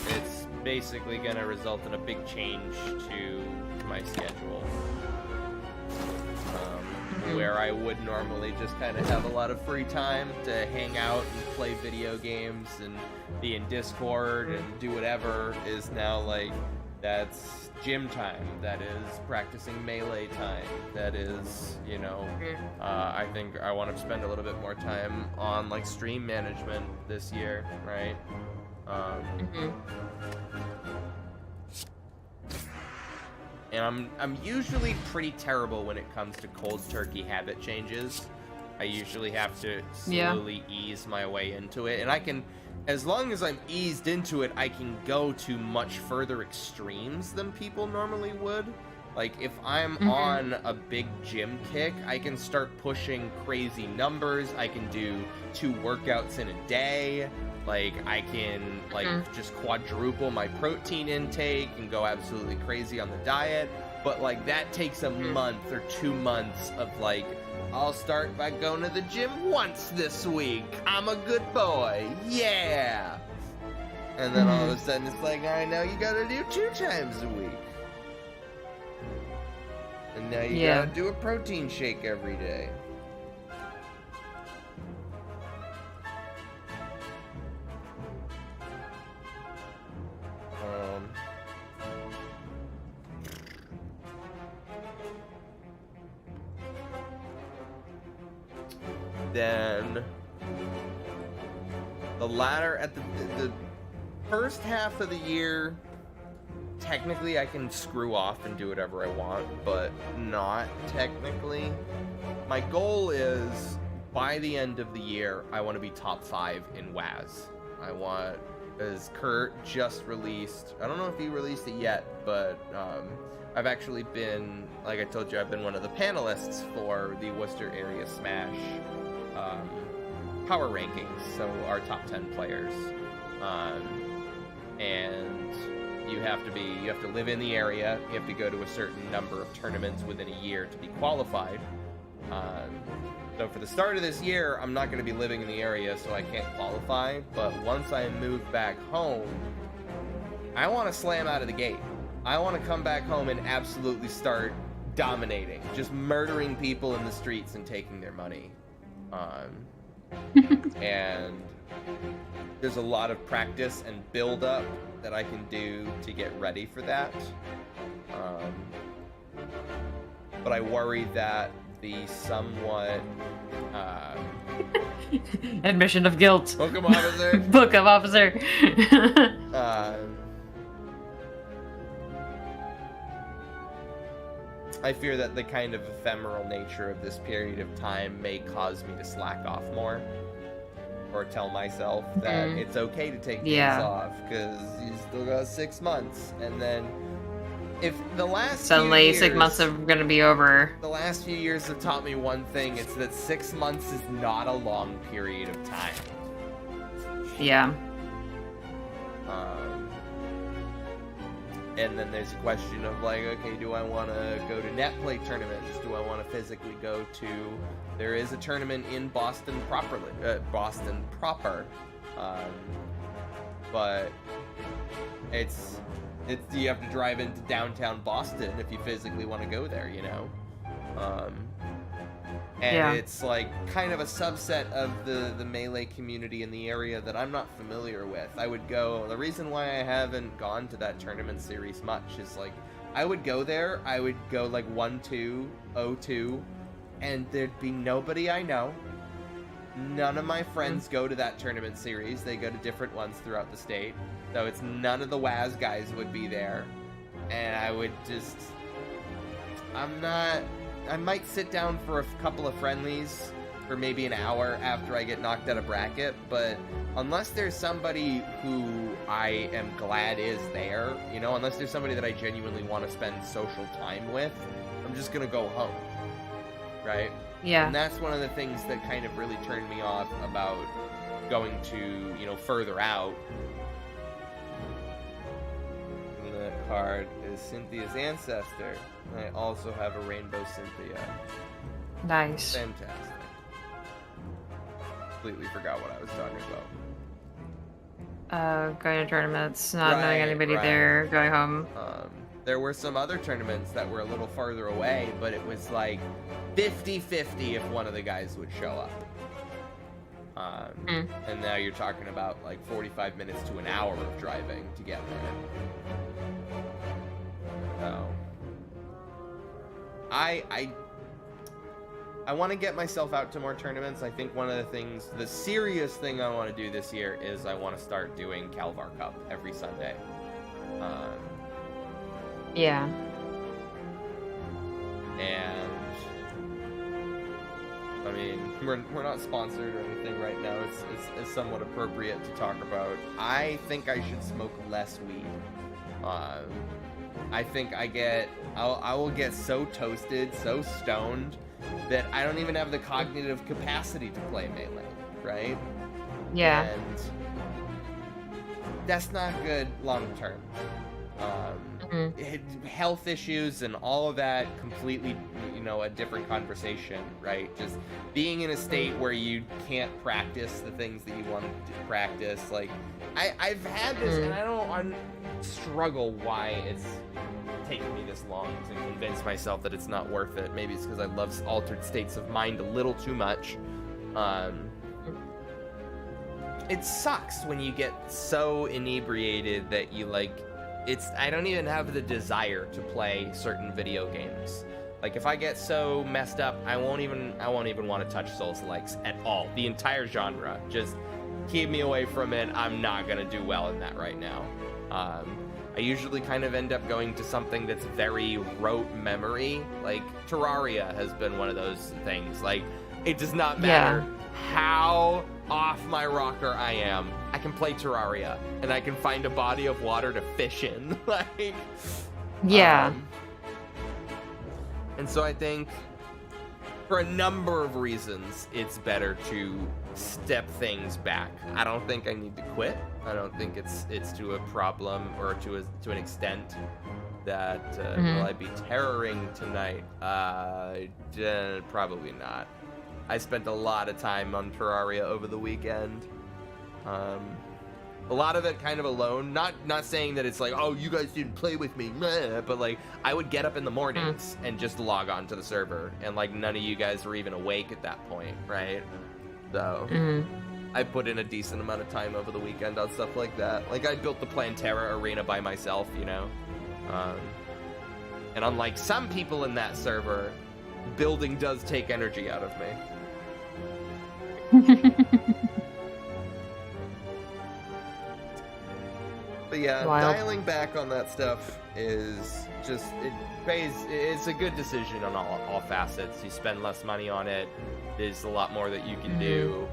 it's basically gonna result in a big change to my schedule. Where I would normally just kind of have a lot of free time to hang out and play video games and be in Discord and do whatever, is now like, that's gym time, that is practicing melee time, that is, you know, I think I want to spend a little bit more time on like stream management this year, right? And I'm usually pretty terrible when it comes to cold turkey habit changes. I usually have to slowly ease my way into it, and I can, as long as I'm eased into it, I can go to much further extremes than people normally would. Like, if I'm on a big gym kick, I can start pushing crazy numbers. I can do 2 workouts in a day. Like, I can, like, just quadruple my protein intake and go absolutely crazy on the diet. But, like, that takes a month or 2 months of, like, I'll start by going to the gym once this week. I'm a good boy. Yeah! And then all of a sudden it's like, all right, now you gotta do 2 times a week. And now you gotta do a protein shake every day. Then the latter, at the first half of the year, technically I can screw off and do whatever I want, but not technically. My goal is, by the end of the year, I want to be top 5 in WAS. I want, as Kurt just released, I don't know if he released it yet, but I've actually been, like I told you, I've been one of the panelists for the Worcester Area Smash power rankings, so our top 10 players. And you have to live in the area, you have to go to a certain number of tournaments within a year to be qualified. So for the start of this year, I'm not going to be living in the area, so I can't qualify, but once I move back home, I want to slam out of the gate. I want to come back home and absolutely start dominating, just murdering people in the streets and taking their money. And there's a lot of practice and build up that I can do to get ready for that. But I worry that the somewhat admission of guilt. Book of officer. Book of officer. I fear that the kind of ephemeral nature of this period of time may cause me to slack off more, or tell myself that it's okay to take things off because you still got 6 months, and then if the last suddenly few years, 6 months are gonna be over. The last few years have taught me one thing: it's that 6 months is not a long period of time. Yeah. And then there's a question of like, okay, do I want to go to net play tournaments? Do I want to physically go to? There is a tournament in Boston proper, but it's you have to drive into downtown Boston if you physically want to go there, you know. And it's like kind of a subset of the Melee community in the area that I'm not familiar with. I would go, the reason why I haven't gone to that tournament series much is like, I would go there, I would go like 1-2, 0-2, and there'd be nobody I know. None of my friends go to that tournament series. They go to different ones throughout the state. So it's none of the WAS guys would be there. And I would just, I might sit down for a couple of friendlies for maybe an hour after I get knocked out of bracket, but unless there's somebody who I am glad is there, you know, unless there's somebody that I genuinely want to spend social time with, I'm just gonna go home, right? Yeah. And that's one of the things that kind of really turned me off about going to, you know, further out. And the card is Cynthia's ancestor. I also have a Rainbow Cynthia. Nice. Fantastic. Completely forgot what I was talking about. going to tournaments, not knowing anybody there, going home. There were some other tournaments that were a little farther away, but it was like 50-50 if one of the guys would show up. And now you're talking about like 45 minutes to an hour of driving to get there. So I want to get myself out to more tournaments. I think one of the things, the serious thing I want to do this year is I want to start doing Calvar Cup every Sunday. Yeah. And I mean, we're not sponsored or anything right now. It's somewhat appropriate to talk about. I think I should smoke less weed. I think I will get so toasted, so stoned, that I don't even have the cognitive capacity to play Melee, right? Yeah. And that's not good long term. Health issues and all of that, completely, a different conversation, right? Just being in a state where you can't practice the things that you want to practice. Like, I've had this, and I struggle why it's taken me this long to convince myself that it's not worth it. Maybe it's because I love altered states of mind a little too much. It sucks when you get so inebriated that you I don't even have the desire to play certain video games. Like, if I get so messed up, I won't even want to touch Souls-likes at all. The entire genre, just keep me away from it. I'm not gonna do well in that right now. I usually kind of end up going to something that's very rote memory. Like, Terraria has been one of those things. Like, it does not matter how off my rocker I am. I can play Terraria, and I can find a body of water to fish in. Like, yeah. And so I think, for a number of reasons, it's better to step things back. I don't think I need to quit. I don't think it's to a problem or to an extent that will I be terroring tonight? Probably not. I spent a lot of time on Terraria over the weekend. A lot of it kind of alone. Not saying that it's like, oh, you guys didn't play with me, but like, I would get up in the mornings and just log on to the server, and like, none of you guys were even awake at that point, right? So I put in a decent amount of time over the weekend on stuff like that. Like, I built the Plantera arena by myself, and unlike some people in that server, building does take energy out of me. But yeah, dialing back on that stuff is just, it's a good decision on all facets. You spend less money on it, there's a lot more that you can do.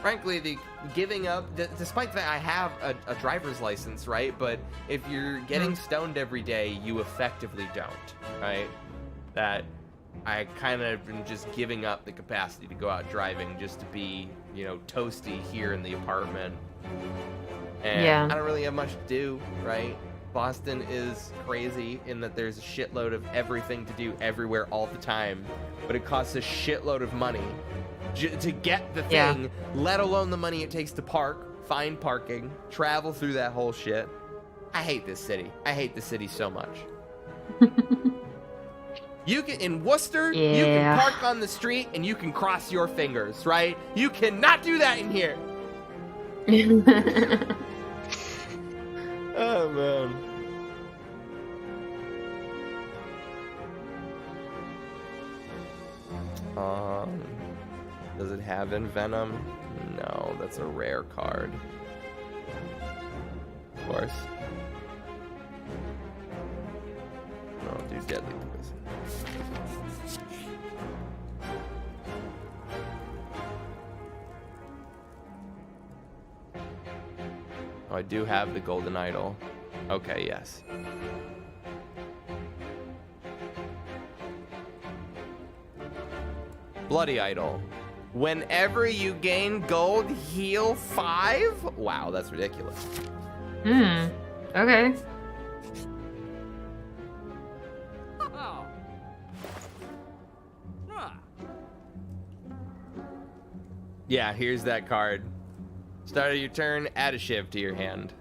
Frankly, the giving up, despite that I have a driver's license, right? But if you're getting stoned every day, you effectively don't, right? That I kind of am just giving up the capacity to go out driving just to be, toasty here in the apartment. And I don't really have much to do, right? Boston is crazy in that there's a shitload of everything to do everywhere all the time, but it costs a shitload of money to get the thing, let alone the money it takes to find parking, travel through that whole shit. I hate this city. I hate the city so much. You can, in Worcester, you can park on the street and you can cross your fingers, right? You cannot do that in here. Oh, man. Does it have Envenom? No, that's a rare card. Of course. No, do Deadly Poison. Oh, I do have the Golden Idol. Okay, yes. Bloody Idol. Whenever you gain gold, heal 5? Wow, that's ridiculous. Okay. Yeah, here's that card. Start of your turn, add a shiv to your hand.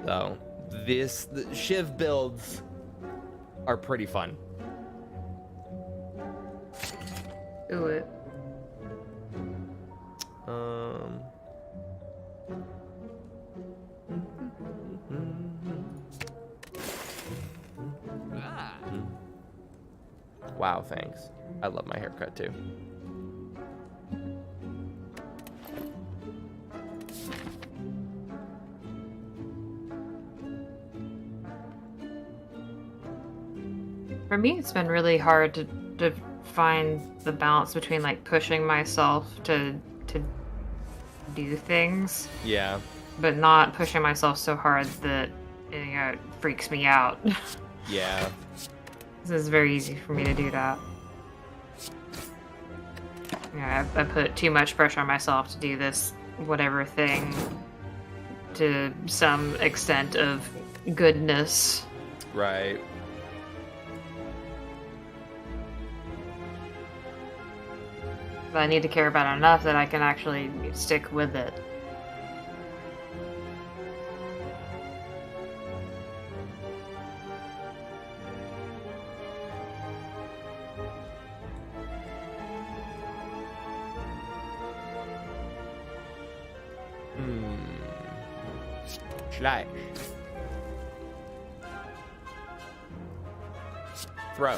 So, the shiv builds are pretty fun. Do it. Wow, thanks. I love my haircut too. For me, it's been really hard to find the balance between like pushing myself to do things, Yeah. but not pushing myself so hard that it freaks me out. Yeah. This is very easy for me to do that. Yeah, I put too much pressure on myself to do this whatever thing to some extent of goodness. Right. But I need to care about it enough that I can actually stick with it. Slash. Throw.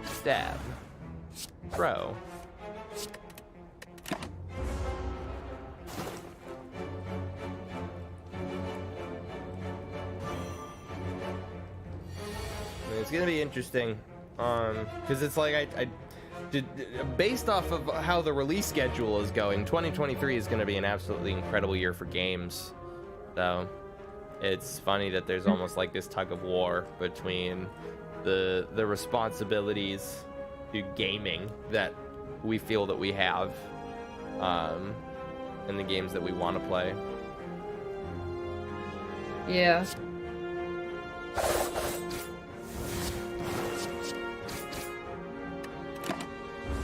Stab. Throw. It's gonna be interesting, because it's like I did, based off of how the release schedule is going, 2023 is going to be an absolutely incredible year for games. So it's funny that there's almost like this tug of war between the responsibilities to gaming that we feel that we have, and the games that we want to play. Yeah.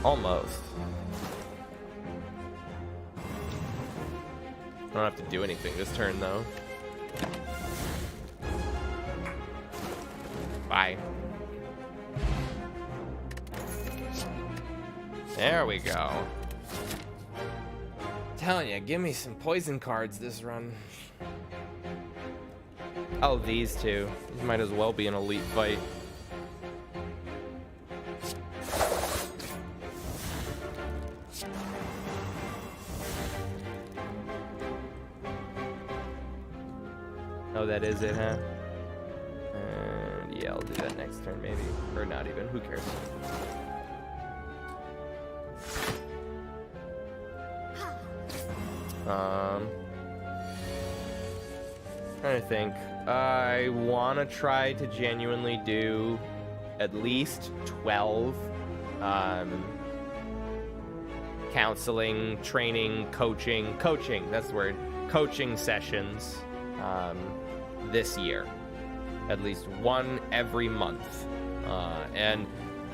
Almost. I don't have to do anything this turn, though. Bye. There we go. Telling you, give me some poison cards this run. Oh, these two. These might as well be an elite fight. Oh, that is it, huh? And yeah, I'll do that next turn, maybe. Or not even. Who cares? Trying to think. I want to try to genuinely do at least 12 counseling, training, coaching, that's the word, coaching sessions this year. At least one every month. And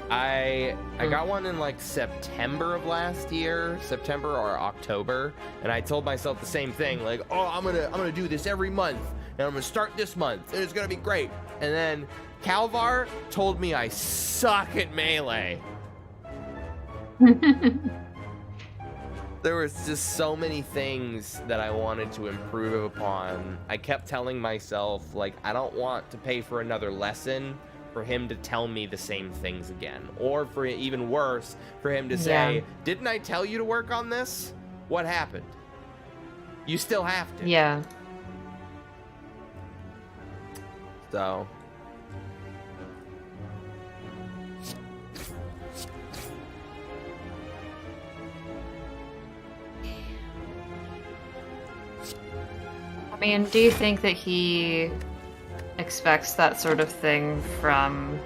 I got one in like September of last year, September or October, and I told myself the same thing, like, oh, I'm gonna do this every month, and I'm gonna start this month, and it's gonna be great. And then Calvar told me I suck at Melee. There was just so many things that I wanted to improve upon. I kept telling myself, like, I don't want to pay for another lesson for him to tell me the same things again. Or for even worse, for him to say, didn't I tell you to work on this? What happened? You still have to. Yeah. So. I mean, do you think that he expects that sort of thing from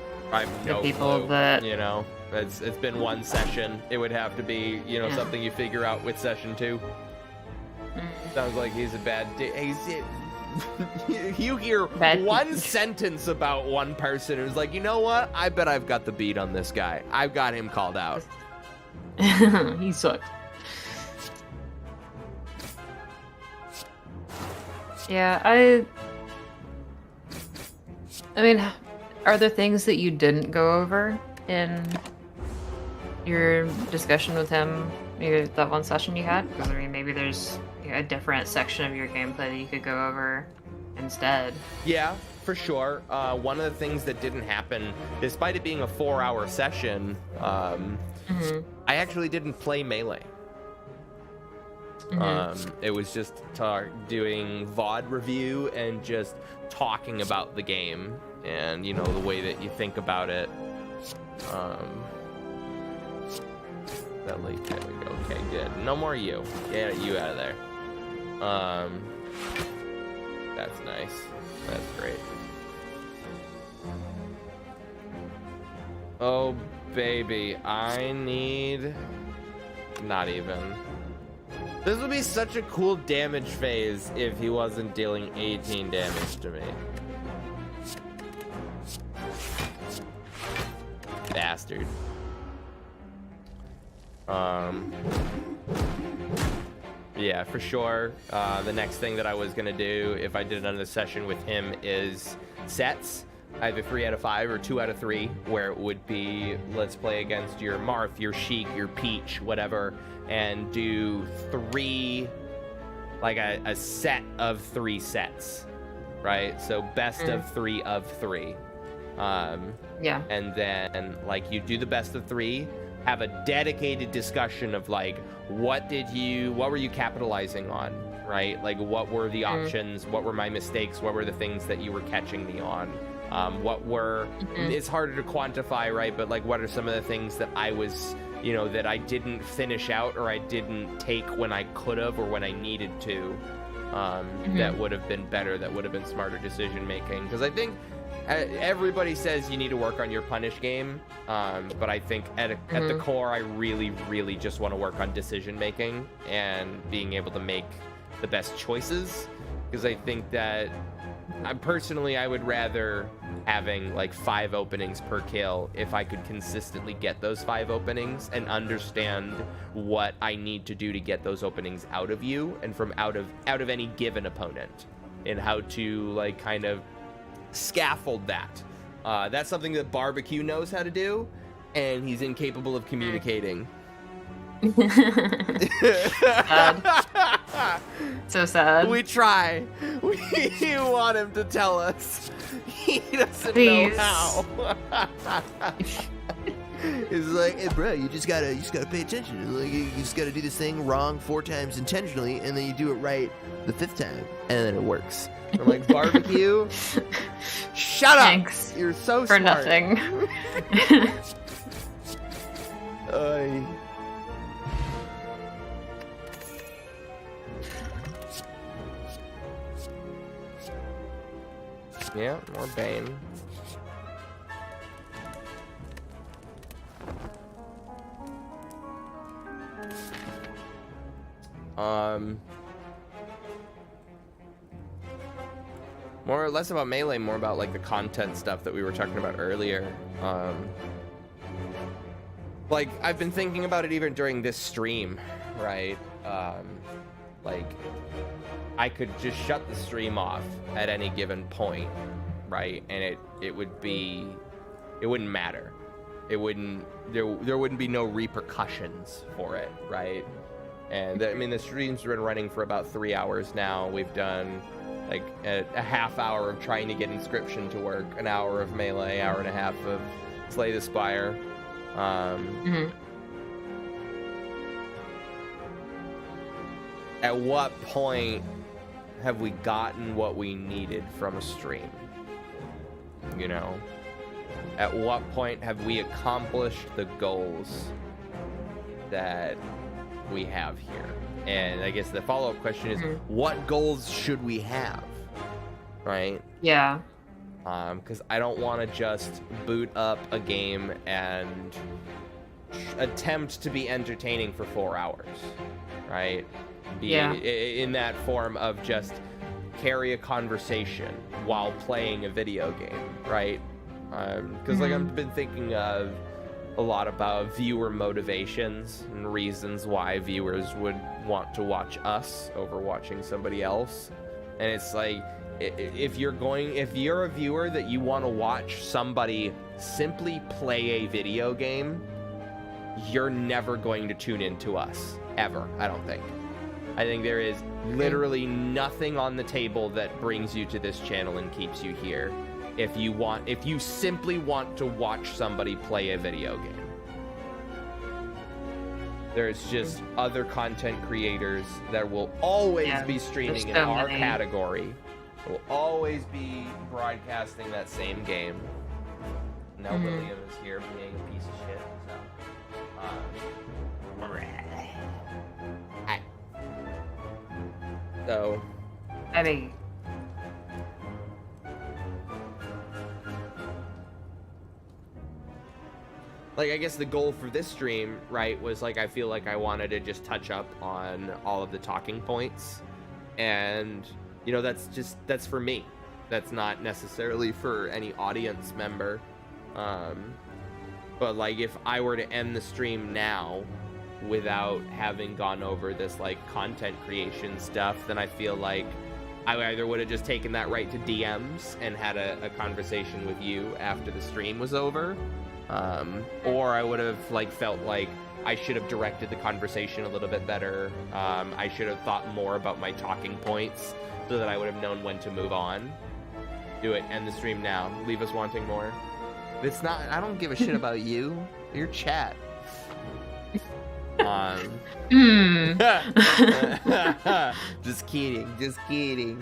the people clue, that... You know, it's been one session. It would have to be, you know, something you figure out with session 2. Sounds like he's a bad... You hear That- one sentence about one person who's like, you know what? I bet I've got the beat on this guy. I've got him called out. He sucked. Yeah, I mean, are there things that you didn't go over in your discussion with him, that one session you had? Because I mean, maybe there's a different section of your gameplay that you could go over instead. Yeah, for sure. One of the things that didn't happen, despite it being a 4-hour session, I actually didn't play Melee. It was just doing VOD review and just talking about the game and, you know, the way that you think about it. There we go. Okay, good. No more you. Get you out of there. That's nice. That's great. Oh, baby. I need... Not even. This would be such a cool damage phase if he wasn't dealing 18 damage to me. Bastard. Yeah, for sure. The next thing that I was gonna do if I did another session with him is sets. Either 3 out of 5 or 2 out of 3, where it would be, let's play against your Marth, your Sheik, your Peach, whatever, and do 3, like a set of 3 sets, right? So best of 3 of 3. Yeah. And then, like, you do the best of 3, have a dedicated discussion of, like, what were you capitalizing on, right? Like, what were the options? What were my mistakes? What were the things that you were catching me on? It's harder to quantify, right? But, like, what are some of the things that I was, you know, that I didn't finish out or I didn't take when I could have or when I needed to, that would have been better, that would have been smarter decision making? Because I think everybody says you need to work on your punish game, but I think at the core, I really, really just want to work on decision making and being able to make the best choices. Because I think that I would rather having like 5 openings per kill if I could consistently get those 5 openings and understand what I need to do to get those openings out of you and from out of any given opponent, and how to, like, kind of scaffold that. That's something that Barbecue knows how to do, and he's incapable of communicating. Sad. So sad. We try. We want him to tell us. He doesn't Please. know how. It's like, hey, bro, you just gotta pay attention. Like, you just gotta do this thing wrong 4 times intentionally, and then you do it right the 5th time, and then it works. I'm like, Barbecue, shut up. Thanks You're so for smart. nothing. Yeah, more Bane. More or less about Melee, more about, like, the content stuff that we were talking about earlier. Like, I've been thinking about it even during this stream, right? Like, I could just shut the stream off at any given point, right? And it wouldn't matter. There wouldn't be no repercussions for it, right? And I mean, the stream's been running for about 3 hours now. We've done like a half hour of trying to get Inscription to work, an hour of Melee, hour and a half of Slay the Spire. At what point have we gotten what we needed from a stream? You know? At what point have we accomplished the goals that we have here? And I guess the follow-up question is, what goals should we have? Right? Yeah. Because I don't want to just boot up a game and attempt to be entertaining for 4 hours, right? In that form of just carry a conversation while playing a video game, right? Because like I've been thinking of a lot about viewer motivations and reasons why viewers would want to watch us over watching somebody else. And it's like, if you're a viewer that you want to watch somebody simply play a video game, you're never going to tune into us, ever, I don't think. I think there is literally nothing on the table that brings you to this channel and keeps you here. If you simply want to watch somebody play a video game. There's just other content creators that will always be streaming in our category. Will always be broadcasting that same game. Now William is here being a piece of shit, so. I mean, like, I guess the goal for this stream, right, was like, I feel like I wanted to just touch up on all of the talking points. And, you know, that's for me. That's not necessarily for any audience member. But like, if I were to end the stream now without having gone over this like content creation stuff, then I feel like I either would have just taken that right to DMs and had a conversation with you after the stream was over, or I would have like felt like I should have directed the conversation a little bit better. I should have thought more about my talking points so that I would have known when to move on. Do it. End the stream now. Leave us wanting more. It's not. I don't give a shit about you. Your chat. Just kidding. Just kidding.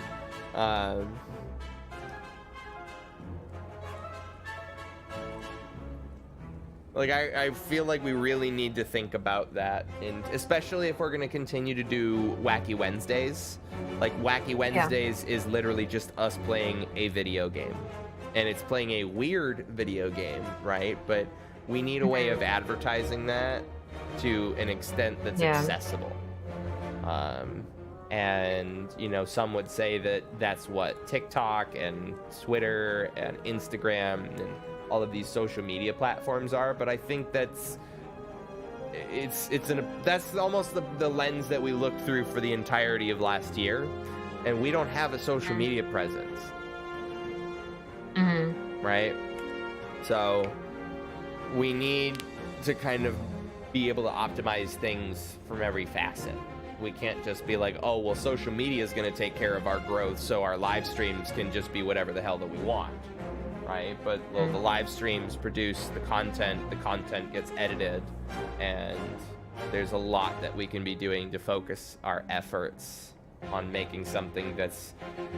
Like, I feel like we really need to think about that, and especially if we're going to continue to do Wacky Wednesdays. Like, Wacky Wednesdays is literally just us playing a video game. And it's playing a weird video game, right? But we need a way of advertising that to an extent that's accessible. And, you know, some would say that that's what TikTok and Twitter and Instagram and all of these social media platforms are, but I think that's almost the lens that we looked through for the entirety of last year, and we don't have a social media presence, right? So we need to kind of be able to optimize things from every facet. We can't just be like, oh, well, social media is going to take care of our growth, so our live streams can just be whatever the hell that we want. Right? But well, the live streams produce the content gets edited, and there's a lot that we can be doing to focus our efforts on making something that's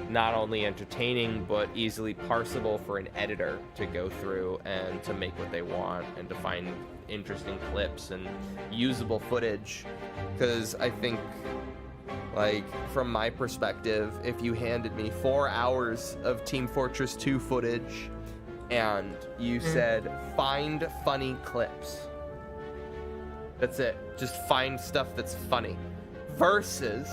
not only entertaining but easily parsable for an editor to go through and to make what they want and to find interesting clips and usable footage. Because I think, like, from my perspective, if you handed me 4 hours of Team Fortress 2 footage and you said, find funny clips. That's it. Just find stuff that's funny. Versus,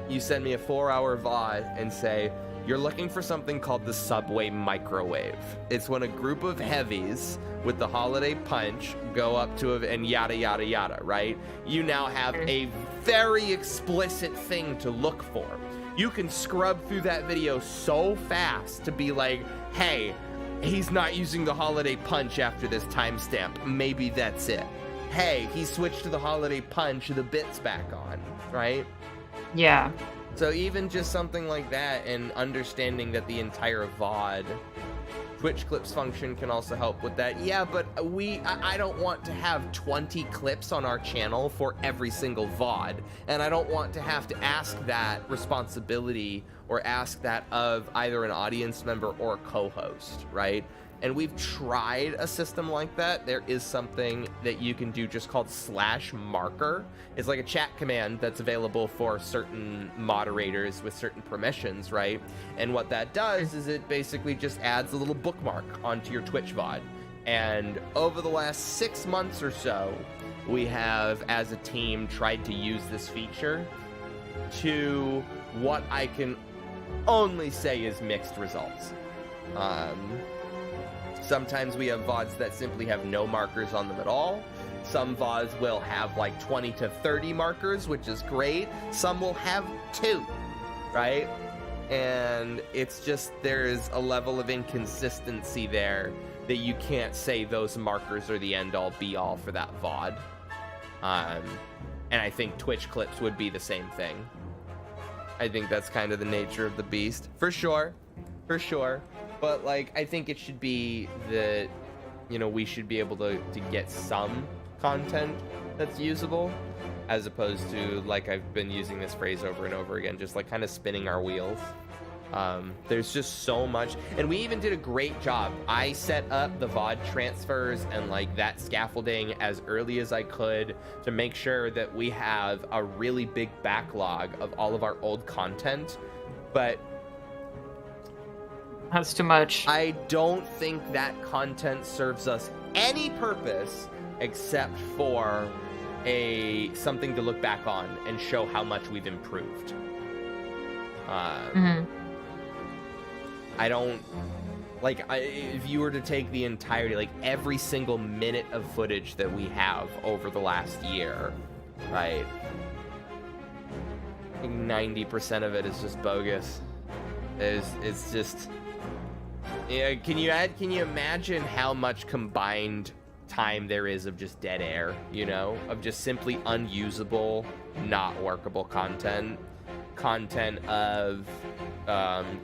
you send me a 4-hour VOD and say, you're looking for something called the Subway Microwave. It's when a group of heavies with the holiday punch go up to and yada, yada, yada, right? You now have a very explicit thing to look for. You can scrub through that video so fast to be like, hey, he's not using the holiday punch after this timestamp. Maybe that's it. Hey, he switched to the holiday punch, the bit's back on, right? Yeah. So even just something like that, and understanding that the entire VOD Twitch clips function can also help with that. Yeah, but I don't want to have 20 clips on our channel for every single VOD, and I don't want to have to ask that responsibility or ask that of either an audience member or a co-host, right? And we've tried a system like that. There is something that you can do just called /marker. It's like a chat command that's available for certain moderators with certain permissions, right? And what that does is it basically just adds a little bookmark onto your Twitch VOD. And over the last 6 months or so, we have, as a team, tried to use this feature to what I can only say is mixed results. Sometimes we have VODs that simply have no markers on them at all. Some VODs will have like 20 to 30 markers, which is great. Some will have 2, right? And it's just, there's a level of inconsistency there that you can't say those markers are the end-all be-all for that VOD. And I think Twitch clips would be the same thing. I think that's kind of the nature of the beast. For sure. But, like, I think it should be that, you know, we should be able to get some content that's usable, as opposed to, like, I've been using this phrase over and over again, just, like, kind of spinning our wheels. There's just so much, and we even did a great job. I set up the VOD transfers and like that scaffolding as early as I could to make sure that we have a really big backlog of all of our old content, but that's too much. I don't think that content serves us any purpose except for something to look back on and show how much we've improved. I don't, like, if you were to take the entirety, like, every single minute of footage that we have over the last year, right? I think 90% of it is just bogus. It's just, yeah, can you imagine how much combined time there is of just dead air, you know? Of just simply unusable, not workable content of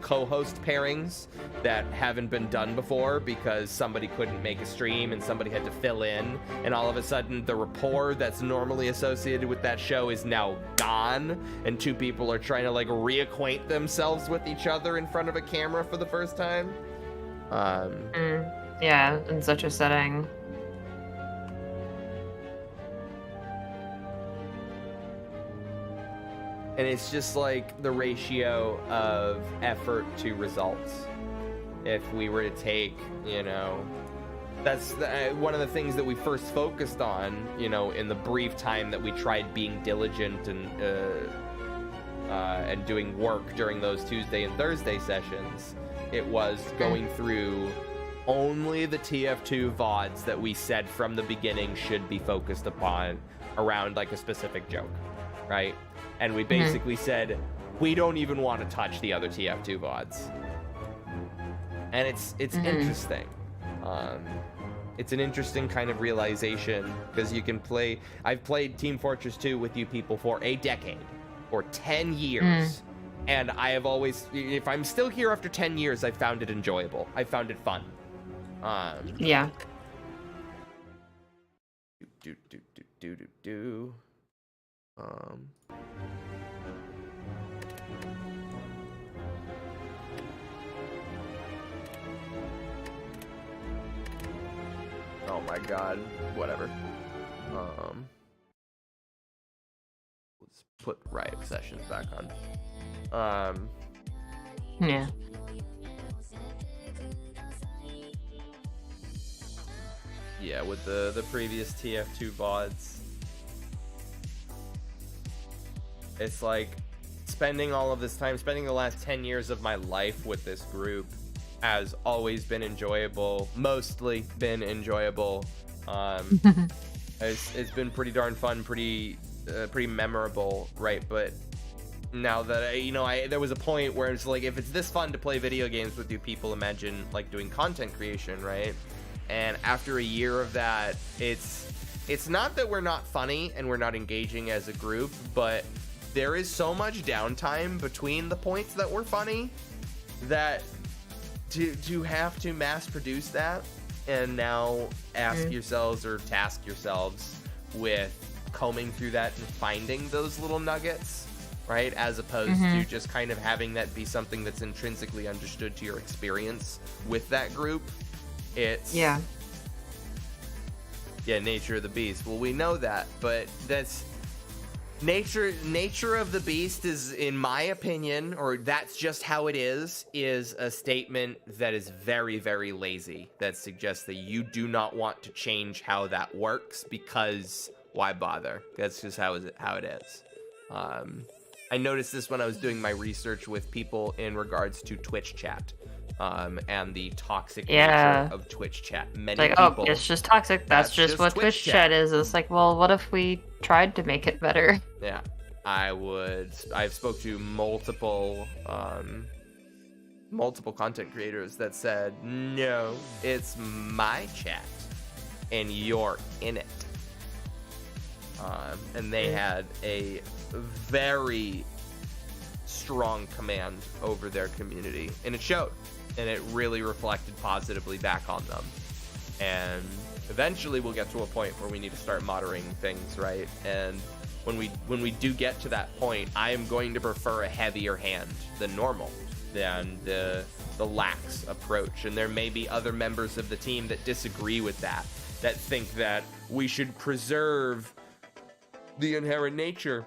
co-host pairings that haven't been done before because somebody couldn't make a stream and somebody had to fill in, and all of a sudden the rapport that's normally associated with that show is now gone, and 2 people are trying to like reacquaint themselves with each other in front of a camera for the first time. Yeah, in such a setting. And it's just like the ratio of effort to results. If we were to take, you know, that's one of the things that we first focused on, you know, in the brief time that we tried being diligent and doing work during those Tuesday and Thursday sessions. It was going through only the TF2 VODs that we said from the beginning should be focused upon around like a specific joke, right? And we basically said, we don't even want to touch the other TF2 VODs. And it's interesting. It's an interesting kind of realization, because you can play... I've played Team Fortress 2 with you people for a decade, or 10 years. And I have always... If I'm still here after 10 years, I found it enjoyable. I found it fun. Yeah. Oh my god, whatever. Let's put riot sessions back on. Yeah. Yeah, with the previous TF2 VODs. It's like spending all of this time, spending the last 10 years of my life with this group has always been enjoyable, mostly been enjoyable. It's been pretty darn fun, pretty memorable, right? But now that there was a point where it's like, if it's this fun to play video games with you people, imagine like doing content creation, right? And after a year of that, it's not that we're not funny and we're not engaging as a group, but there is so much downtime between the points that we're funny that to have to mass produce that and now ask yourselves or task yourselves with combing through that and finding those little nuggets, right? As opposed to just kind of having that be something that's intrinsically understood to your experience with that group. It's nature of the beast. Well, we know that, but that's nature of the beast is, in my opinion, or that's just how it is a statement that is very, very lazy, that suggests that you do not want to change how that works, because why bother? That's just how it is. I noticed this when I was doing my research with people in regards to Twitch chat, and the toxic nature of Twitch chat. Many people, oh, it's just toxic. That's just what Twitch chat is. It's like, well, what if we tried to make it better? Yeah, I've spoke to multiple content creators that said, no, it's my chat, and you're in it. And they had a very strong command over their community, and it showed, and it really reflected positively back on them. And eventually we'll get to a point where we need to start moderating things, right? And when we do get to that point, I am going to prefer a heavier hand than normal, than the lax approach. And there may be other members of the team that disagree with that think that we should preserve the inherent nature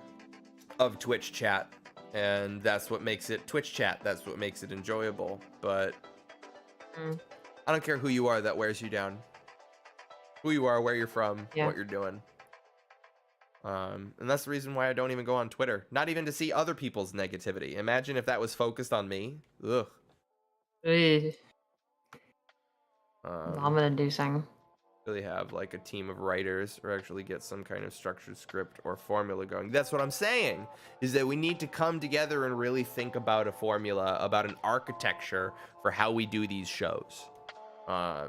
of Twitch chat, and that's what makes it Twitch chat. That's what makes it enjoyable. But I don't care who you are that wears you down. Who you are, where you're from, what you're doing. And that's the reason why I don't even go on Twitter. Not even to see other people's negativity. Imagine if that was focused on me. Ugh. Vomit-inducing. Really have like a team of writers, or actually get some kind of structured script or formula going. That's what I'm saying, is that we need to come together and really think about a formula, about an architecture for how we do these shows. Because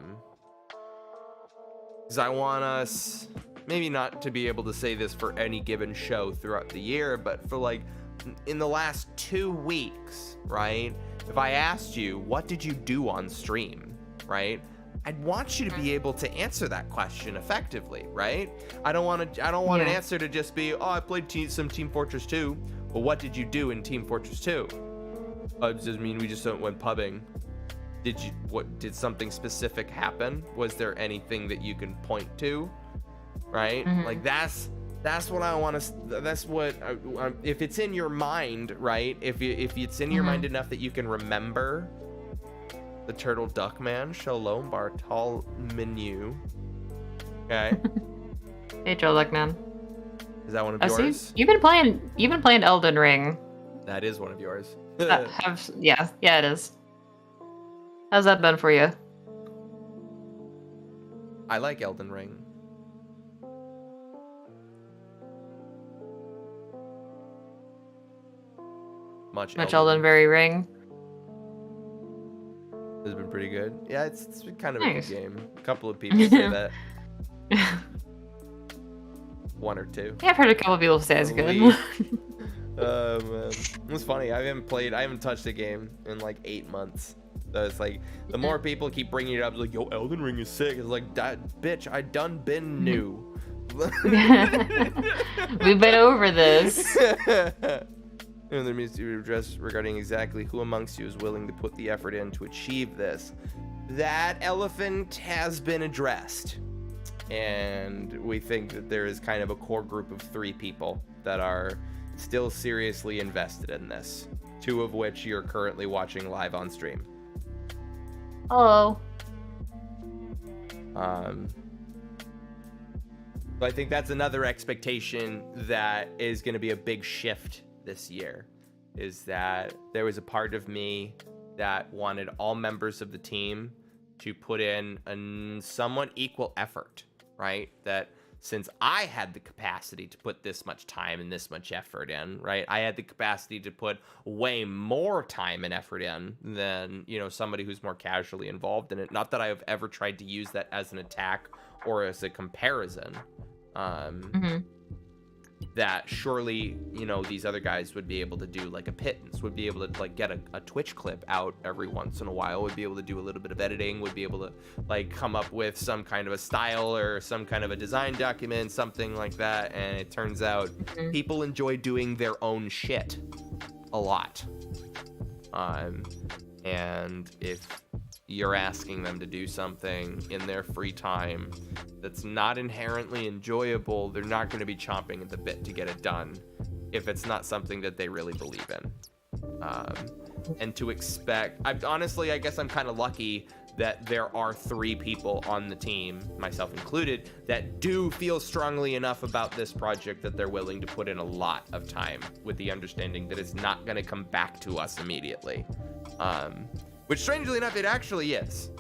I want us, maybe not to be able to say this for any given show throughout the year, but for like in the last 2 weeks, right? If I asked you, what did you do on stream, right? I'd want you to be able to answer that question effectively, right? I don't want an answer to just be, oh, I played some Team Fortress 2. Well, what did you do in Team Fortress 2? Does it mean we just went pubbing? Did something specific happen? Was there anything that you can point to? Right? Like that's what I want to. That's what if it's in your mind, right? If it's in your mind enough that you can remember. The Turtle Duck Man, Shalom Bartal Menu. Okay. Hey, Turtle Duck Man. Is that one of yours? You've been playing Elden Ring. That is one of yours. Yeah, it is. How's that been for you? I like Elden Ring. Much Elden Very Ring. Has been pretty good. Yeah, it's been kind of a good game. A couple of people say that. 1 or 2. Yeah, I've heard a couple of people say it's good. Man. It's funny. I haven't touched a game in like 8 months. So it's like, the more people keep bringing it up, like, yo, Elden Ring is sick. It's like, bitch, I done been new. We've been over this. And there needs to be addressed regarding exactly who amongst you is willing to put the effort in to achieve this. That elephant has been addressed. And we think that there is kind of a core group of 3 people that are still seriously invested in this. 2 of which you're currently watching live on stream. Hello. So I think that's another expectation that is going to be a big shift this year, is that there was a part of me that wanted all members of the team to put in a somewhat equal effort, right? That since I had the capacity to put this much time and this much effort in, right? I had the capacity to put way more time and effort in than, somebody who's more casually involved in it. Not that I have ever tried to use that as an attack or as a comparison. That surely, these other guys would be able to do like a pittance, would be able to like get a Twitch clip out every once in a while, would be able to do a little bit of editing, would be able to like come up with some kind of a style or some kind of a design document, something like that. And it turns out people enjoy doing their own shit a lot. And if you're asking them to do something in their free time that's not inherently enjoyable, they're not going to be chomping at the bit to get it done if it's not something that they really believe in. And to expect, I guess I'm kind of lucky that there are 3 people on the team, myself included, that do feel strongly enough about this project that they're willing to put in a lot of time with the understanding that it's not going to come back to us immediately. Which, strangely enough, it actually is.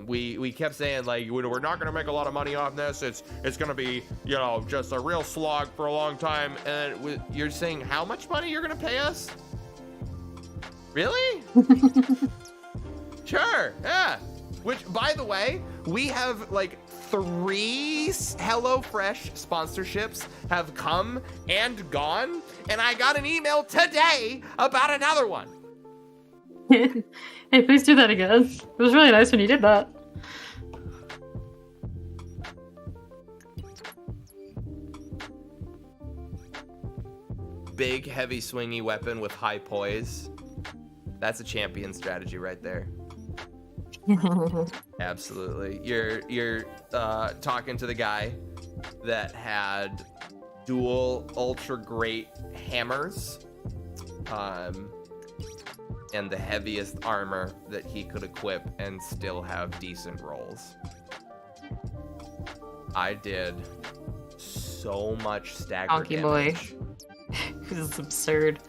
We kept saying, like, we're not going to make a lot of money off this. It's going to be, you know, just a real slog for a long time. And you're saying how much money you're going to pay us? Really? Sure, yeah. Which, by the way, we have like 3 HelloFresh sponsorships have come and gone, and I got an email today about another one. Hey, please do that again. It was really nice when you did that. Big, heavy, swingy weapon with high poise. That's a champion strategy right there. Absolutely. You're talking to the guy that had dual ultra great hammers, and the heaviest armor that he could equip and still have decent rolls. I did so much stagger Donkey damage. boy. This is absurd.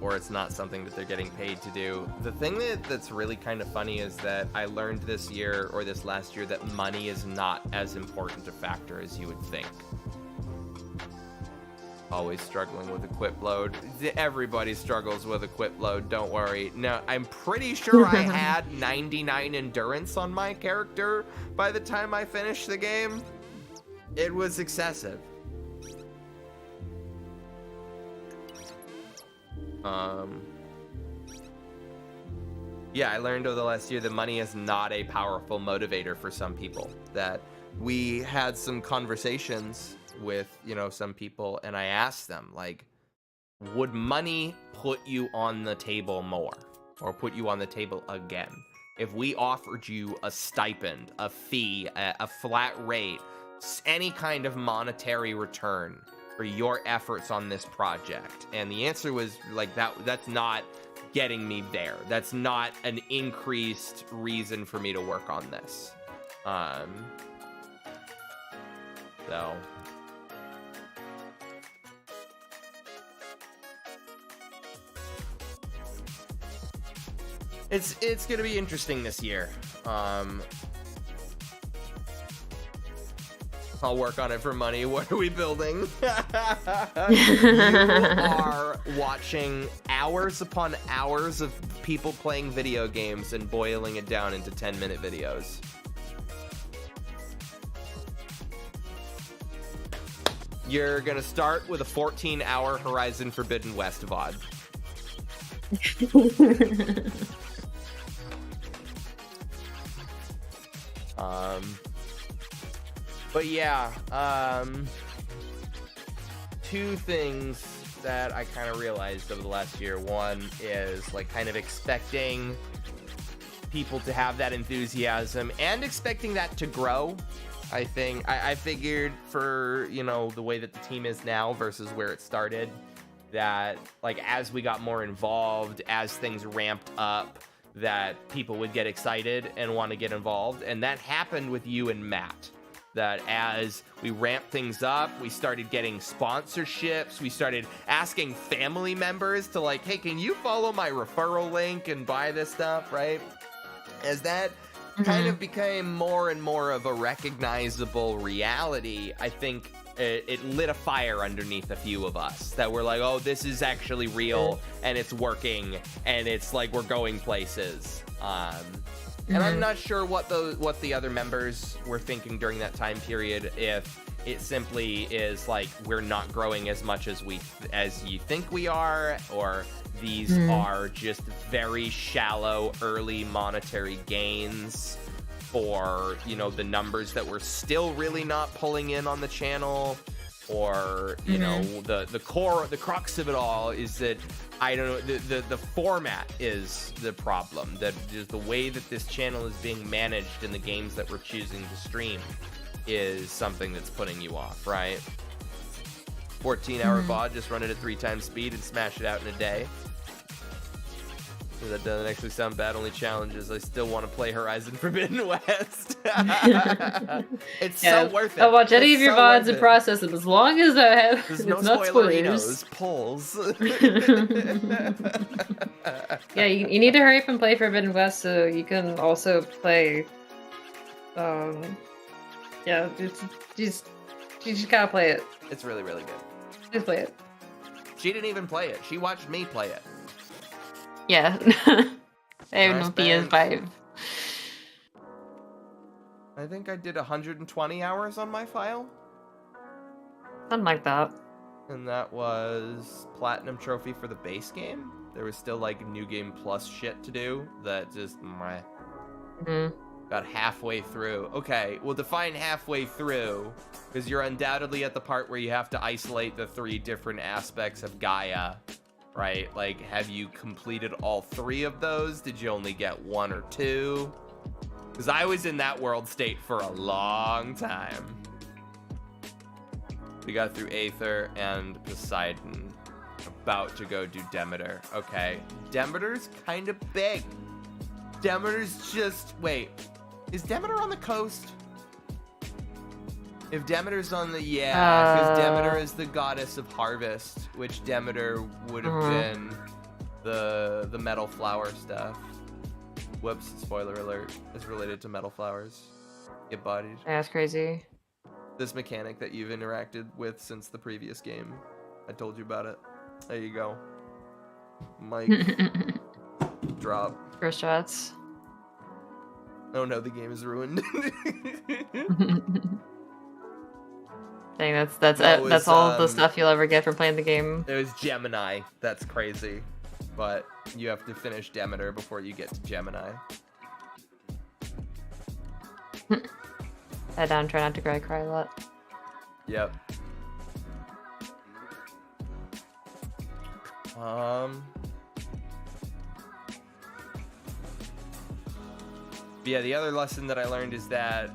Or it's not something that they're getting paid to do. The thing that's really kind of funny is that I learned this year or this last year that money is not as important a factor as you would think. Always struggling with equip load. Everybody struggles with equip load, don't worry. Now, I'm pretty sure I had 99 endurance on my character by the time I finished the game. It was excessive. Yeah, I learned over the last year that money is not a powerful motivator for some people. That we had some conversations with, you know, some people, and I asked them, like, would money put you on the table more, or put you on the table again if we offered you a stipend, a fee, a flat rate, any kind of monetary return for your efforts on this project? And the answer was like, that's not getting me there. That's not an increased reason for me to work on this. So it's gonna be interesting this year. I'll work on it for money. What are we building? You are watching hours upon hours of people playing video games and boiling it down into 10-minute videos. You're gonna start with a 14-hour Horizon Forbidden West VOD. But yeah, 2 things that I kind of realized over the last year. One is like kind of expecting people to have that enthusiasm and expecting that to grow. I think I figured for, you know, the way that the team is now versus where it started, that like as we got more involved, as things ramped up, that people would get excited and want to get involved. And that happened with you and Matt. That as we ramped things up, we started getting sponsorships. We started asking family members to like, hey, can you follow my referral link and buy this stuff, right? As that kind of became more and more of a recognizable reality, I think it lit a fire underneath a few of us that were like, oh, this is actually real and it's working and it's like we're going places. And I'm not sure what the other members were thinking during that time period. If it simply is like we're not growing as much as you think we are, or these are just very shallow early monetary gains for, you know, the numbers that we're still really not pulling in on the channel, or you know, the crux of it all is that I don't know, the format is the problem. That just the way that this channel is being managed and the games that we're choosing to stream is something that's putting you off, right? 14-hour VOD, just run it at 3 times speed and smash it out in a day. That doesn't actually sound bad. Only challenges. I still want to play Horizon Forbidden West. It's so worth it. I'll watch any It's of your so VODs worth and it. process them as long as I have. There's it's no not spoilers. spoilerinos. Pulls. Yeah, you need to hurry up and play Forbidden West so you can also play. Yeah, you just gotta play it. It's really, really good. Just play it. She didn't even play it. She watched me play it. Yeah. I have no PS5. I think I did 120 hours on my file. Something like that. And that was Platinum Trophy for the base game. There was still like New Game Plus shit to do that just got halfway through. Okay, we'll define halfway through, because you're undoubtedly at the part where you have to isolate the 3 different aspects of Gaia, right? Like, have you completed all 3 of those? Did you only get 1 or 2? Because I was in that world state for a long time. We got through Aether and Poseidon. About to go do Demeter. Okay. Demeter's kind of big. Demeter's just... Wait. Is Demeter on the coast? If Demeter's on the... Yeah, because Demeter is the goddess of harvest, which Demeter would have been the metal flower stuff. Whoops, spoiler alert. It's related to metal flowers. Get bodied. That's crazy. This mechanic that you've interacted with since the previous game. I told you about it. There you go. Mike. Drop. First shots. Oh no, the game is ruined. Dang, that's all the stuff you'll ever get from playing the game. It was Gemini. That's crazy. But you have to finish Demeter before you get to Gemini. Head down, try not to cry a lot. Yep. Yeah, the other lesson that I learned is that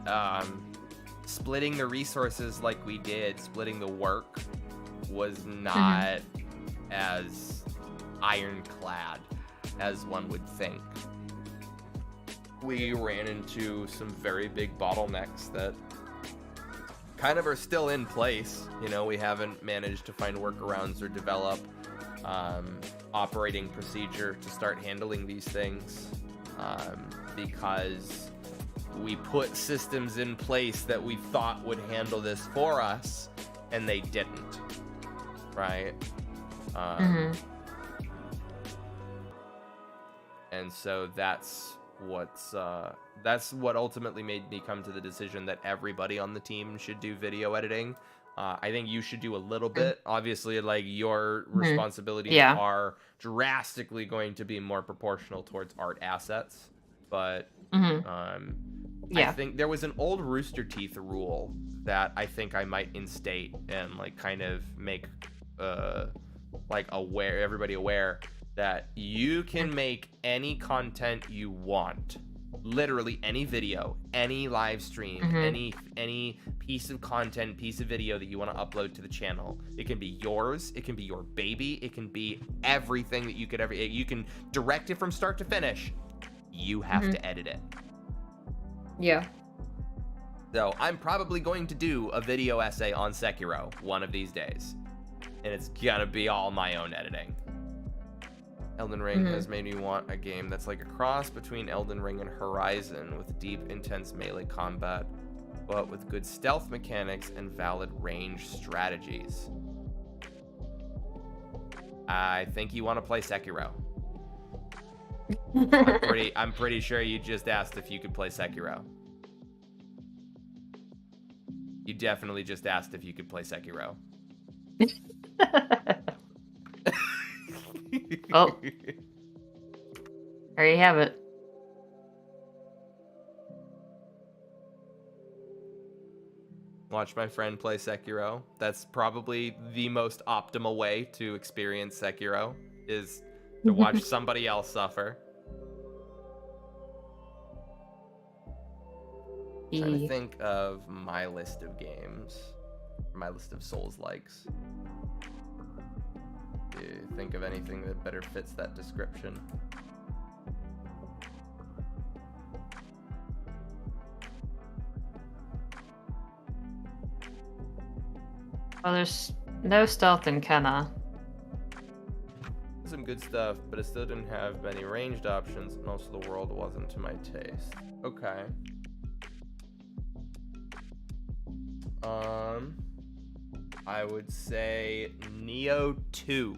splitting the resources like we did, splitting the work, was not as ironclad as one would think. We ran into some very big bottlenecks that kind of are still in place. You know, we haven't managed to find workarounds or develop operating procedure to start handling these things because we put systems in place that we thought would handle this for us, and they didn't, right? And so that's what ultimately made me come to the decision that everybody on the team should do video editing. I think you should do a little bit. Obviously, like, your responsibilities are drastically going to be more proportional towards art assets. But I think there was an old Rooster Teeth rule that I think I might instate and like kind of make like everybody aware that you can make any content you want. Literally any video, any live stream, any piece of content, piece of video that you want to upload to the channel. It can be yours, it can be your baby, it can be everything that you could ever. You can direct it from start to finish. You have to edit it. Yeah. So I'm probably going to do a video essay on Sekiro one of these days, and it's gonna be all my own editing. Elden Ring has made me want a game that's like a cross between Elden Ring and Horizon, with deep, intense melee combat, but with good stealth mechanics and valid range strategies. I think you want to play Sekiro. I'm pretty sure you just asked if you could play Sekiro. You definitely just asked if you could play Sekiro. Oh. There you have it. Watch my friend play Sekiro. That's probably the most optimal way to experience Sekiro, is to watch somebody else suffer. Trying to think of my list of games, my list of Souls likes. Do you think of anything that better fits that description? Oh, there's no stealth in Kenna. Some good stuff, but it still didn't have many ranged options, and also the world wasn't to my taste. Okay. I would say Neo 2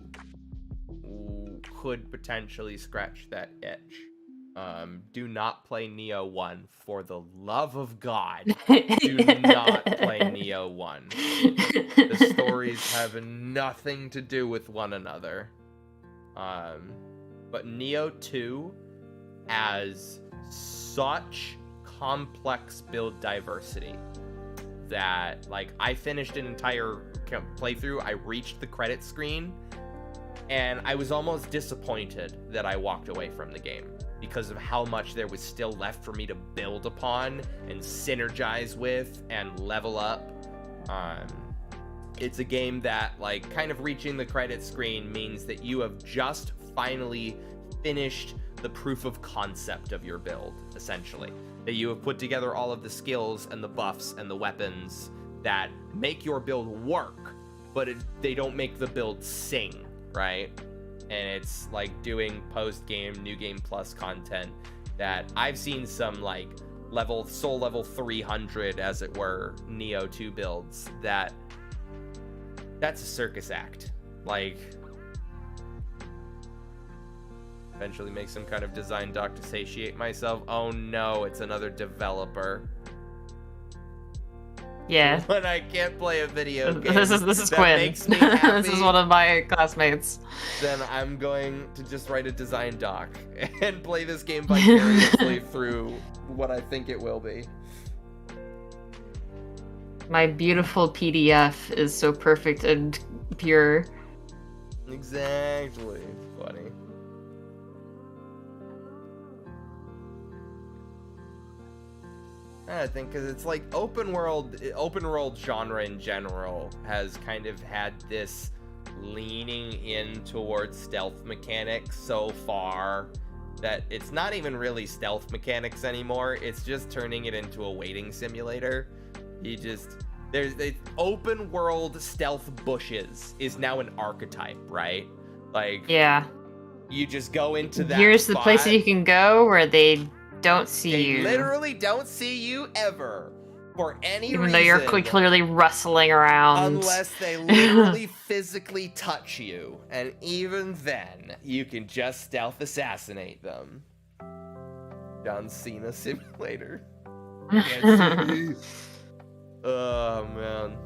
could potentially scratch that itch. Do not play Neo 1 for the love of God. Do not play Neo 1. The stories have nothing to do with one another. But Neo 2 has such complex build diversity that, like, I finished an entire playthrough, I reached the credit screen, and I was almost disappointed that I walked away from the game because of how much there was still left for me to build upon and synergize with and level up. It's a game that, like, kind of reaching the credit screen means that you have just finally finished the proof of concept of your build, essentially. That you have put together all of the skills and the buffs and the weapons that make your build work, but they don't make the build sing, right? And it's like doing post-game, new game plus content that I've seen some, like, soul level 300, as it were, Neo 2 builds that's a circus act. Like, eventually make some kind of design doc to satiate myself. Oh no, it's another developer. Yeah. When I can't play a video game this is that Quinn. makes me happy, This is one of my classmates. then I'm going to just write a design doc and play this game vicariously through what I think it will be. My beautiful PDF is so perfect and pure. Exactly. It's funny. I think because it's like open world genre in general has kind of had this leaning in towards stealth mechanics so far that it's not even really stealth mechanics anymore. It's just turning it into a waiting simulator. There's open world stealth bushes is now an archetype, right? Like, yeah, you just go into that here's spot, the places you can go where they don't see they you. literally don't see you ever for any reason. Even though you're clearly rustling around. Unless they literally physically touch you. And even then, you can just stealth assassinate them. John Cena simulator. Can't see me. Oh, man.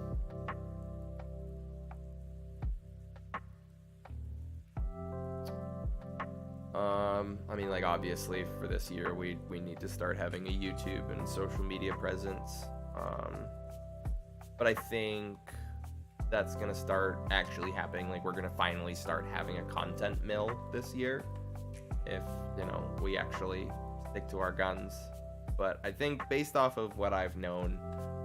I mean, like, obviously for this year we need to start having a YouTube and social media presence. But I think that's gonna start actually happening. Like, we're gonna finally start having a content mill this year, if, you know, we actually stick to our guns. But I think based off of what I've known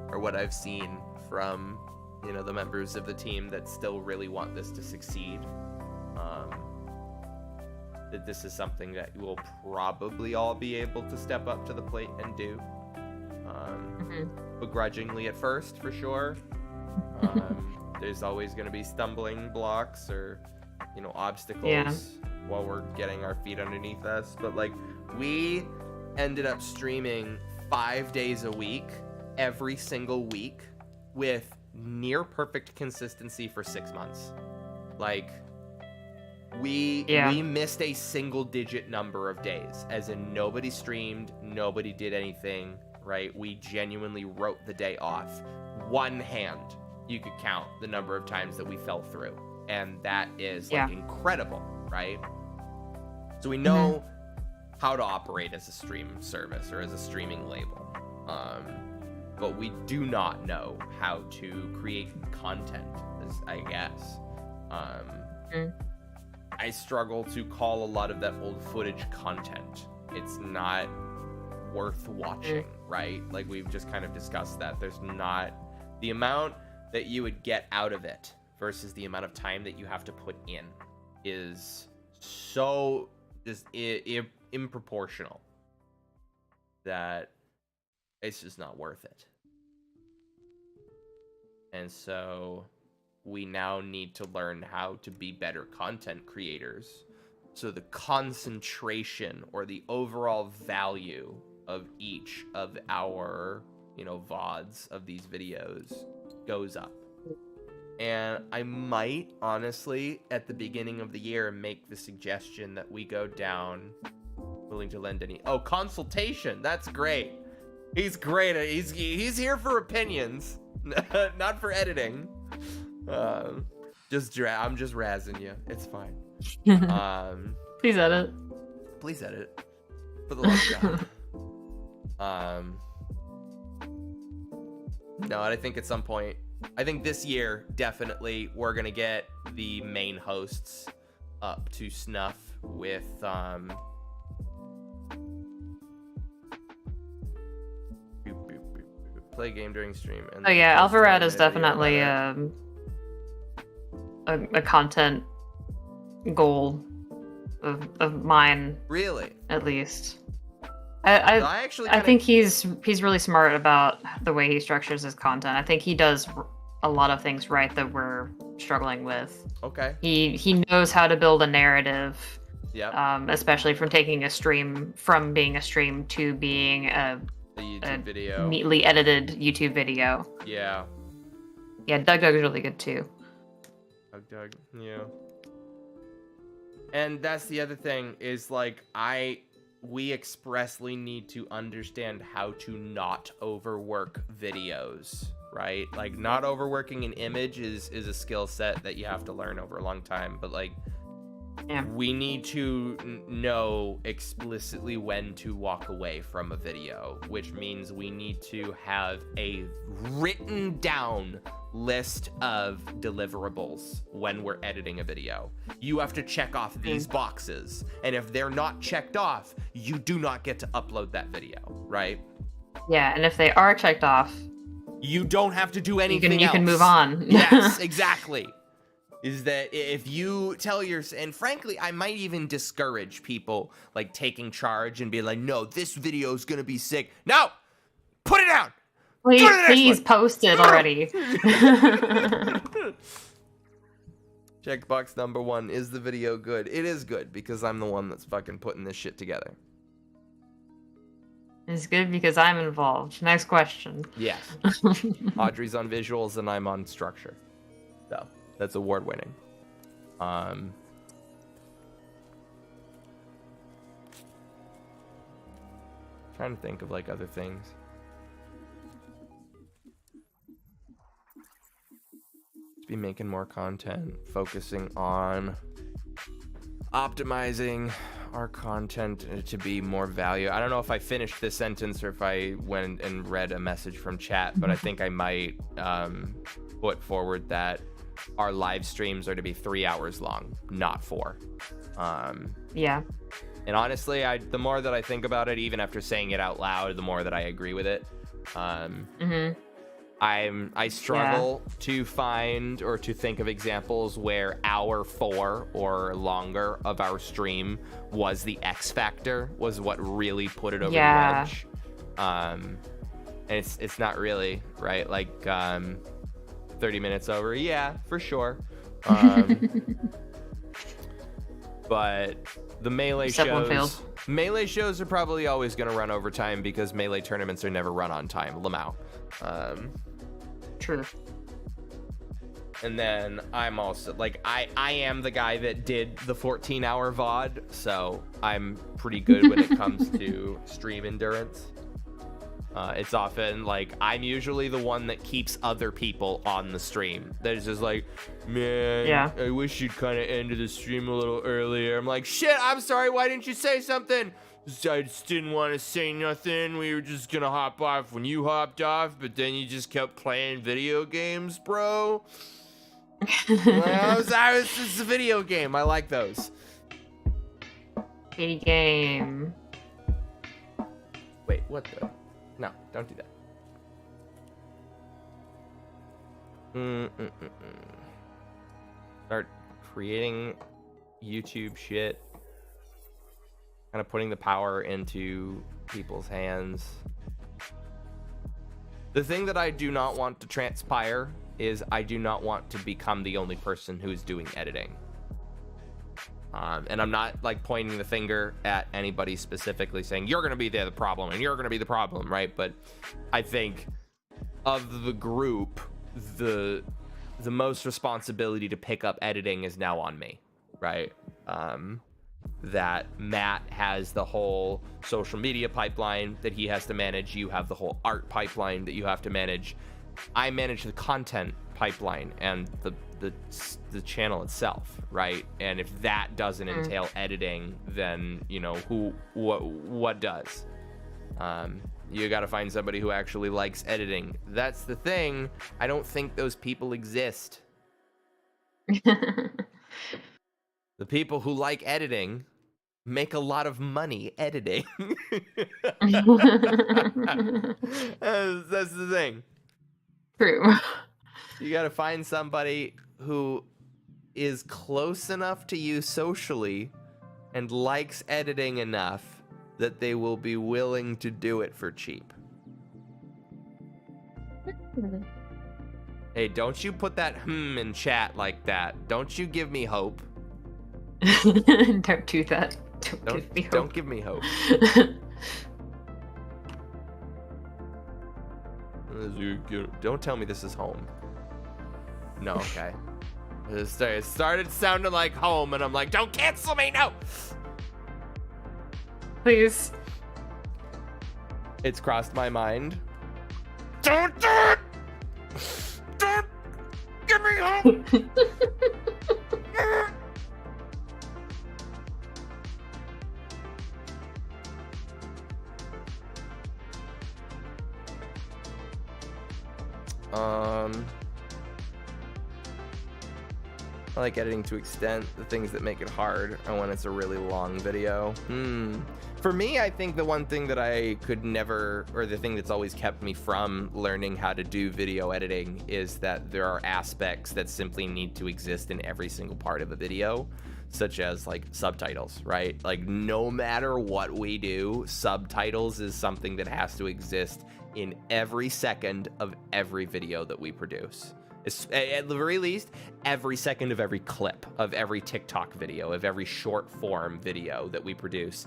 or what I've seen from, you know, the members of the team that still really want this to succeed, that this is something that we'll probably all be able to step up to the plate and do. Begrudgingly at first, for sure. There's always going to be stumbling blocks or, you know, obstacles while we're getting our feet underneath us. But, like, we ended up streaming 5 days a week, every single week, with near perfect consistency for 6 months. Like, we missed a single digit number of days, as in nobody streamed, nobody did anything, right? We genuinely wrote the day off. One hand, you could count the number of times that we fell through, and that is, like, incredible, right? So we know how to operate as a stream service or as a streaming label, but we do not know how to create content, I guess. I struggle to call a lot of that old footage content. It's not worth watching, right? Like, we've just kind of discussed that. There's not the amount that you would get out of it versus the amount of time that you have to put in is so just improportional that it's just not worth it. And so we now need to learn how to be better content creators. So the concentration or the overall value of each of our, VODs of these videos goes up. And I might, honestly, at the beginning of the year, make the suggestion that we go down, willing to lend any... Oh, consultation. That's great. He's great. He's here for opinions, not for editing. I'm just razzing you. It's fine. Please edit. Please edit. For the love of God. No, I think at some point, I think this year, definitely, we're going to get the main hosts up to snuff with, play game during stream. And oh yeah, Alvarad is definitely a content goal of mine. Really? At least. I think he's really smart about the way he structures his content. I think he does a lot of things right that we're struggling with. Okay. He knows how to build a narrative. Yeah. Especially from taking a stream to being a YouTube video. Neatly edited YouTube video. Yeah. Yeah, Doug is really good too. Doug, yeah. And that's the other thing is like we expressly need to understand how to not overwork videos, right? Like not overworking an image is a skill set that you have to learn over a long time, but like we need to know explicitly when to walk away from a video, which means we need to have a written down list of deliverables when we're editing a video. You have to check off these boxes, and if they're not checked off, you do not get to upload that video, right? Yeah, and if they are checked off, you don't have to do anything else. You can move on. Yes, exactly. Is that if you tell and frankly, I might even discourage people like taking charge and be like, no, this video is gonna be sick. No, put it down. Please post it already. Checkbox number 1, is the video good? It is good because I'm the one that's fucking putting this shit together. It's good because I'm involved. Next question. Yes. Audrey's on visuals and I'm on structure. So that's award winning. Trying to think of like other things. Be making more content, focusing on optimizing our content to be more value. I don't know if I finished this sentence or if I went and read a message from chat, but I think I might put forward that our live streams are to be 3 hours long, not 4. Yeah. And honestly, the more that I think about it, even after saying it out loud, the more that I agree with it. I struggle to find or to think of examples where hour 4 or longer of our stream was the X factor, was what really put it over the edge. And it's not really, right? Like 30 minutes over, yeah, for sure. But the Melee shows are probably always going to run over time because Melee tournaments are never run on time. Lamau. True. And then I'm also like I am the guy that did the 14-hour VOD, so I'm pretty good when it comes to stream endurance. It's often like I'm usually the one that keeps other people on the stream. That is just like, man, I wish you'd kind of ended the stream a little earlier. I'm like, shit, I'm sorry, why didn't you say something? I just didn't want to say nothing. We were just gonna hop off when you hopped off, but then you just kept playing video games, bro. Well, it's a video game. I like those. Video game. Wait, what the? No, don't do that. Start creating YouTube shit. Kind of putting the power into people's hands. The thing that I do not want to transpire is I do not want to become the only person who is doing editing. And I'm not like pointing the finger at anybody specifically saying you're going to be the problem and you're going to be the problem, right? But I think of the group, the most responsibility to pick up editing is now on me, right? That Matt has the whole social media pipeline that he has to manage. You have the whole art pipeline that you have to manage. I manage the content pipeline and the channel itself, right? And if that doesn't entail editing, then you know what does. You got to find somebody who actually likes editing. That's the thing. I don't think those people exist. The people who like editing make a lot of money editing. That's the thing. True. You got to find somebody who is close enough to you socially and likes editing enough that they will be willing to do it for cheap. Hey, don't you put that in chat like that. Don't you give me hope. Don't do that. Give me hope. Don't give me hope. Don't tell me this is home. No, okay. It started sounding like home, and I'm like, don't cancel me, no! Please. It's crossed my mind. Don't do it! Don't give me home! I like editing to extent. The things that make it hard are when it's a really long video. For me, I think the one thing that I could never, or the thing that's always kept me from learning how to do video editing, is that there are aspects that simply need to exist in every single part of a video, such as like subtitles, right? Like no matter what we do, subtitles is something that has to exist in every second of every video that we produce. At the very least, every second of every clip, of every TikTok video, of every short form video that we produce,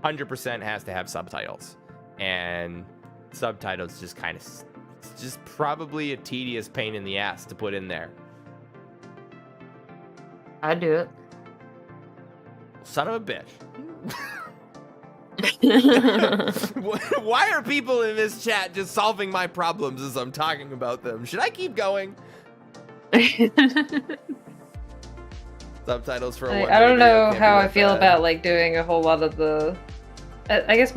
100% has to have subtitles. And subtitles just kind of, it's just probably a tedious pain in the ass to put in there. I do it. Son of a bitch. Why are people in this chat just solving my problems as I'm talking about them? Should I keep going? Subtitles for I don't know how I feel about like doing a whole lot of the. I guess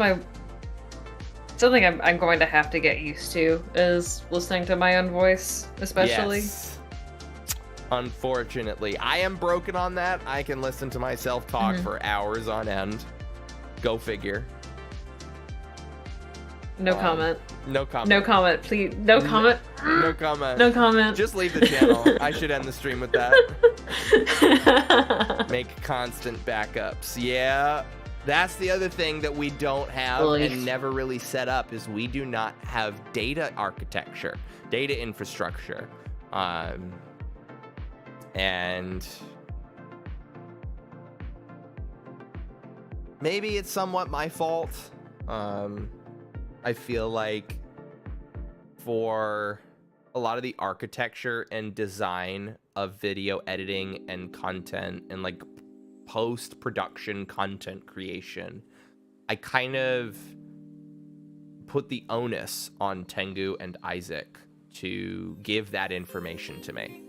something I'm going to have to get used to is listening to my own voice, especially. Yes. Unfortunately, I am broken on that. I can listen to myself talk for hours on end. Go figure. No comment. No comment. No comment, please. No comment. No comment. No comment. Just leave the channel. I should end the stream with that. Make constant backups. Yeah. That's the other thing that we don't have and never really set up is we do not have data architecture, data infrastructure. And maybe it's somewhat my fault. I feel like for a lot of the architecture and design of video editing and content and like post-production content creation, I kind of put the onus on Tengu and Isaac to give that information to me,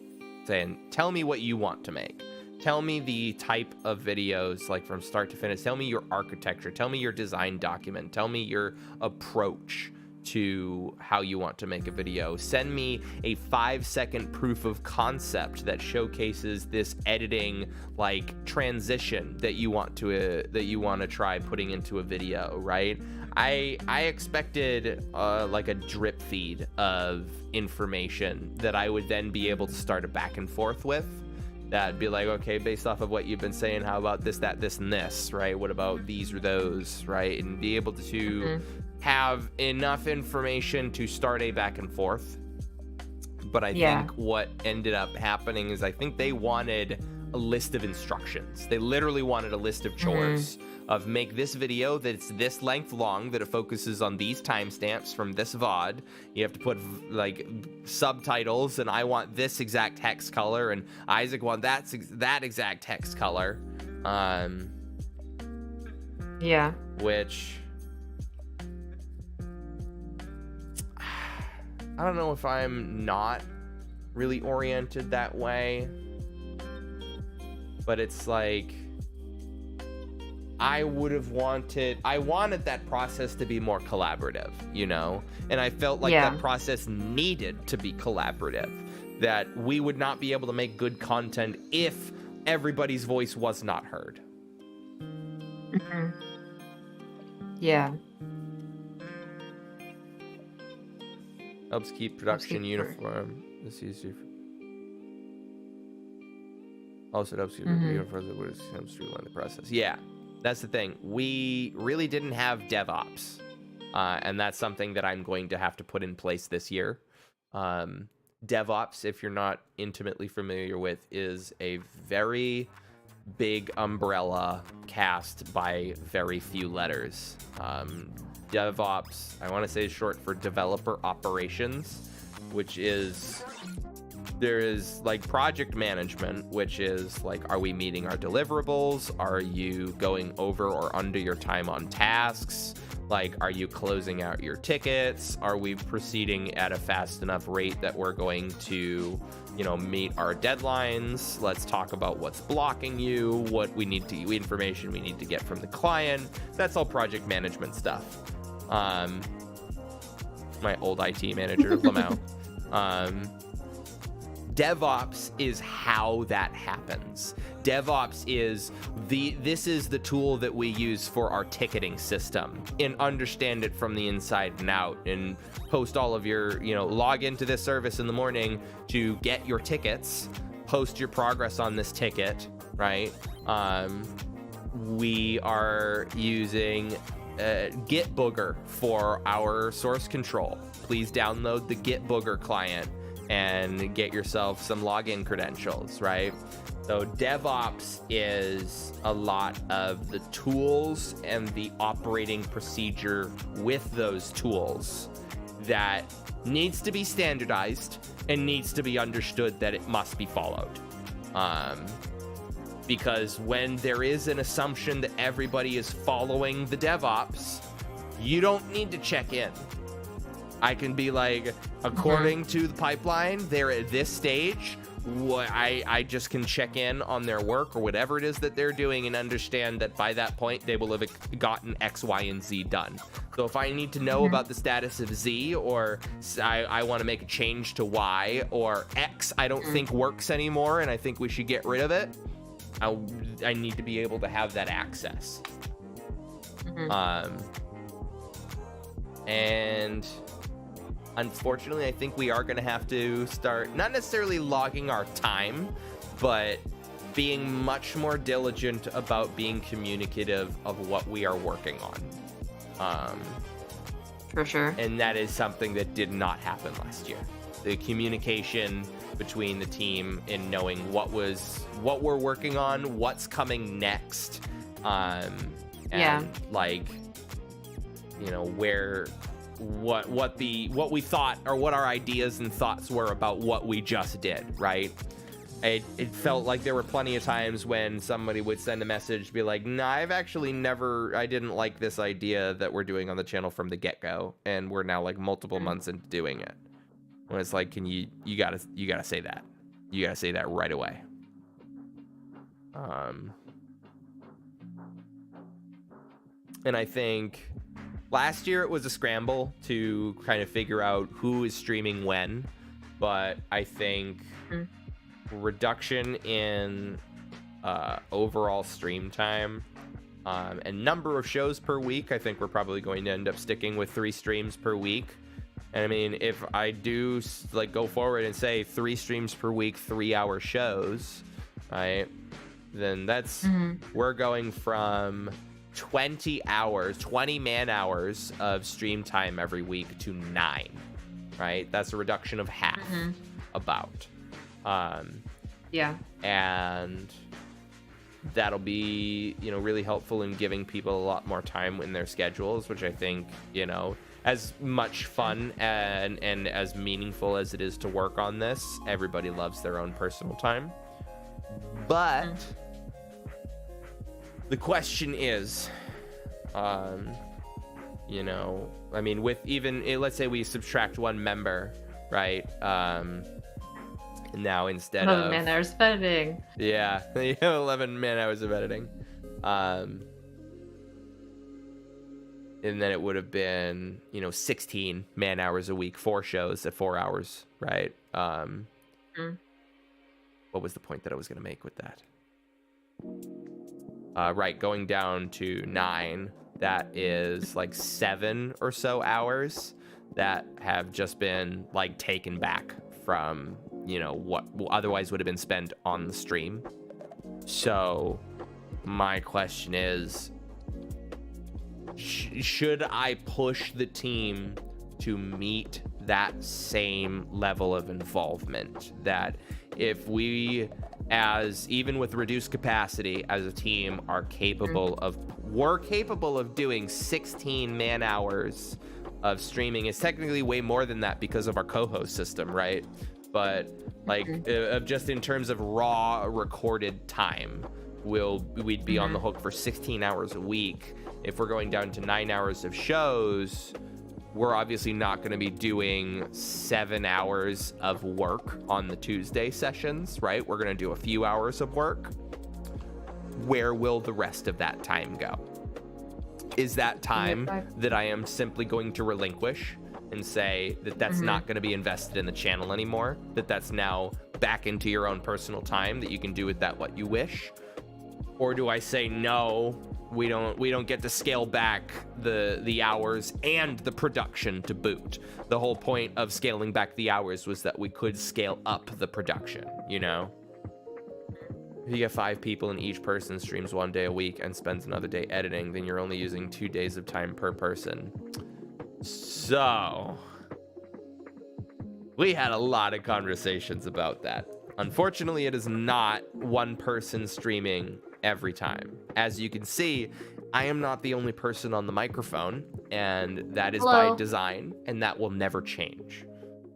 saying, tell me what you want to make. Tell me the type of videos, like from start to finish. Tell me your architecture. Tell me your design document. Tell me your approach to how you want to make a video. Send me a 5-second proof of concept that showcases this editing like transition that you want to try putting into a video, right? I expected like a drip feed of information that I would then be able to start a back and forth with. That'd be like, okay, based off of what you've been saying, how about this, that, this, and this, right? What about these or those, right? And be able to have enough information to start a back and forth. But I think what ended up happening is I think they wanted a list of instructions. They literally wanted a list of chores of make this video that's this length long, that it focuses on these timestamps from this VOD. You have to put like subtitles, and I want this exact text color, and Isaac want that exact text color. Yeah. Which I don't know if I'm not really oriented that way, but it's like I wanted that process to be more collaborative, you know? And I felt like that process needed to be collaborative, that we would not be able to make good content if everybody's voice was not heard. Yeah. Helps keep production uniform. This is also helps keep uniform. Helps streamline the process. Yeah, that's the thing. We really didn't have DevOps, and that's something that I'm going to have to put in place this year. DevOps, if you're not intimately familiar with, is a very big umbrella cast by very few letters. DevOps, I want to say, is short for developer operations, which is, there is like project management, which is like, are we meeting our deliverables? Are you going over or under your time on tasks? Like, are you closing out your tickets? Are we proceeding at a fast enough rate that we're going to, you know, meet our deadlines? Let's talk about what's blocking you, what we need to, information we need to get from the client. That's all project management stuff. My old IT manager, Lamau. DevOps is how that happens. DevOps is this is the tool that we use for our ticketing system and understand it from the inside and out, and post all of your, you know, log into this service in the morning to get your tickets, post your progress on this ticket, right? We are using Gitbooger for our source control. Please download the Gitbooger client and get yourself some login credentials, right? So DevOps is a lot of the tools and the operating procedure with those tools that needs to be standardized and needs to be understood that it must be followed. Because when there is an assumption that everybody is following the DevOps, you don't need to check in. I can be like, according to the pipeline, they're at this stage. I just can check in on their work or whatever it is that they're doing and understand that by that point they will have gotten X, Y, and Z done. So if I need to know about the status of Z, or I want to make a change to Y, or X I don't think works anymore and I think we should get rid of it, I need to be able to have that access. And unfortunately, I think we are going to have to start not necessarily logging our time, but being much more diligent about being communicative of what we are working on. For sure. And that is something that did not happen last year. The communication between the team and knowing what we're working on, what's coming next, and like, you know, what we thought, or what our ideas and thoughts were about what we just did, right? It felt like there were plenty of times when somebody would send a message, be like, nah, I didn't like this idea that we're doing on the channel from the get-go, and we're now like multiple months into doing it. When it's like, you gotta say that. You gotta say that right away. And I think last year it was a scramble to kind of figure out who is streaming when, but I think reduction in overall stream time and number of shows per week, I think we're probably going to end up sticking with 3 streams per week. And I mean, if I do like go forward and say 3 streams per week, 3-hour shows, right? Then that's we're going from 20 man hours of stream time every week to 9, right? That's a reduction of half. about. Yeah. And that'll be, you know, really helpful in giving people a lot more time in their schedules, which I think, you know, as much fun and as meaningful as it is to work on this, everybody loves their own personal time. But the question is, you know, I mean, with even, let's say we subtract one member, right? Now instead 11 of... 11 man hours of editing. Yeah, 11 man hours of editing. And then it would have been, you know, 16 man hours a week, 4 shows at 4 hours, right? What was the point that I was going to make with that? Right, going down to 9, that is like 7 or so hours that have just been like taken back from, you know, what otherwise would have been spent on the stream. So my question is, should I push the team to meet that same level of involvement? That if we, as even with reduced capacity as a team, are capable of, we're capable of doing 16 man hours of streaming. Is technically way more than that because of our co-host system, right? But like just in terms of raw recorded time, we'd be on the hook for 16 hours a week. If we're going down to 9 hours of shows, we're obviously not going to be doing 7 hours of work on the Tuesday sessions, right? We're going to do a few hours of work. Where will the rest of that time go? Is that time that I am simply going to relinquish and say that that's not going to be invested in the channel anymore, that that's now back into your own personal time, that you can do with that what you wish? Or do I say, no, we don't get to scale back the hours and the production to boot? The whole point of scaling back the hours was that we could scale up the production, you know? If you get 5 people and each person streams 1 day a week and spends another day editing, then you're only using 2 days of time per person. So we had a lot of conversations about that. Unfortunately, it is not one person streaming every time. As you can see, I am not the only person on the microphone, and that is by design, and that will never change.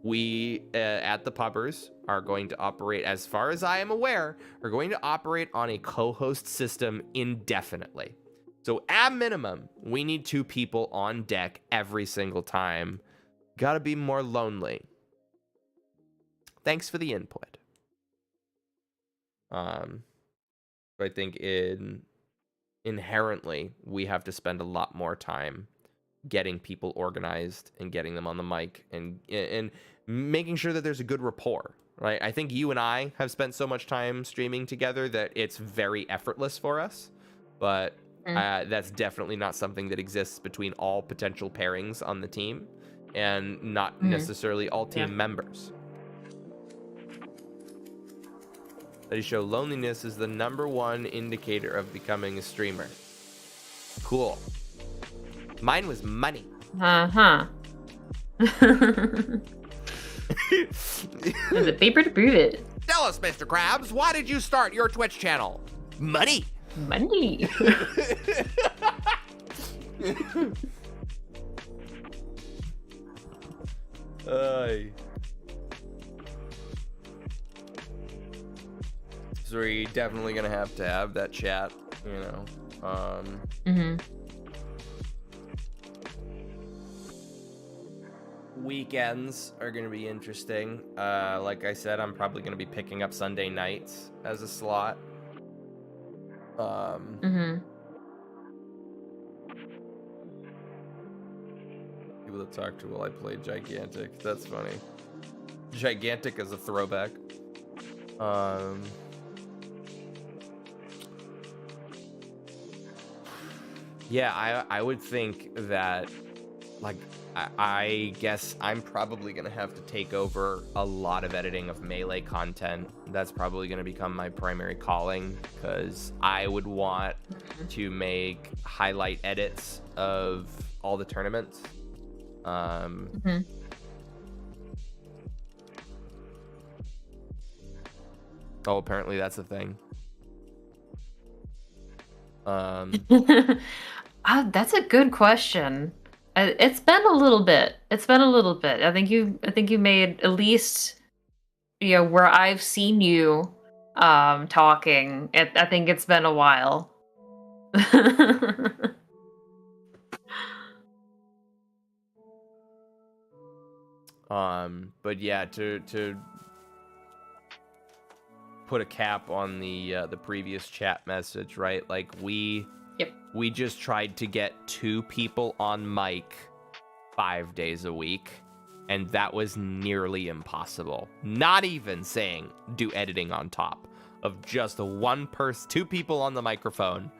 We at the Pubbers are going to operate, as far as I am aware, are going to operate on a co-host system indefinitely. So at minimum, we need 2 people on deck every single time. Gotta be more lonely. Thanks for the input. I think inherently we have to spend a lot more time getting people organized and getting them on the mic and making sure that there's a good rapport, right? I think you and I have spent so much time streaming together that it's very effortless for us, but that's definitely not something that exists between all potential pairings on the team and not necessarily all team members. Studies show loneliness is the #1 indicator of becoming a streamer. Cool. Mine was money. There's a paper to prove it. Tell us, Mr. Krabs, why did you start your Twitch channel? Money. Money. So we're definitely gonna have to have that chat, you know. Weekends are gonna be interesting. Like I said, I'm probably gonna be picking up Sunday nights as a slot. People to talk to while I play Gigantic. That's funny. Gigantic is a throwback. Yeah, I would think that, like, I guess I'm probably going to have to take over a lot of editing of Melee content. That's probably going to become my primary calling, because I would want to make highlight edits of all the tournaments. Oh, apparently that's a thing. That's a good question. It's been a little bit. It's been a little bit. I think you made at least, where I've seen you talking. I think it's been a while. But yeah, to put a cap on the previous chat message, right? Like we just tried to get 2 people on mic 5 days a week, and that was nearly impossible. Not even saying do editing on top of just 2 people on the microphone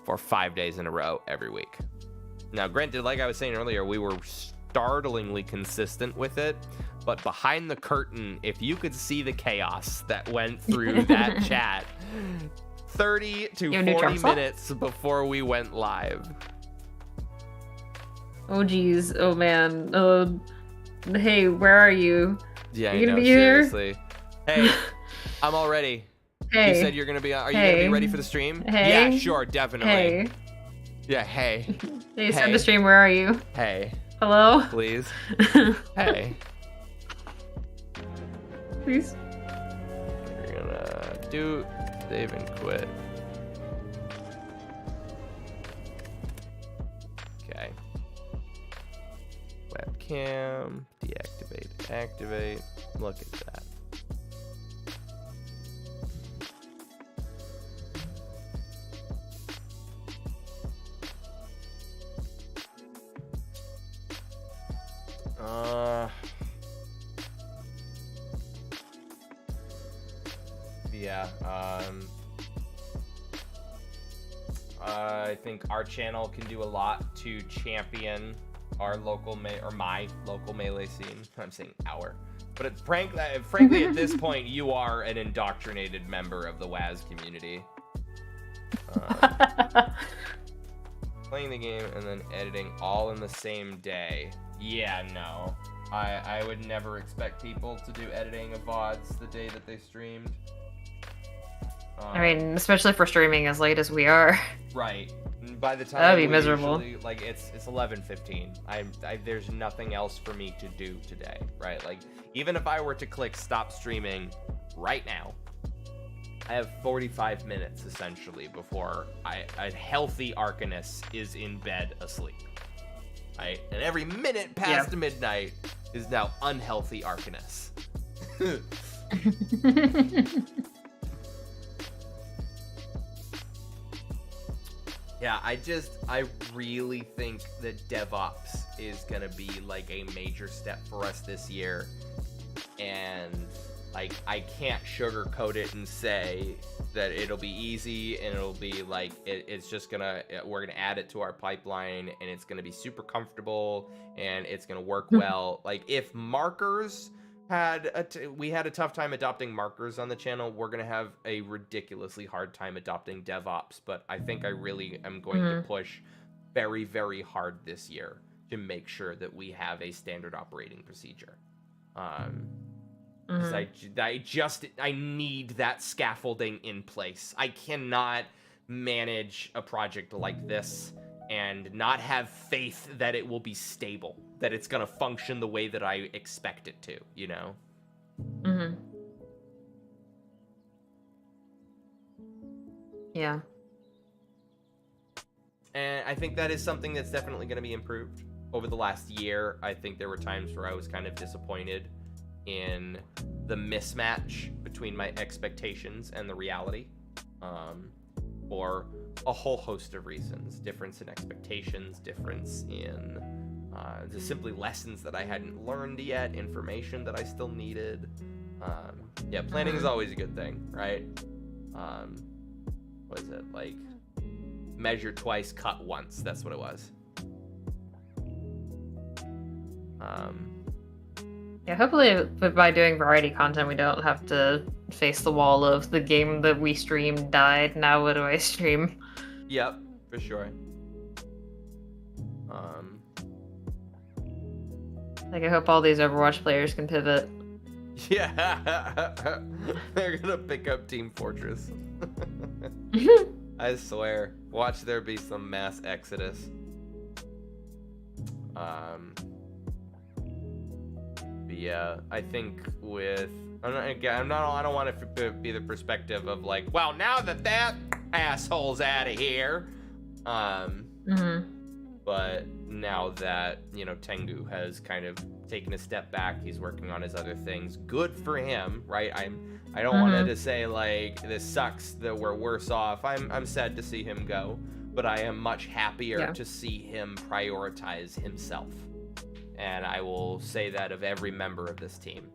for 5 days in a row every week. Now, granted, like I was saying earlier, we were startlingly consistent with it, but behind the curtain, if you could see the chaos that went through that chat 30 to 40 minutes before we went live. Oh geez, oh man. Hey, where are you? Yeah, you gonna be seriously. Here? Hey, I'm all ready. Hey. You said you're gonna be. Are you gonna be ready for the stream? Hey. Yeah, sure, definitely. Hey. Yeah, hey. Hey, start the stream. Where are you? Hey. Hello. Please. Hey. Please. We're gonna do save and quit. Okay. Webcam, deactivate, activate. Look at that. Yeah, I think our channel can do a lot to champion our local my local melee scene. I'm saying our, but frankly, at this point, you are an indoctrinated member of the WAS community. Playing the game and then editing all in the same day. Yeah, no. I would never expect people to do editing of VODs the day that they streamed. I mean, especially for streaming as late as we are. Right. By the time that'd be miserable. Usually, like it's 11:15. There's nothing else for me to do today, right? Like even if I were to click stop streaming right now, I have 45 minutes essentially before a healthy Arcanist is in bed asleep. Right? And every minute past midnight is now unhealthy Arcanist. Yeah, I really think that DevOps is gonna be like a major step for us this year. And like, I can't sugarcoat it and say that it'll be easy and it'll be like, it's just we're gonna add it to our pipeline and it's gonna be super comfortable and it's gonna work well. Like if markers we had a tough time adopting markers on the channel, we're gonna have a ridiculously hard time adopting DevOps, but I think I really am going to push very, very hard this year to make sure that we have a standard operating procedure. Because I need that scaffolding in place. I cannot manage a project like this and not have faith that it will be stable, that it's gonna function the way that I expect it to, you know? Yeah. And I think that is something that's definitely gonna be improved. Over the last year, I think there were times where I was kind of disappointed in the mismatch between my expectations and the reality. For a whole host of reasons. Difference in expectations, difference in just simply lessons that I hadn't learned yet, information that I still needed. Yeah, planning is always a good thing, right? What is it? Like, measure twice, cut once. That's what it was. Yeah, hopefully by doing variety content, we don't have to face the wall of the game that we streamed died. Now what do I stream? Yep, for sure. Like, I hope all these Overwatch players can pivot. Yeah, they're gonna pick up Team Fortress. I swear. Watch there be some mass exodus. But yeah, I think with I don't want it to be the perspective of like, well, now that asshole's out of here. But now that, you know, Tengu has kind of taken a step back, he's working on his other things. Good for him, right? I don't want to say like this sucks that we're worse off. I'm sad to see him go, but I am much happier to see him prioritize himself. And I will say that of every member of this team.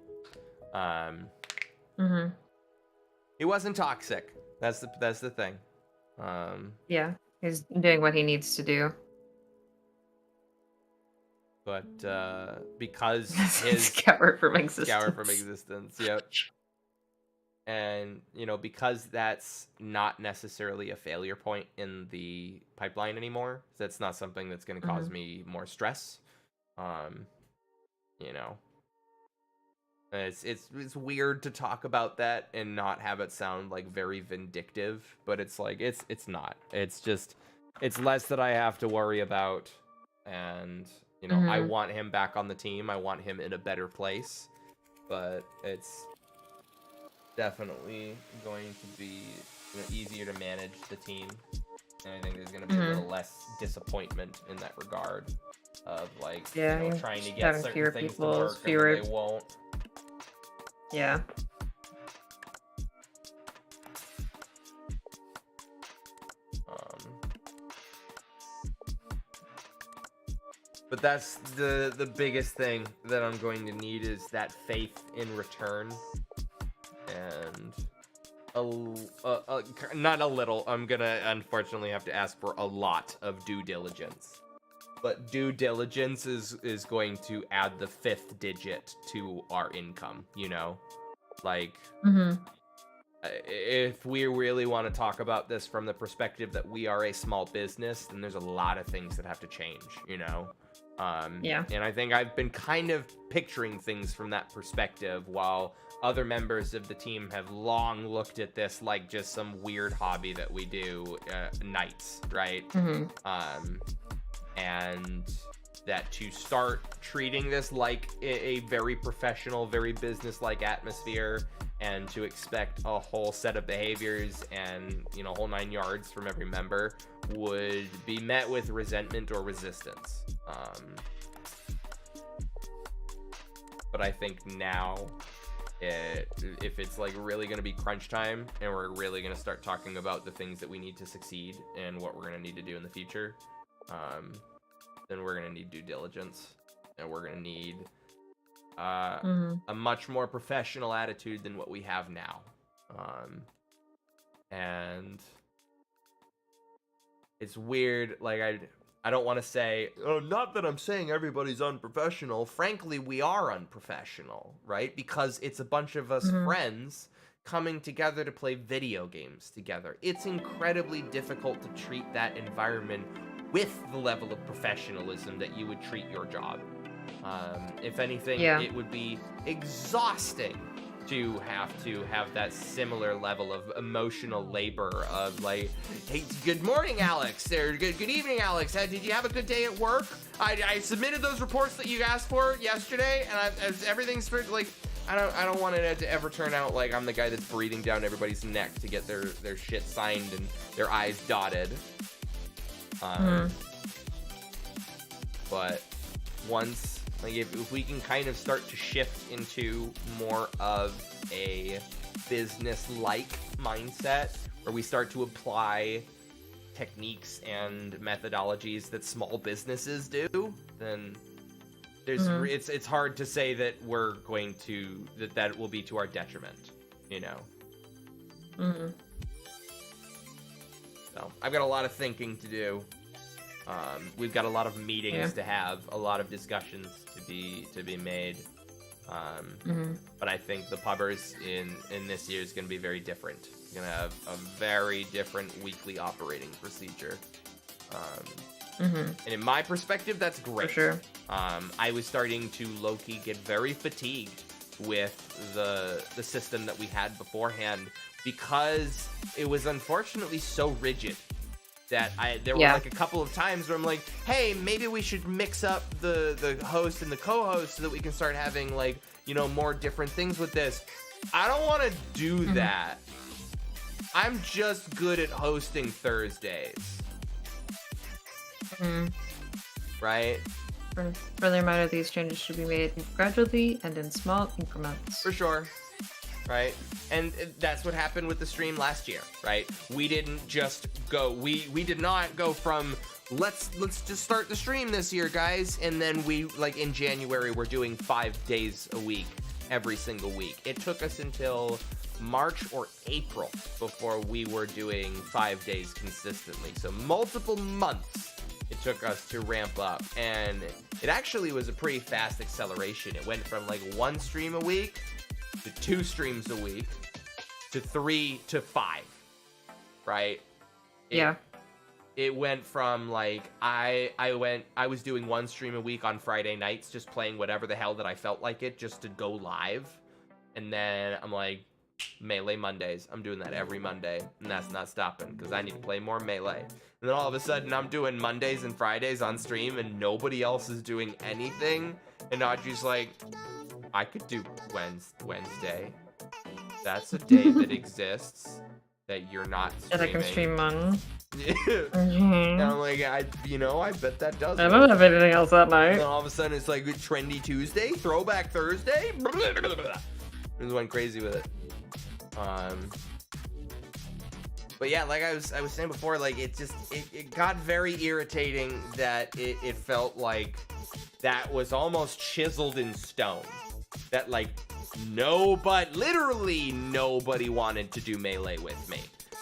He wasn't toxic. That's the thing. Yeah, he's doing what he needs to do. But because his scour from existence, yep. And you know, because that's not necessarily a failure point in the pipeline anymore, that's not something that's going to cause me more stress. You know, it's weird to talk about that and not have it sound like very vindictive, but it's like it's not. It's just it's less that I have to worry about, and you know, I want him back on the team. I want him in a better place, but it's definitely going to be, you know, easier to manage the team, and I think there's going to be a little less disappointment in that regard of like, you know, trying to get certain things to work and they won't. Yeah. But that's the biggest thing that I'm going to need is that faith in return, and not a little. I'm gonna unfortunately have to ask for a lot of due diligence, but due diligence is going to add the 5th digit to our income. You know, like if we really want to talk about this from the perspective that we are a small business, then there's a lot of things that have to change. You know. And I think I've been kind of picturing things from that perspective, while other members of the team have long looked at this like just some weird hobby that we do nights, right? And that to start treating this like a very professional, very business-like atmosphere, and to expect a whole set of behaviors and, you know, whole 9 yards from every member would be met with resentment or resistance. But I think now, if it's like really going to be crunch time and we're really going to start talking about the things that we need to succeed and what we're going to need to do in the future, then we're going to need due diligence, and we're going to need a much more professional attitude than what we have now. And it's weird, like I don't want to say, oh, not that I'm saying everybody's unprofessional. Frankly, we are unprofessional, right? Because it's a bunch of us friends coming together to play video games together. It's incredibly difficult to treat that environment with the level of professionalism that you would treat your job. If anything, it would be exhausting to have that similar level of emotional labor of like, hey, good morning, Alex, or good evening, Alex. Did you have a good day at work? I submitted those reports that you asked for yesterday, and everything's for like, I don't want it to ever turn out like I'm the guy that's breathing down everybody's neck to get their shit signed and their I's dotted. But once, like, if we can kind of start to shift into more of a business-like mindset, where we start to apply techniques and methodologies that small businesses do, then there's it's hard to say that we're going to that will be to our detriment, you know. So I've got a lot of thinking to do. We've got a lot of meetings to have, a lot of discussions to be made. But I think the pubbers in this year is going to be very different. We're going to have a very different weekly operating procedure. And in my perspective, that's great. For sure. I was starting to low-key get very fatigued with the system that we had beforehand, because it was unfortunately so rigid that there were like a couple of times where I'm like, hey, maybe we should mix up the host and the co-host so that we can start having like, you know, more different things with this. I don't want to do that. I'm just good at hosting Thursdays. Right? Further reminder, these changes should be made gradually and in small increments. For sure. Right? And that's what happened with the stream last year, right? We didn't just go, we did not go from let's just start the stream this year, guys, and then we, like, in January we're doing 5 days a week every single week. It took us until March or April before we were doing 5 days consistently. So multiple months it took us to ramp up, and it actually was a pretty fast acceleration. It went from like 1 stream a week to 2 streams a week to 3 to 5, right? It went from like I was doing 1 stream a week on Friday nights, just playing whatever the hell that I felt like it, just to go live. And then I'm like, Melee Mondays. I'm doing that every Monday, and that's not stopping because I need to play more Melee. And then all of a sudden I'm doing Mondays and Fridays on stream and nobody else is doing anything. And Audrey's like, I could do Wednesday. That's a day that exists that you're not streaming. That I can stream on. And I'm like, I bet that does. I don't have anything else that night. And then all of a sudden it's like Trendy Tuesday, Throwback Thursday. Just went crazy with it. But yeah, like I was saying before, like it got very irritating that it felt like that was almost chiseled in stone. That like literally nobody wanted to do Melee with me.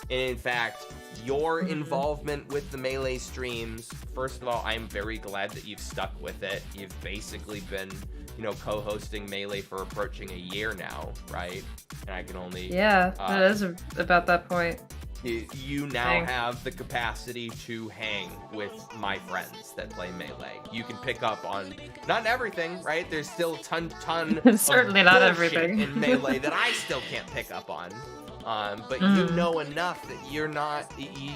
And in fact, your involvement with the Melee streams, first of all, I'm very glad that you've stuck with it. You've basically been, you know, co-hosting Melee for approaching a year now, right? And I can only... Yeah, it is about that point. You now have the capacity to hang with my friends that play Melee. You can pick up on, not everything, right? There's still a ton certainly of not bullshit everything in Melee that I still can't pick up on. But you know enough that you're not,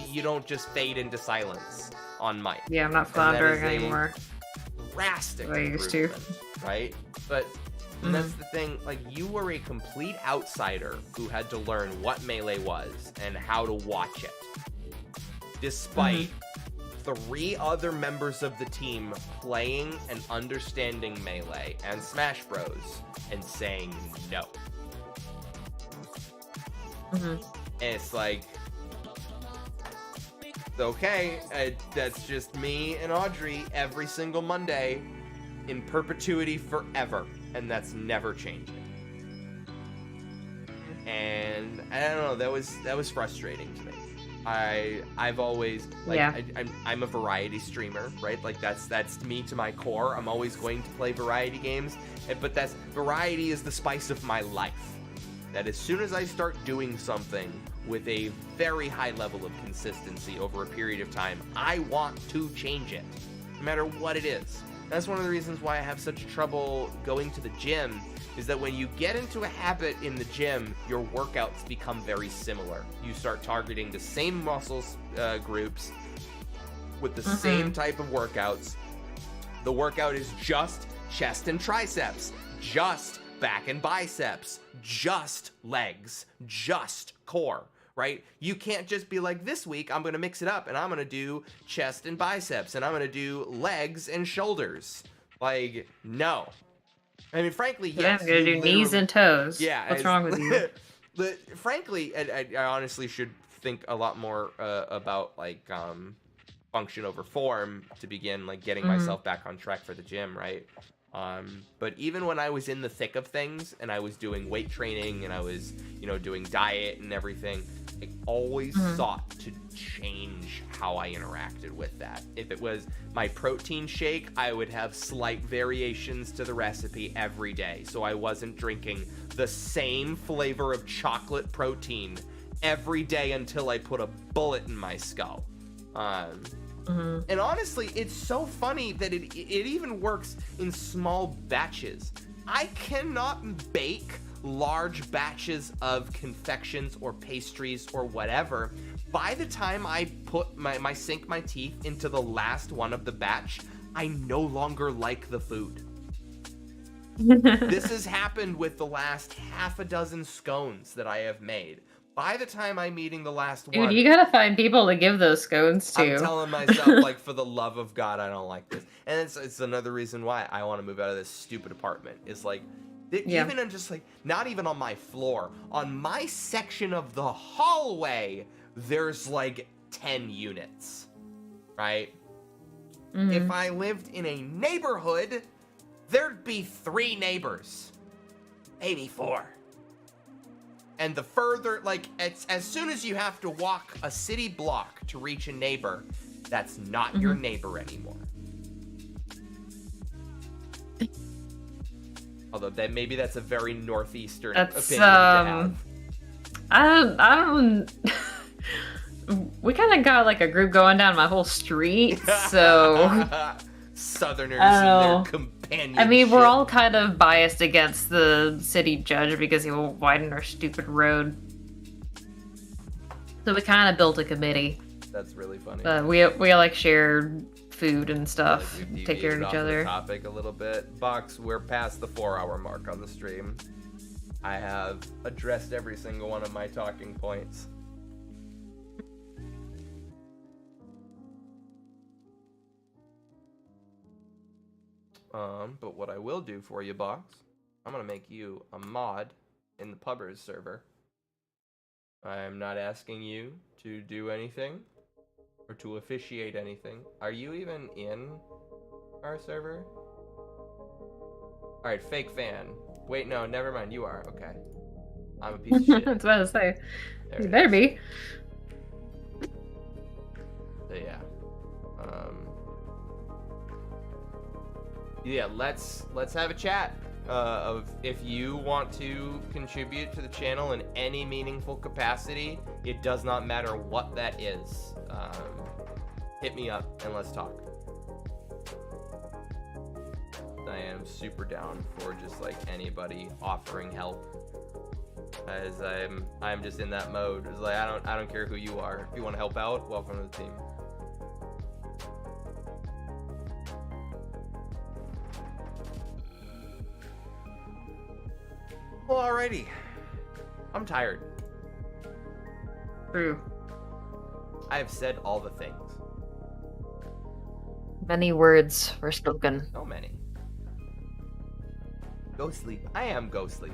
you don't just fade into silence on mic. Yeah, I'm not floundering anymore. Drastic I used to. Right? But that's the thing, like, you were a complete outsider who had to learn what Melee was and how to watch it. Despite 3 other members of the team playing and understanding Melee and Smash Bros. And saying no. And it's like, okay, that's just me and Audrey every single Monday in perpetuity forever, and that's never changing. And I don't know, that was frustrating to me. I've always I'm a variety streamer, right? Like that's me to my core. I'm always going to play variety games, but variety is the spice of my life. That as soon as I start doing something with a very high level of consistency over a period of time, I want to change it, no matter what it is. That's one of the reasons why I have such trouble going to the gym, is that when you get into a habit in the gym, your workouts become very similar. You start targeting the same muscles groups with the same type of workouts. The workout is just chest and triceps, just back and biceps, just legs, just core, right? You can't just be like, this week I'm going to mix it up and I'm going to do chest and biceps and I'm going to do legs and shoulders. Like, no. I mean, frankly, yes. I'm going to do knees and toes. Yeah. What's wrong with you? But frankly, I honestly should think a lot more about like function over form to begin like getting myself back on track for the gym, right? But even when I was in the thick of things and I was doing weight training and I was, you know, doing diet and everything, I always sought to change how I interacted with that. If it was my protein shake, I would have slight variations to the recipe every day. So I wasn't drinking the same flavor of chocolate protein every day until I put a bullet in my skull. And honestly, it's so funny that it even works in small batches. I cannot bake large batches of confections or pastries or whatever. By the time I put sink my teeth into the last one of the batch, I no longer like the food. This has happened with the last half a dozen scones that I have made. By the time I'm eating the last one... Dude, you gotta find people to give those scones to. I'm telling myself, like, for the love of God, I don't like this. And it's another reason why I want to move out of this stupid apartment. Is like, even on just like, not even on my floor, on my section of the hallway, there's like 10 units, right? Mm-hmm. If I lived in a neighborhood, there'd be 3 neighbors, maybe 4. And the further, like, as soon as you have to walk a city block to reach a neighbor, that's not your neighbor anymore. Although maybe that's a very northeastern opinion to have. I don't. We kind of got like a group going down my whole street, so. Southerners and their companionship. I mean, we're all kind of biased against the city judge because he will widen our stupid road. So we kind of built a committee. That's really funny. We like share food and stuff, take care of each other. The topic a little bit. Box, we're past the 4-hour mark on the stream. I have addressed every single one of my talking points. But what I will do for you, Box, I'm gonna make you a mod in the Pubbers server. I am not asking you to do anything or to officiate anything. Are you even in our server? Alright, fake fan. Wait, no, never mind, you are. Okay. I'm a piece of shit. That's what I was saying. You better be. So, yeah. Yeah, let's have a chat of if you want to contribute to the channel in any meaningful capacity. It does not matter what that is. Hit me up and let's talk. I am super down for just like anybody offering help, as I'm just in that mode. It's like I don't care who you are. If you want to help out, welcome to the team. Well, alrighty. I'm tired. True. I have said all the things. Many words were spoken. So many. Go sleep. I am go sleep.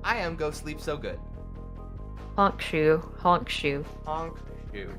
I am go sleep so good. Honk shoe. Honk shoe. Honk shoe.